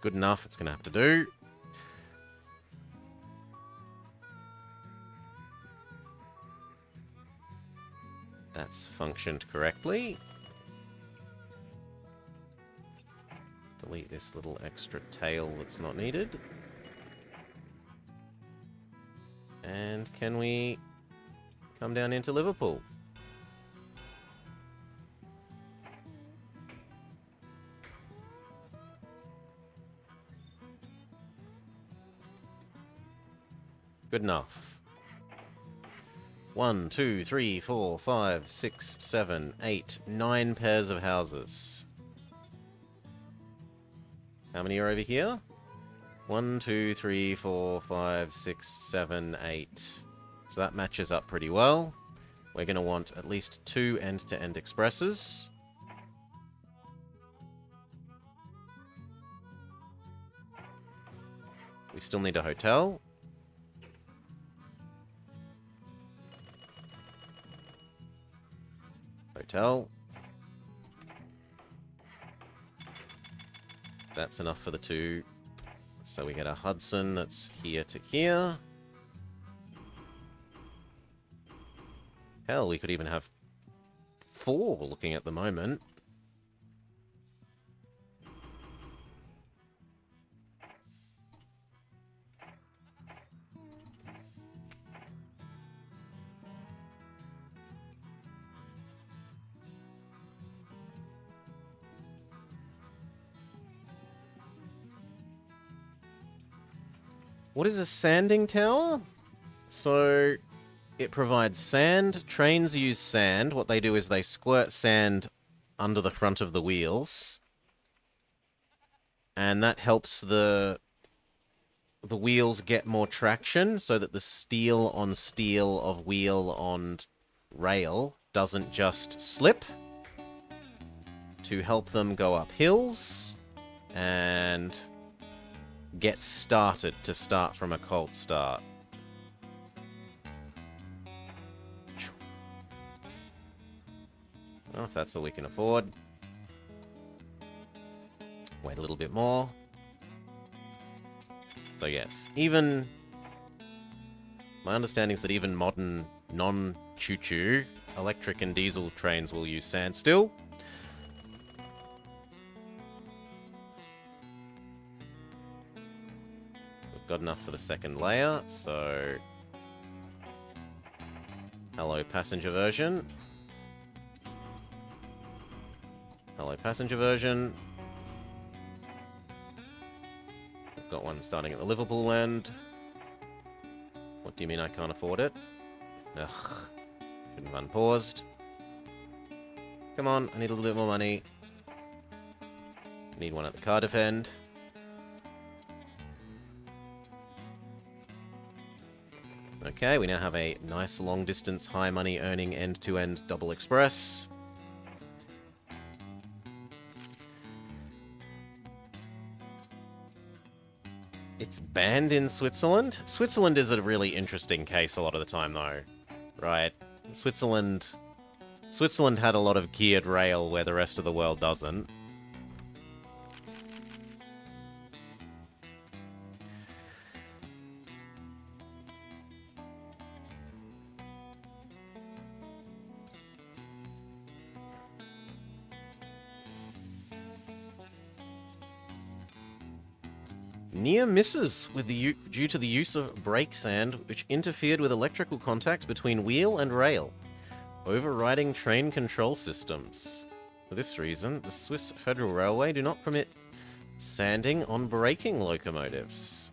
A: Good enough, it's going to have to do. That's functioned correctly. Delete this little extra tail that's not needed. And can we come down into Liverpool? Good enough. 1, 2, 3, 4, 5, 6, 7, 8, 9 pairs of houses. How many are over here? 1, 2, 3, 4, 5, 6, 7, 8. So that matches up pretty well. We're going to want at least 2 end-to-end expresses. We still need a hotel. Hotel. That's enough for the 2. So we get a Hudson that's here to here. Hell, we could even have 4 looking at the moment. What is a sanding tower? So, it provides sand. Trains use sand. What they do is they squirt sand under the front of the wheels. And that helps the wheels get more traction so that the steel on steel of wheel on rail doesn't just slip, to help them go up hills and get started, to start from a cold start. Well, if that's all we can afford. Wait a little bit more. So yes, even... my understanding is that even modern non-choo-choo electric and diesel trains will use sand still. We've got enough for the second layer, so... hello, passenger version. Hello, passenger version. We've got one starting at the Liverpool end. What do you mean I can't afford it? Ugh. Shouldn't have unpaused. Come on, I need a little bit more money. Need one at the Cardiff end. Okay, we now have a nice long-distance, high-money earning end-to-end double express. It's banned in Switzerland? Switzerland is a really interesting case a lot of the time, though. Right? Switzerland had a lot of geared rail where the rest of the world doesn't. Near misses due to the use of brake sand, which interfered with electrical contact between wheel and rail, overriding train control systems. For this reason, the Swiss Federal Railway do not permit sanding on braking locomotives.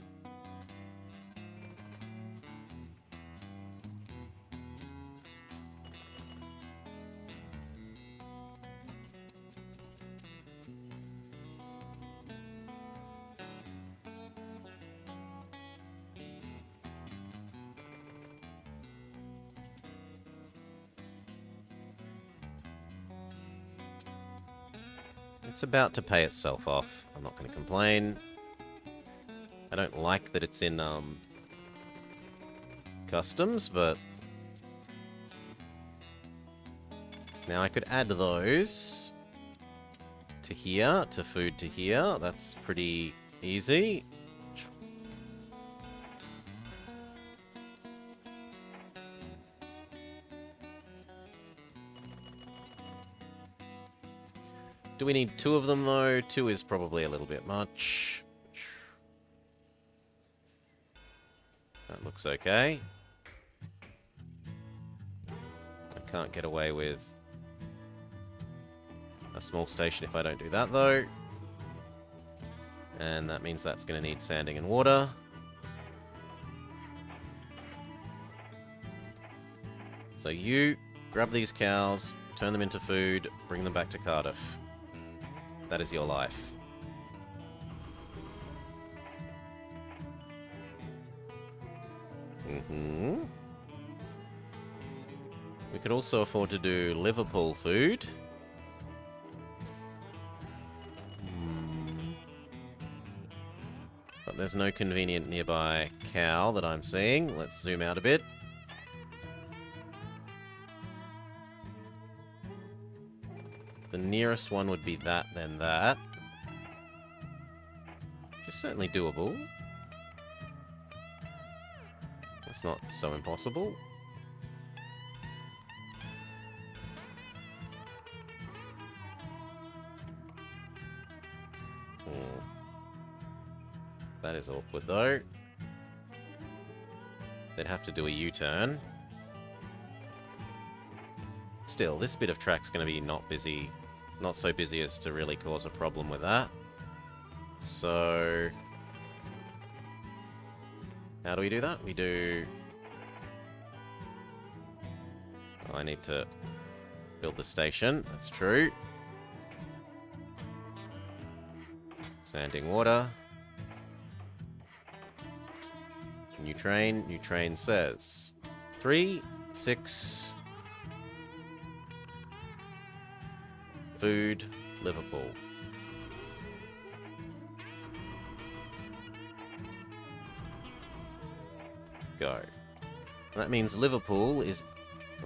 A: It's about to pay itself off. I'm not going to complain. I don't like that it's in, customs, but... now I could add those to here, to food to here. That's pretty easy. Do we need 2 of them, though? 2 is probably a little bit much. That looks okay. I can't get away with a small station if I don't do that, though. And that means that's going to need sanding and water. So you grab these cows, turn them into food, bring them back to Cardiff. That is your life. We could also afford to do Liverpool food. But there's no convenient nearby cow that I'm seeing. Let's zoom out a bit. The nearest one would be that, then that. is certainly doable. It's not so impossible. That is awkward, though. They'd have to do a U-turn. Still, this bit of track's going to be not busy. Not so busy as to really cause a problem with that. So... how do we do that? We do... oh, I need to build the station. That's true. Sanding water. New train. New train says 3, 6... food, Liverpool. Go. And that means Liverpool is...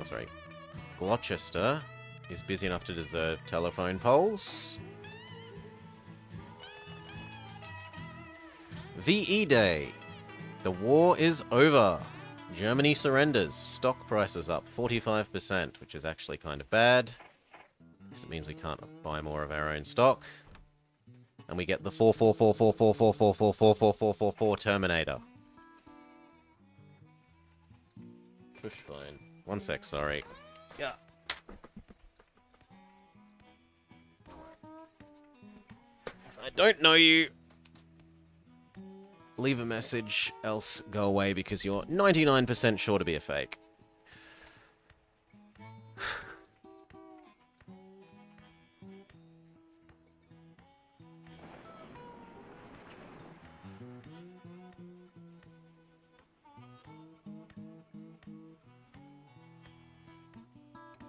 A: oh, sorry. Gloucester is busy enough to deserve telephone poles. VE Day. The war is over. Germany surrenders. Stock prices up 45%, which is actually kind of bad. It means we can't buy more of our own stock. And we get the 44444444444 Terminator. Push fine. One sec, sorry. Yeah. I don't know you. Leave a message, else go away because you're 99% sure to be a fake.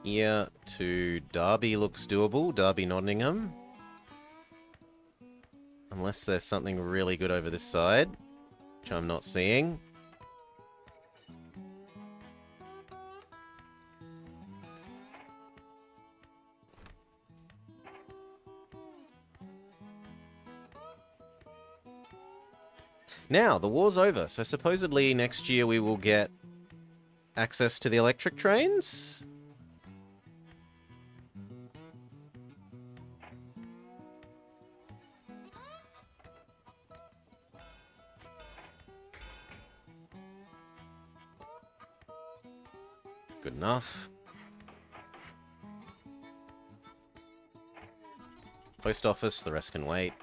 A: Here to Derby looks doable. Derby Nottingham. Unless there's something really good over this side, which I'm not seeing. Now, the war's over, so supposedly next year we will get access to the electric trains? Good enough. Post office, the rest can wait.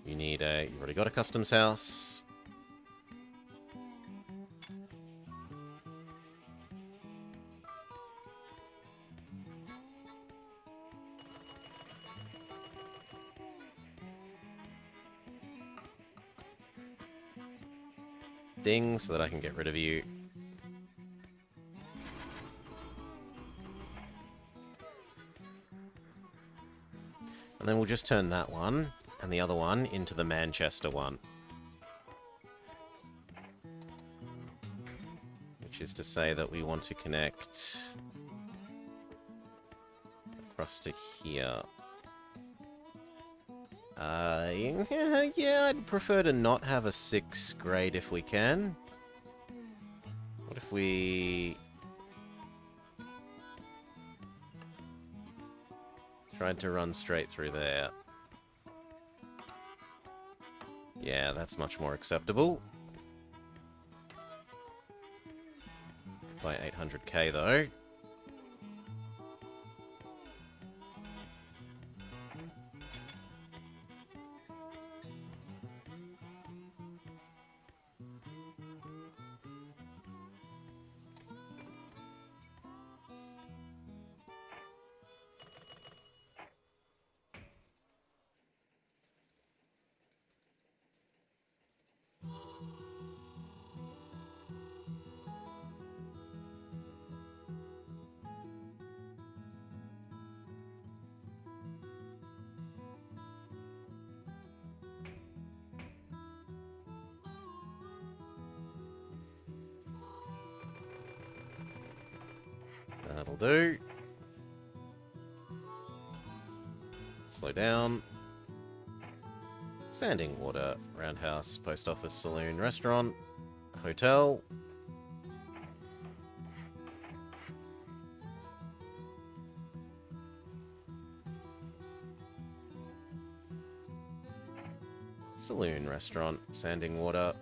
A: You need a... you've already got a customs house. Ding, so that I can get rid of you. And then we'll just turn that one and the other one into the Manchester one. Which is to say that we want to connect across to here. Yeah, I'd prefer to not have a 6 grade if we can. What if we... tried to run straight through there? Yeah, that's much more acceptable. By 800k though. That'll do. Slow down. Sanding, water, roundhouse, post office, saloon, restaurant, hotel. Saloon, restaurant, sanding, water.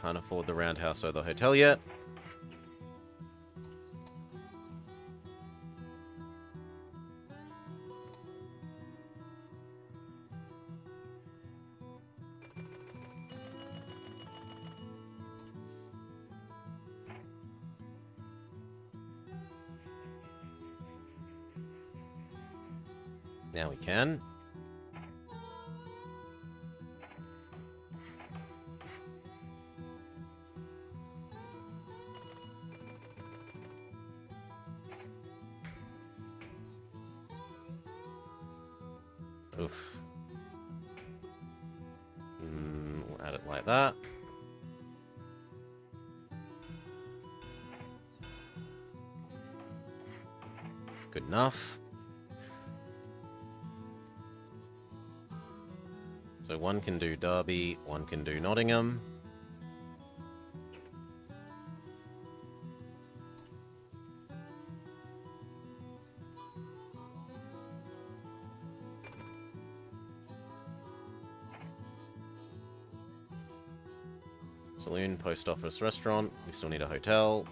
A: Can't afford the roundhouse or the hotel yet. Now we can. Oof. We'll add it like that. Good enough. So one can do Derby, one can do Nottingham. Saloon, post office, restaurant. We still need a hotel.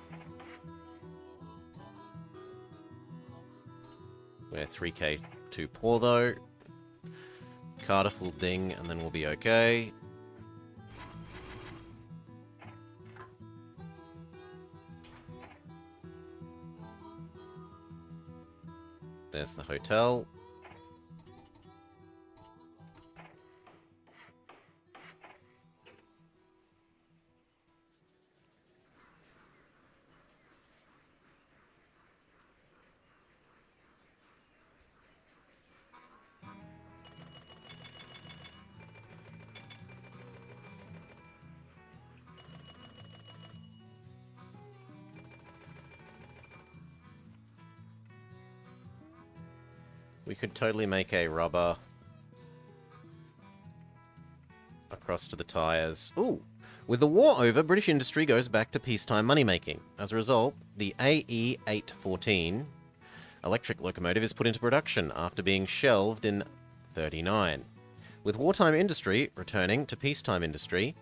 A: We're 3k too poor though. Cardiff will ding and then we'll be okay. There's the hotel. We could totally make a rubber across to the tyres. Ooh! With the war over, British industry goes back to peacetime money-making. As a result, the AE814 electric locomotive is put into production after being shelved in 1939. With wartime industry returning to peacetime industry,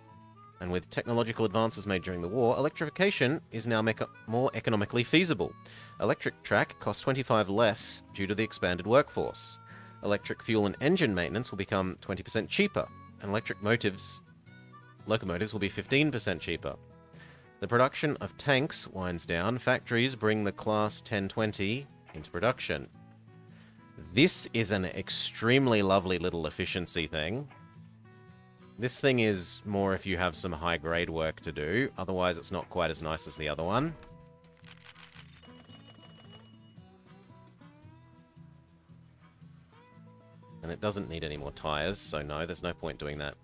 A: and with technological advances made during the war, electrification is now more economically feasible. Electric track costs 25 less due to the expanded workforce. Electric fuel and engine maintenance will become 20% cheaper, and electric locomotives will be 15% cheaper. The production of tanks winds down. Factories bring the Class 1020 into production. This is an extremely lovely little efficiency thing. This thing is more if you have some high-grade work to do. Otherwise, it's not quite as nice as the other one. And it doesn't need any more tires, so no, there's no point doing that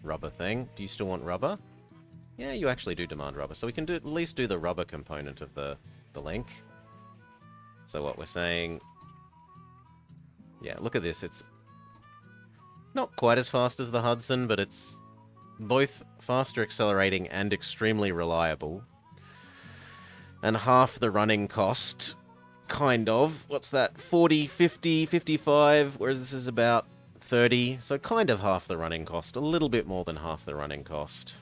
A: rubber thing. Do you still want rubber? Yeah, you actually do demand rubber. So we can at least do the rubber component of the link. So what we're saying... Yeah, look at this. It's not quite as fast as the Hudson, but it's both faster accelerating and extremely reliable. And half the running cost, kind of. What's that? 40, 50, 55, whereas this is about 30. So kind of half the running cost. A little bit more than half the running cost.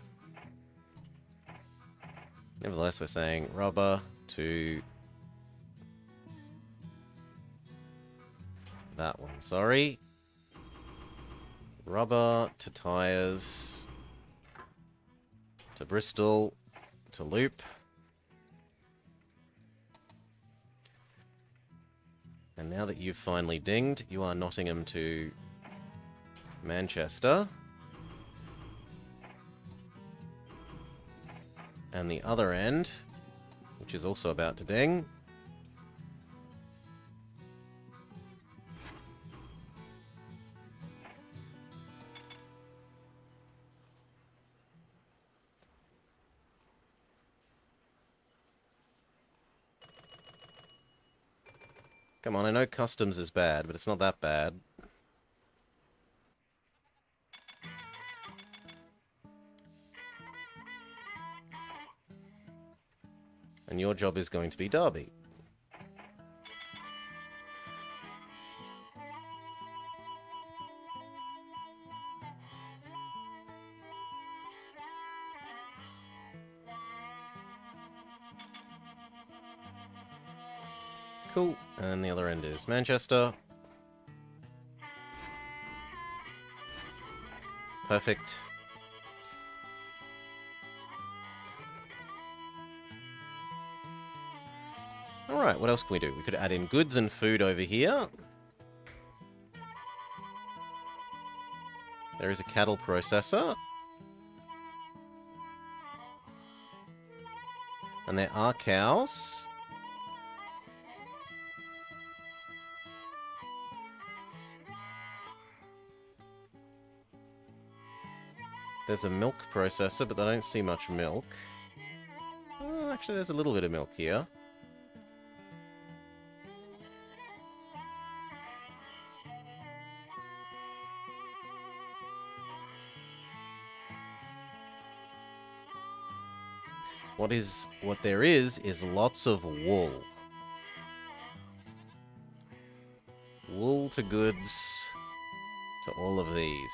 A: Nevertheless, we're saying rubber to... that one, sorry. Rubber to tyres, to Bristol, to Loop. And now that you've finally dinged, you are Nottingham to Manchester. And the other end, which is also about to ding. Come on, I know customs is bad, but it's not that bad. And your job is going to be Derby. Cool. And the other end is Manchester. Perfect. Alright, what else can we do? We could add in goods and food over here. There is a cattle processor. And there are cows. There's a milk processor, but I don't see much milk. Oh, actually, there's a little bit of milk here. What there is lots of wool. Wool to goods to all of these.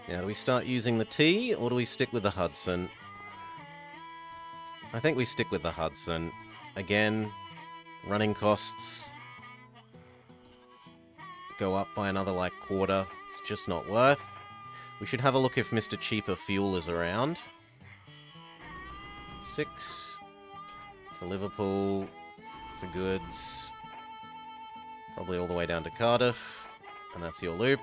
A: Now, do we start using the T, or do we stick with the Hudson? I think we stick with the Hudson. Again, running costs go up by another, like, quarter. It's just not worth. We should have a look if Mr. Cheaper Fuel is around. 6 to Liverpool to goods. Probably all the way down to Cardiff. And that's your loop.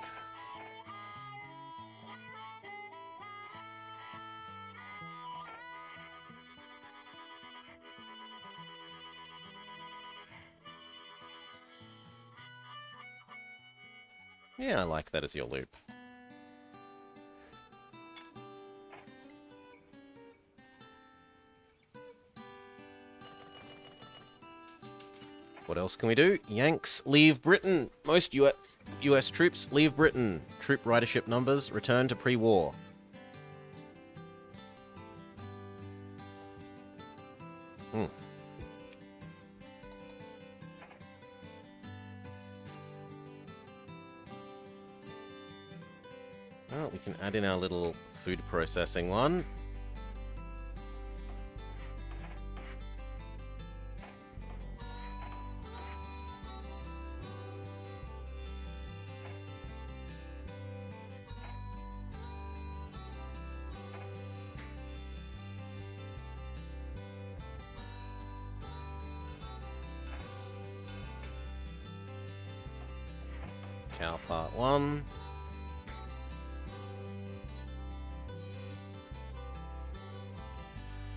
A: Yeah, I like that as your loop. What else can we do? Yanks leave Britain. Most US troops leave Britain. Troop ridership numbers return to pre-war. Well, we can add in our little food processing one. Cow part 1.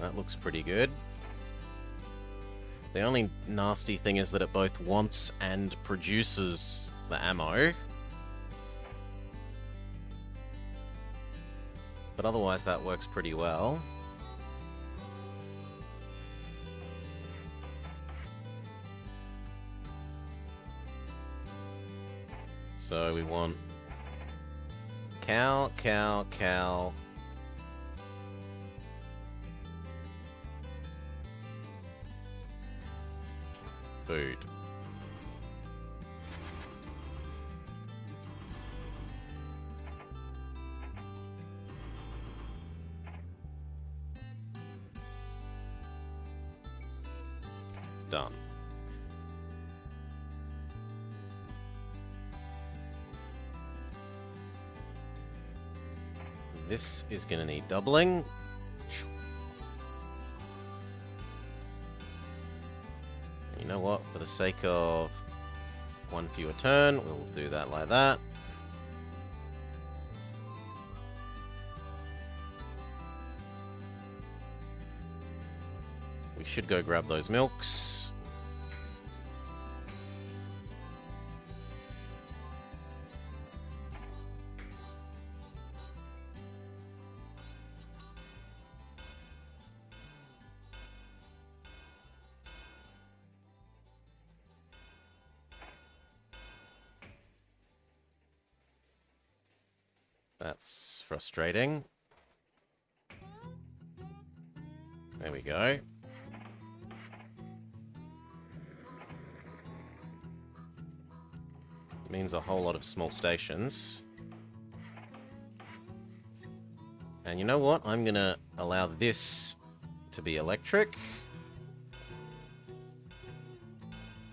A: That looks pretty good. The only nasty thing is that it both wants and produces the ammo. But otherwise that works pretty well. So we want cow, cow, cow. Food. Done. This is going to need doubling. You know what? For the sake of one fewer turn. We'll do that like that. We should go grab those milks. That's frustrating. There we go. It means a whole lot of small stations. And you know what? I'm going to allow this to be electric.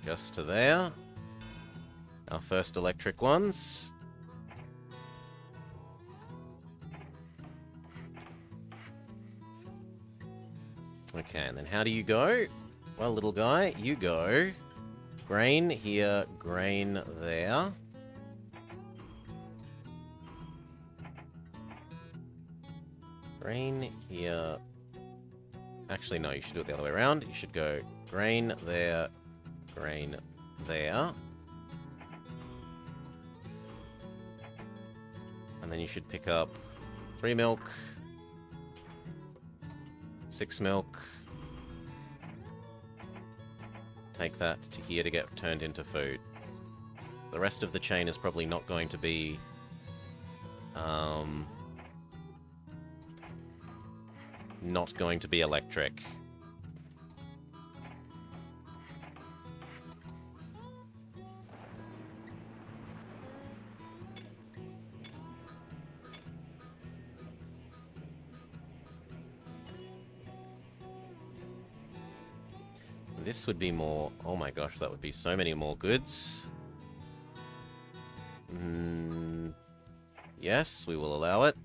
A: Just to there. Our first electric ones. Okay, and then how do you go? Well, little guy, you go. Grain here, grain there. Grain here. Actually, no, you should do it the other way around. You should go grain there, grain there. And then you should pick up 3 milk. 6 milk. Take that to here to get turned into food. The rest of the chain is probably not going to be... not going to be electric. This would be more... Oh my gosh, that would be so many more goods. Yes, we will allow it.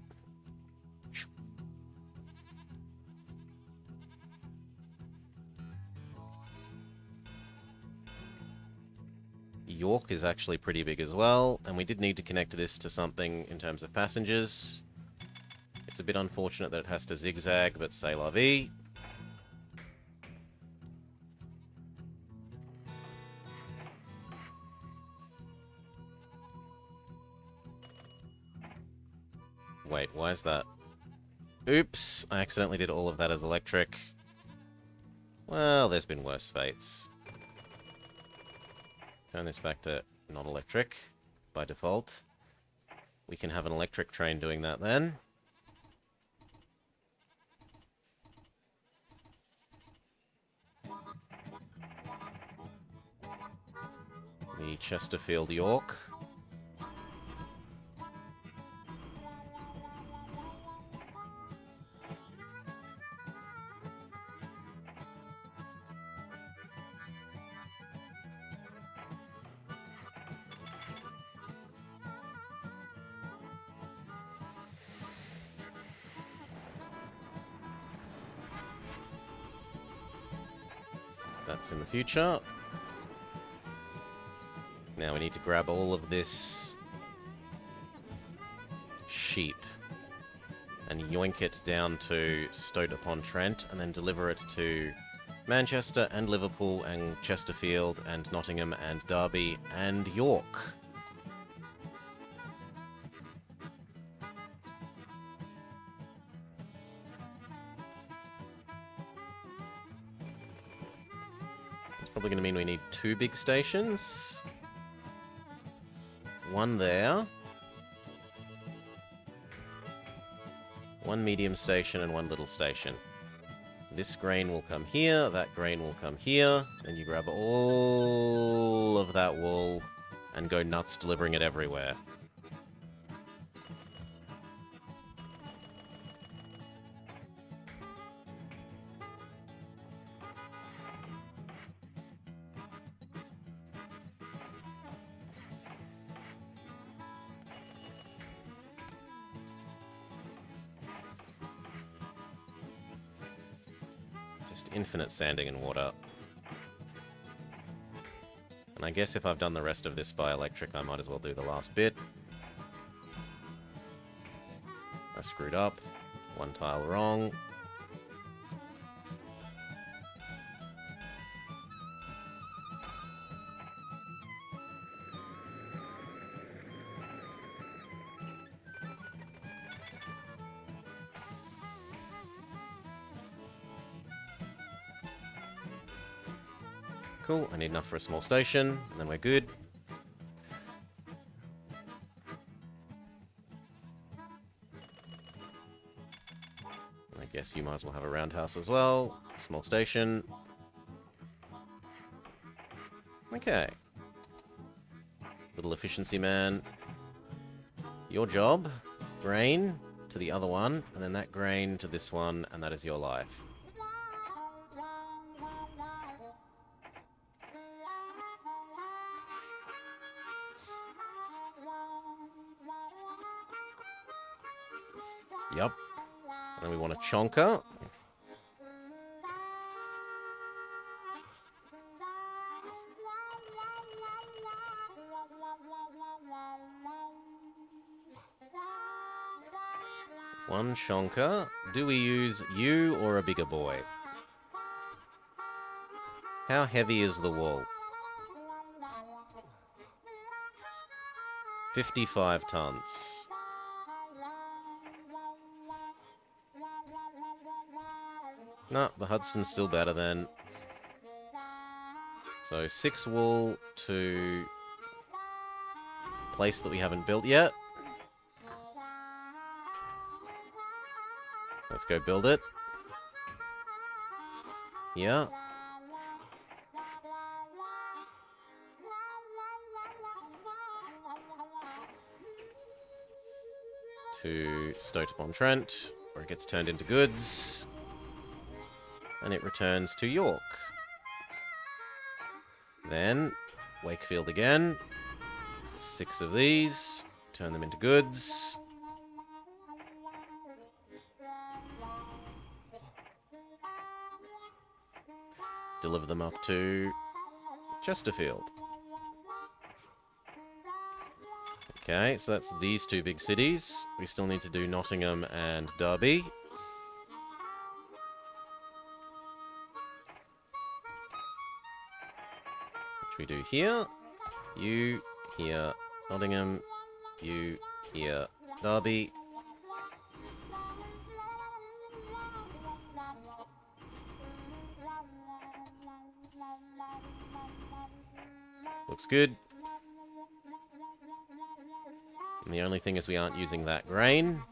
A: York is actually pretty big as well, and we did need to connect this to something in terms of passengers. It's a bit unfortunate that it has to zigzag, but c'est la vie. Wait, why is that? Oops, I accidentally did all of that as electric. Well, there's been worse fates. Turn this back to non-electric by default. We can have an electric train doing that then. The Chesterfield York. That's in the future. Now we need to grab all of this sheep and yoink it down to Stoke-upon-Trent and then deliver it to Manchester and Liverpool and Chesterfield and Nottingham and Derby and York. Probably going to mean we need 2 big stations. One there. One medium station and one little station. This grain will come here, that grain will come here. Then you grab all of that wool and go nuts delivering it everywhere. Infinite sanding and water. And I guess if I've done the rest of this by electric, I might as well do the last bit. I screwed up. One tile wrong. Cool, I need enough for a small station, and then we're good. I guess you might as well have a roundhouse as well. Small station. Okay. Little efficiency man. Your job, grain to the other one, and then that grain to this one, and that is your life. Yep. And we want a chonker. One chonker. Do we use you or a bigger boy? How heavy is the wool? 55 tons. No, the Hudson's still better then. So 6 wool to place that we haven't built yet. Let's go build it. Yeah. To Stoke-upon-Trent, where it gets turned into goods. And it returns to York. Then, Wakefield again. 6 of these. Turn them into goods. Deliver them up to Chesterfield. Okay, so that's these 2 big cities. We still need to do Nottingham and Derby. We do here, you here, Nottingham, you here, Derby. Looks good. And the only thing is we aren't using that grain.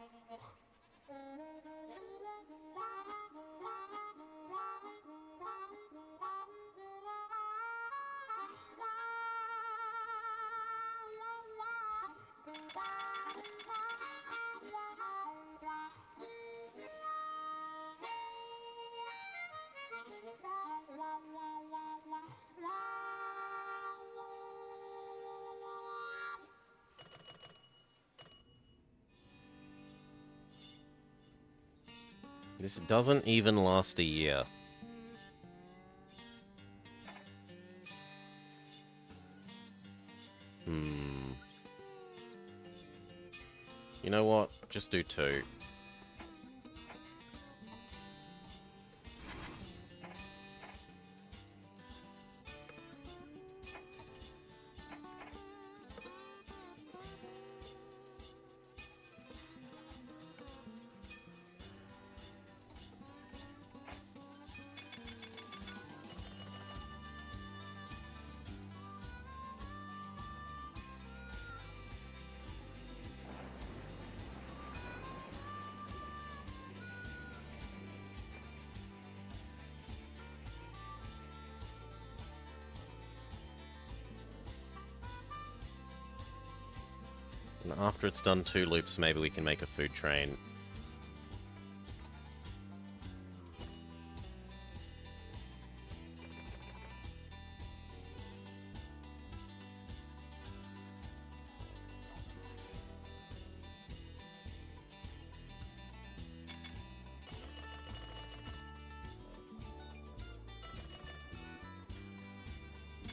A: This doesn't even last a year. You know what? Just do 2. And after it's done 2 loops, maybe we can make a food train.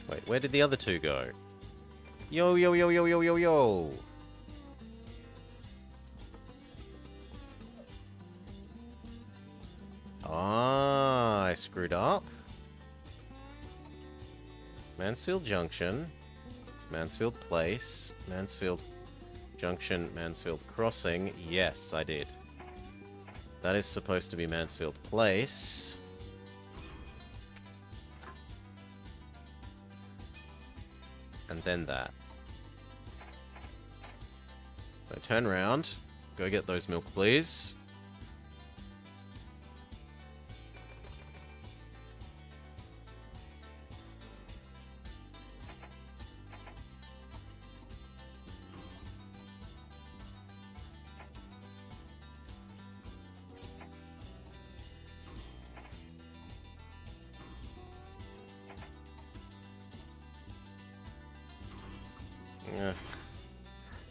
A: Wait, where did the other two go? Yo, yo, yo, yo, yo, yo, yo! Ah, I screwed up. Mansfield Junction, Mansfield Place, Mansfield Junction, Mansfield Crossing. Yes, I did. That is supposed to be Mansfield Place. And then that. So turn around. Go get those milk, please.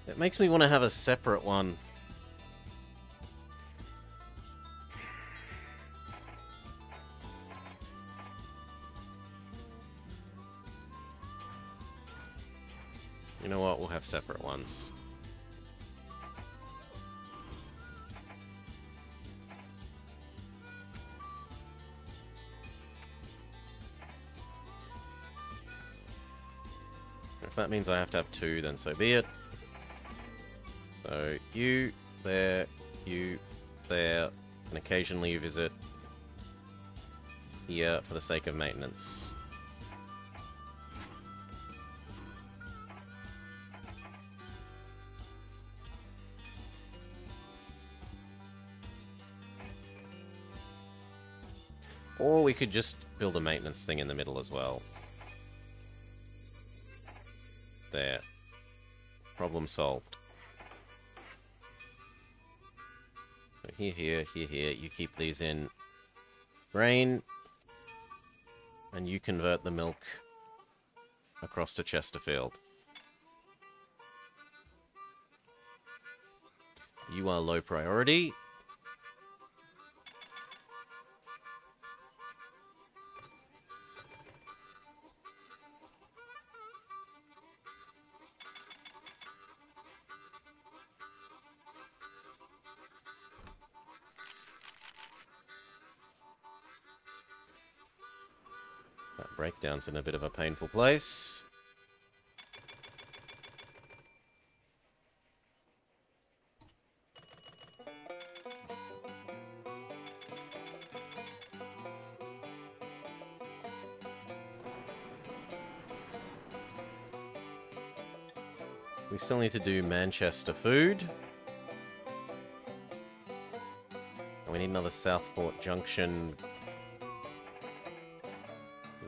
A: It makes me want to have a separate one. You know what? We'll have separate ones. If that means I have to have two, then so be it. So, you, there, and occasionally you visit here for the sake of maintenance. Or we could just build a maintenance thing in the middle as well. There. Problem solved. So here, you keep these in grain, and you convert the milk across to Chesterfield. You are low priority. Breakdown's in a bit of a painful place. We still need to do Manchester food. And we need another Southport Junction.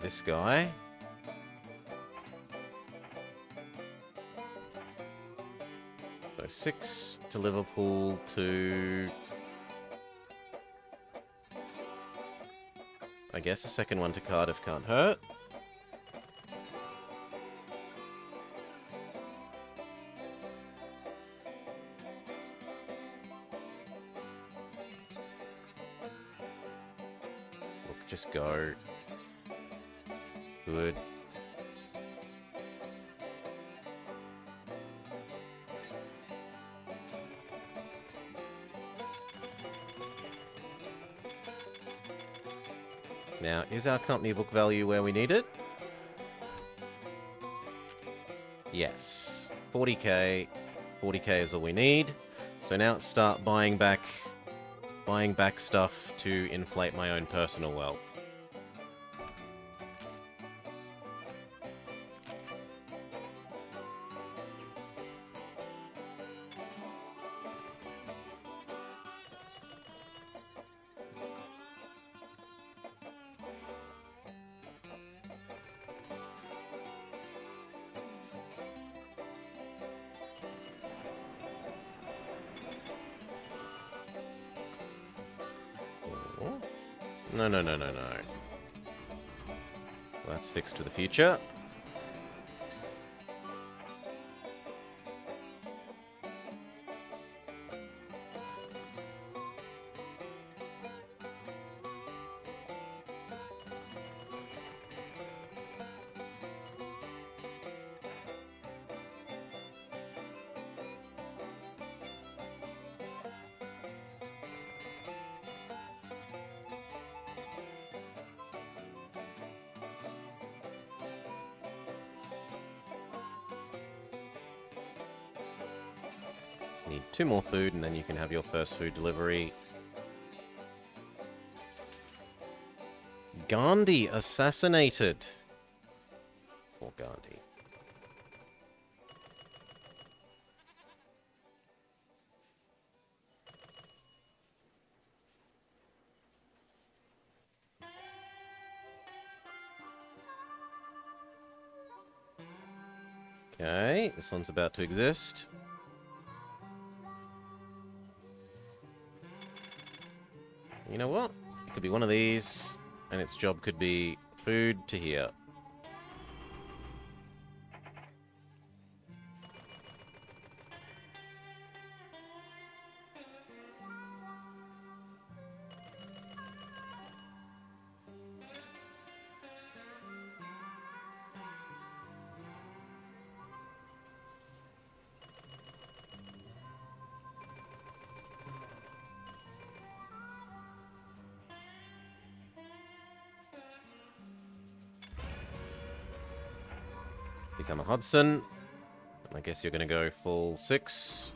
A: This guy. So 6 to Liverpool to... I guess a second one to Cardiff can't hurt. Look, just go. Good. Now, is our company book value where we need it? Yes. 40k. 40k is all we need. So now let's start buying back stuff to inflate my own personal wealth. No, no, no, no, no. That's fixed for the future. Need 2 more food, and then you can have your first food delivery. Gandhi assassinated. Poor Gandhi. Okay, this one's about to exist. You know what? It could be one of these, and its job could be food to here. Become a Hudson. I guess you're going to go full 6.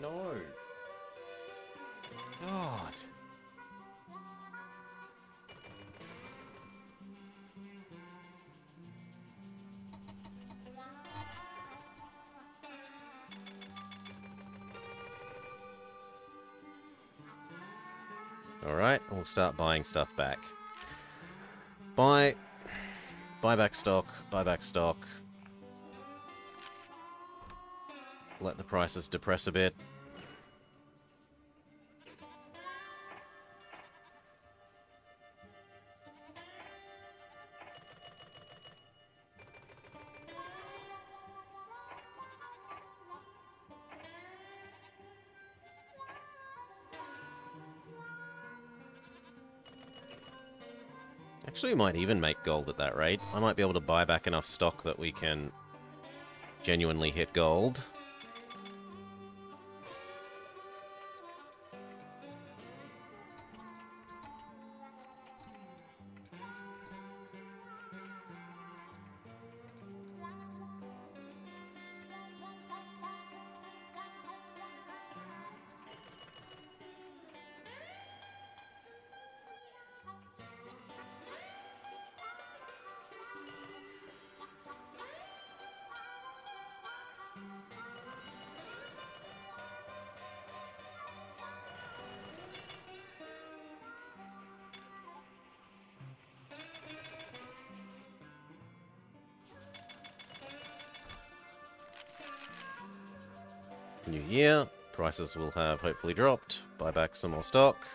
A: No. God. Alright, we'll start buying stuff back. Buy back stock, buy back stock. Let the prices depress a bit. Actually, we might even make gold at that rate. I might be able to buy back enough stock that we can genuinely hit gold. New year, prices will have hopefully dropped. Buy back some more stock.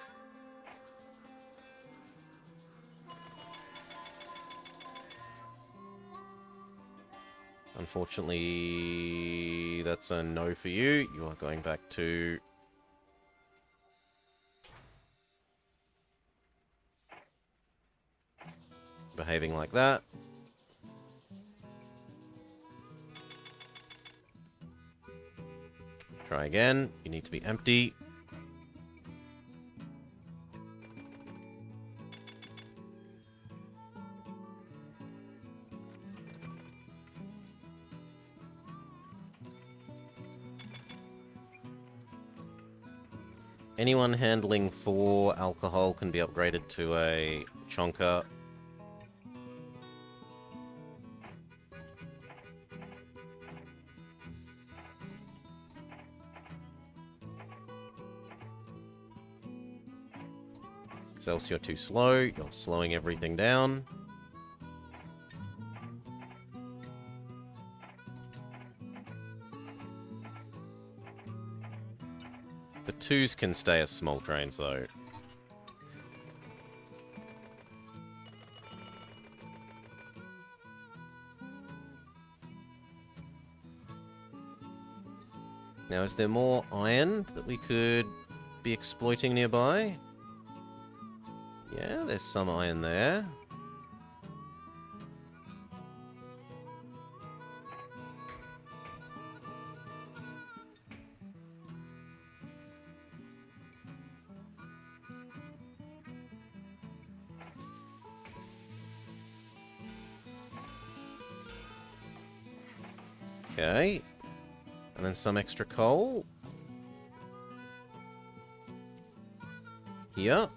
A: Unfortunately, that's a no for you. You are going back to behaving like that. Try again. You need to be empty. Anyone handling 4 alcohol can be upgraded to a chonker. Else you're too slow, you're slowing everything down. The 2s can stay as small trains though. Now is there more iron that we could be exploiting nearby? Yeah, there's some iron there. Okay. And then some extra coal. Here.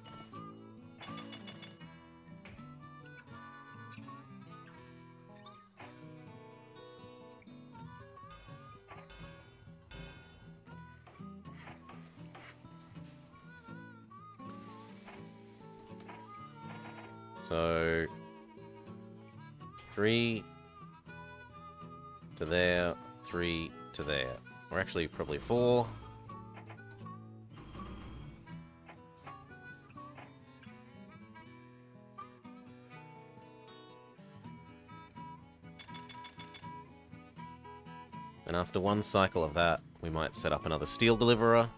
A: So 3 to there, 3 to there. Or actually, probably 4. And after one cycle of that, we might set up another steel deliverer.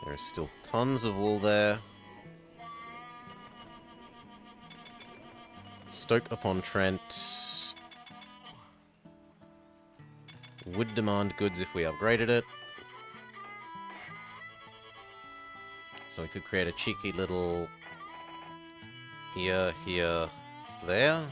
A: There is still tons of wool there. Stoke-upon-Trent would demand goods if we upgraded it. So we could create a cheeky little here, here, there.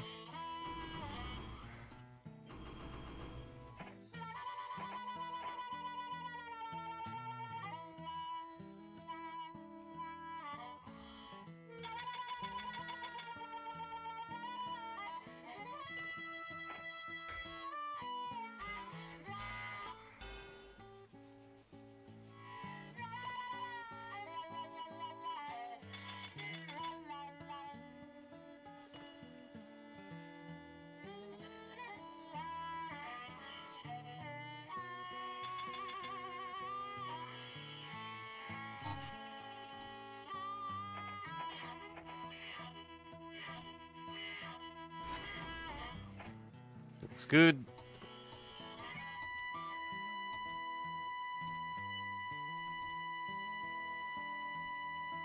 A: Looks good.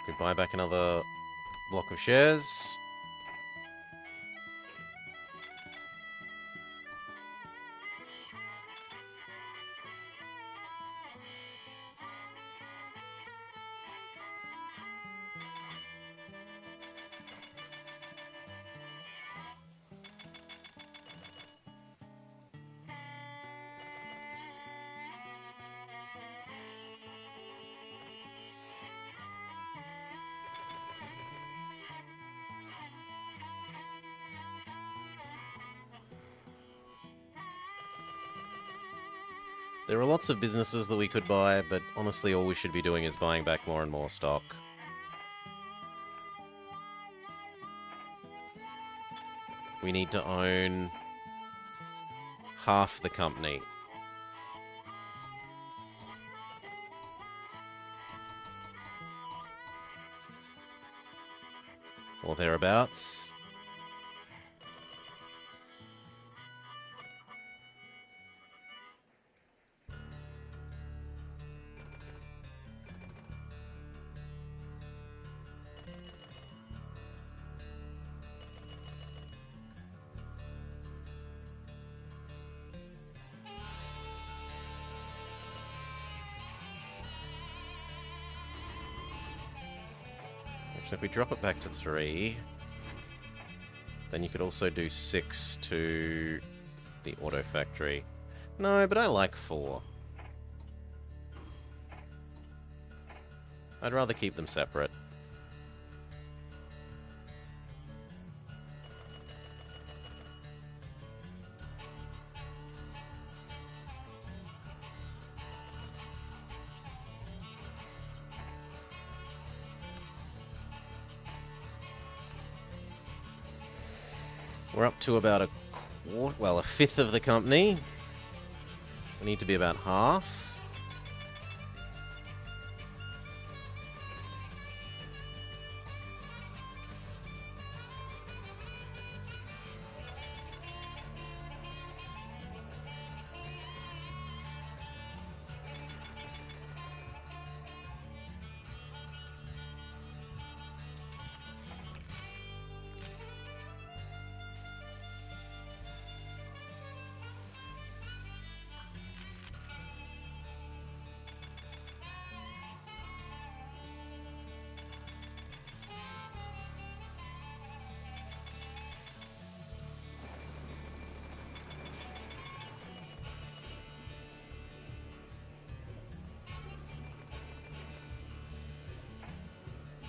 A: Could buy back another block of shares. There are lots of businesses that we could buy, but honestly all we should be doing is buying back more and more stock. We need to own half the company. Or thereabouts. So if we drop it back to 3, then you could also do 6 to the auto factory. No, but I like 4. I'd rather keep them separate. We're up to about a fifth of the company. We need to be about half.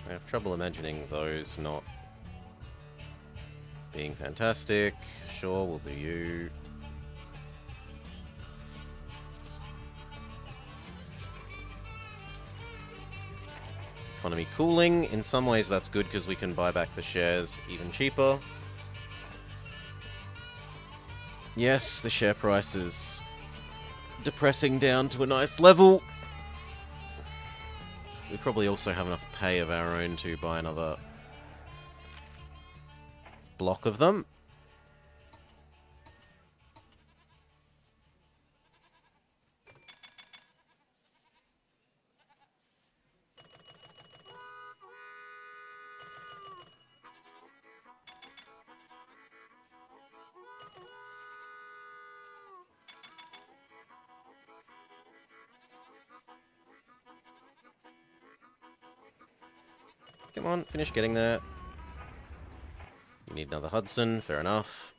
A: I have trouble imagining those not being fantastic. Sure, we'll do you. Economy cooling. In some ways that's good because we can buy back the shares even cheaper. Yes, the share price is depressing down to a nice level. We probably also have enough pay of our own to buy another block of them. Come on, finish getting there. You need another Hudson, fair enough.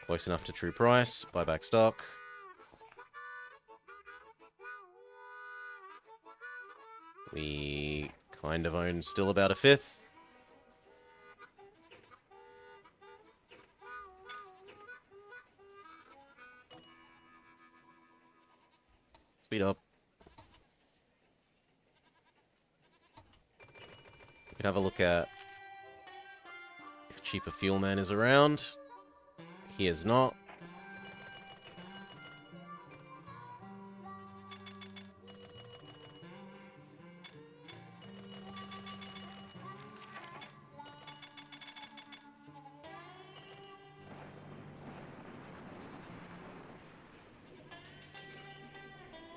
A: Close enough to true price, buy back stock. We kind of own still about a fifth. Speed up. We can have a look at if cheaper fuel man is around. He is not.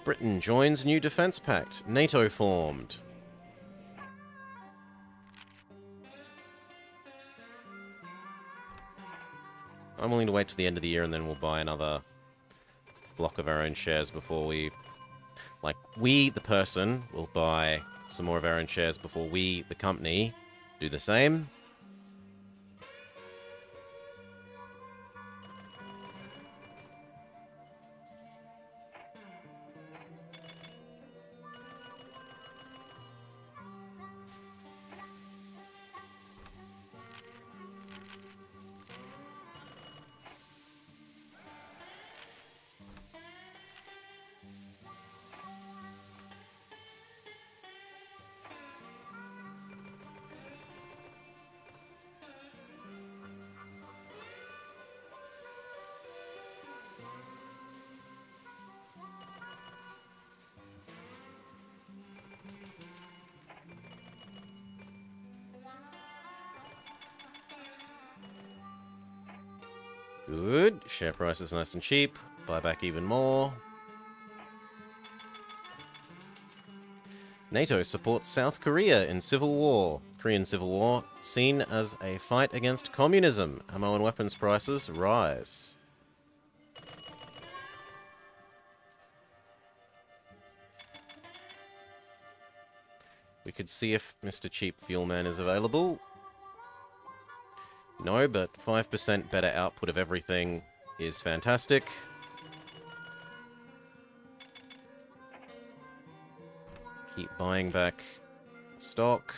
A: Britain joins new defence pact. NATO formed. I'm willing to wait till the end of the year and then we'll buy another block of our own shares before we... Like, we, the person, will buy some more of our own shares before we, the company, do the same. Good. Share price is nice and cheap. Buy back even more. NATO supports South Korea in civil war. Korean civil war seen as a fight against communism. Ammo and weapons prices rise. We could see if Mr. Cheap Fuel Man is available. No, but 5% better output of everything is fantastic. Keep buying back stock.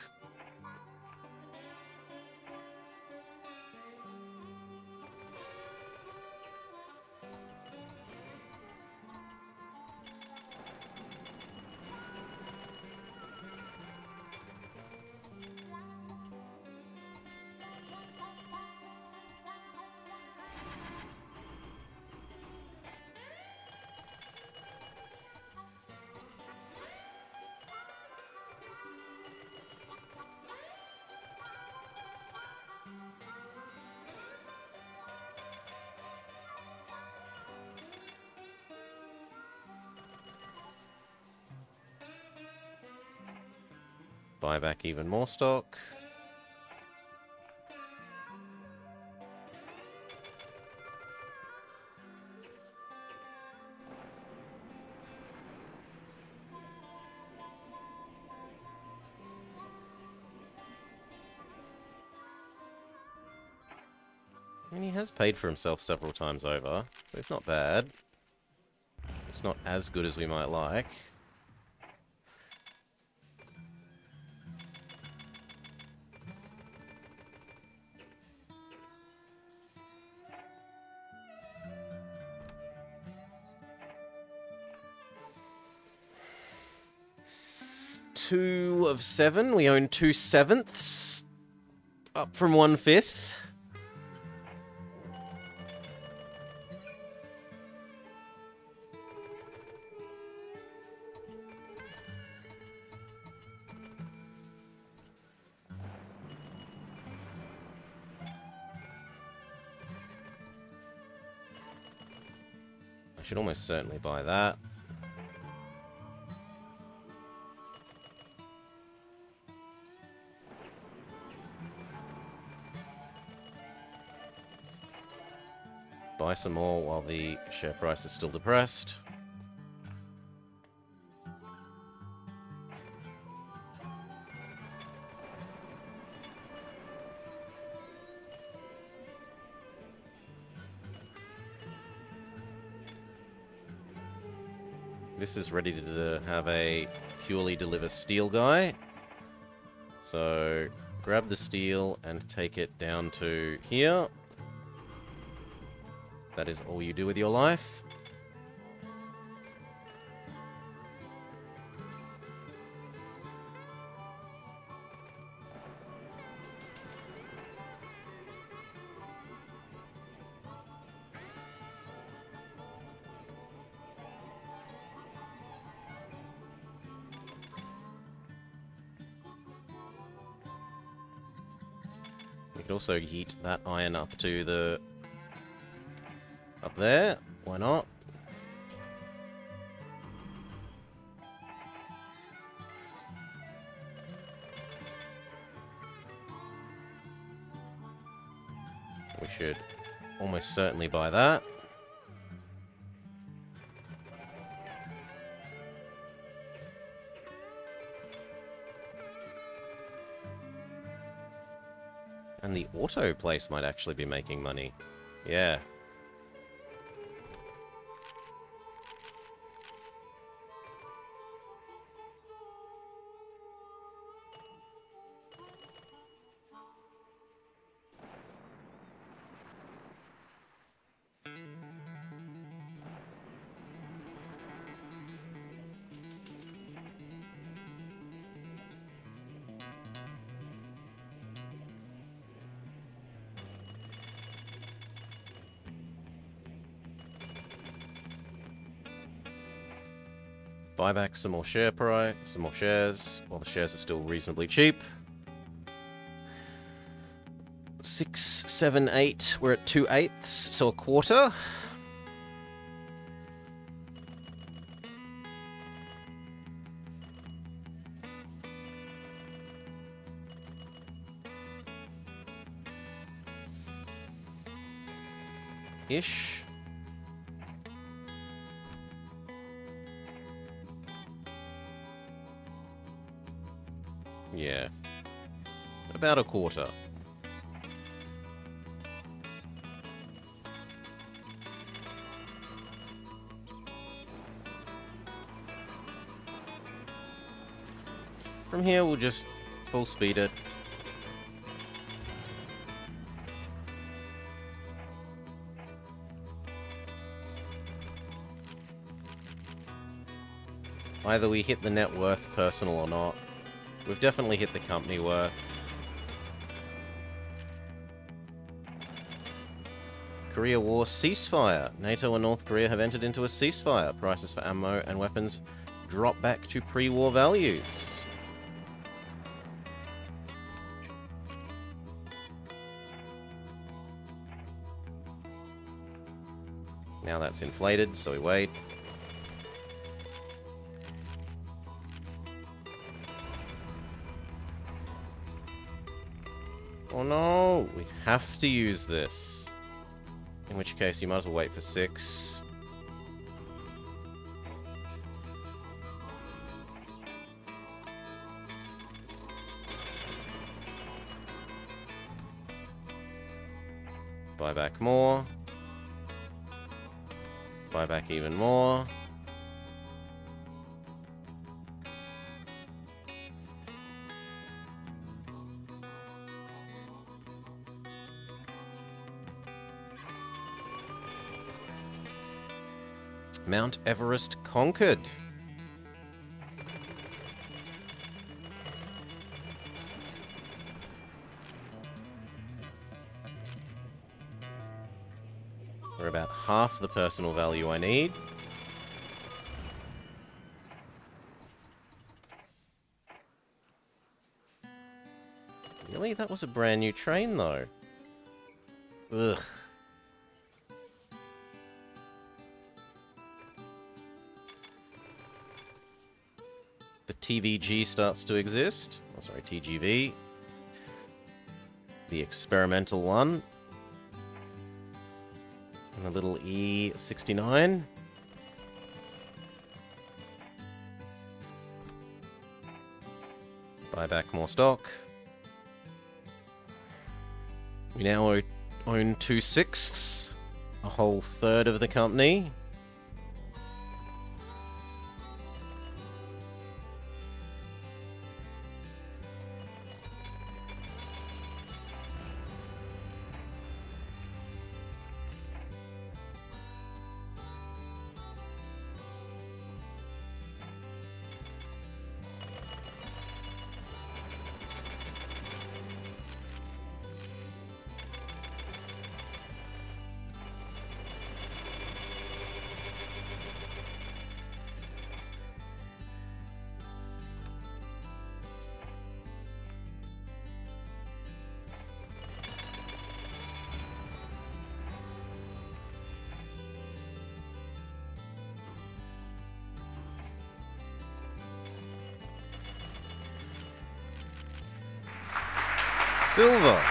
A: Buy back even more stock. And he has paid for himself several times over, so it's not bad. It's not as good as we might like. Two of 7. We own 2/7, up from 1/5. I should almost certainly buy that. Buy some more while the share price is still depressed. This is ready to have a purely deliver steel guy. So grab the steel and take it down to here. That is all you do with your life. You could also yeet that iron up to the... up there. Why not? We should almost certainly buy that. And the auto place might actually be making money. Yeah. Buy back some more share price, some more shares, while the shares are still reasonably cheap. 6, 7, 8. We're at 2/8, so a quarter. Ish. Yeah. About a quarter. From here, we'll just full speed it. Either we hit the net worth personal or not. We've definitely hit the company worth. Korea War ceasefire. NATO and North Korea have entered into a ceasefire. Prices for ammo and weapons drop back to pre-war values. Now that's inflated, so we wait. Oh no! We have to use this. In which case, you might as well wait for 6. Buy back more. Buy back even more. Mount Everest conquered. We're about half the personal value I need. Really? That was a brand new train, though. Ugh. The TVG starts to exist. Oh, sorry, TGV. The experimental one. And a little E69. Buy back more stock. We now own 2/6, a whole third of the company. Silver.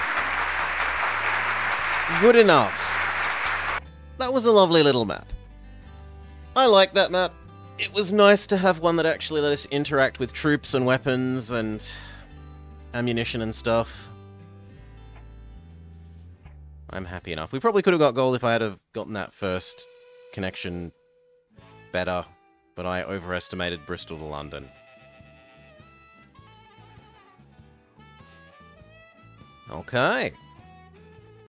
A: Good enough. That was a lovely little map. I like that map. It was nice to have one that actually let us interact with troops and weapons and ammunition and stuff. I'm happy enough. We probably could have got gold if I had have gotten that first connection better, but I overestimated Bristol to London. Okay.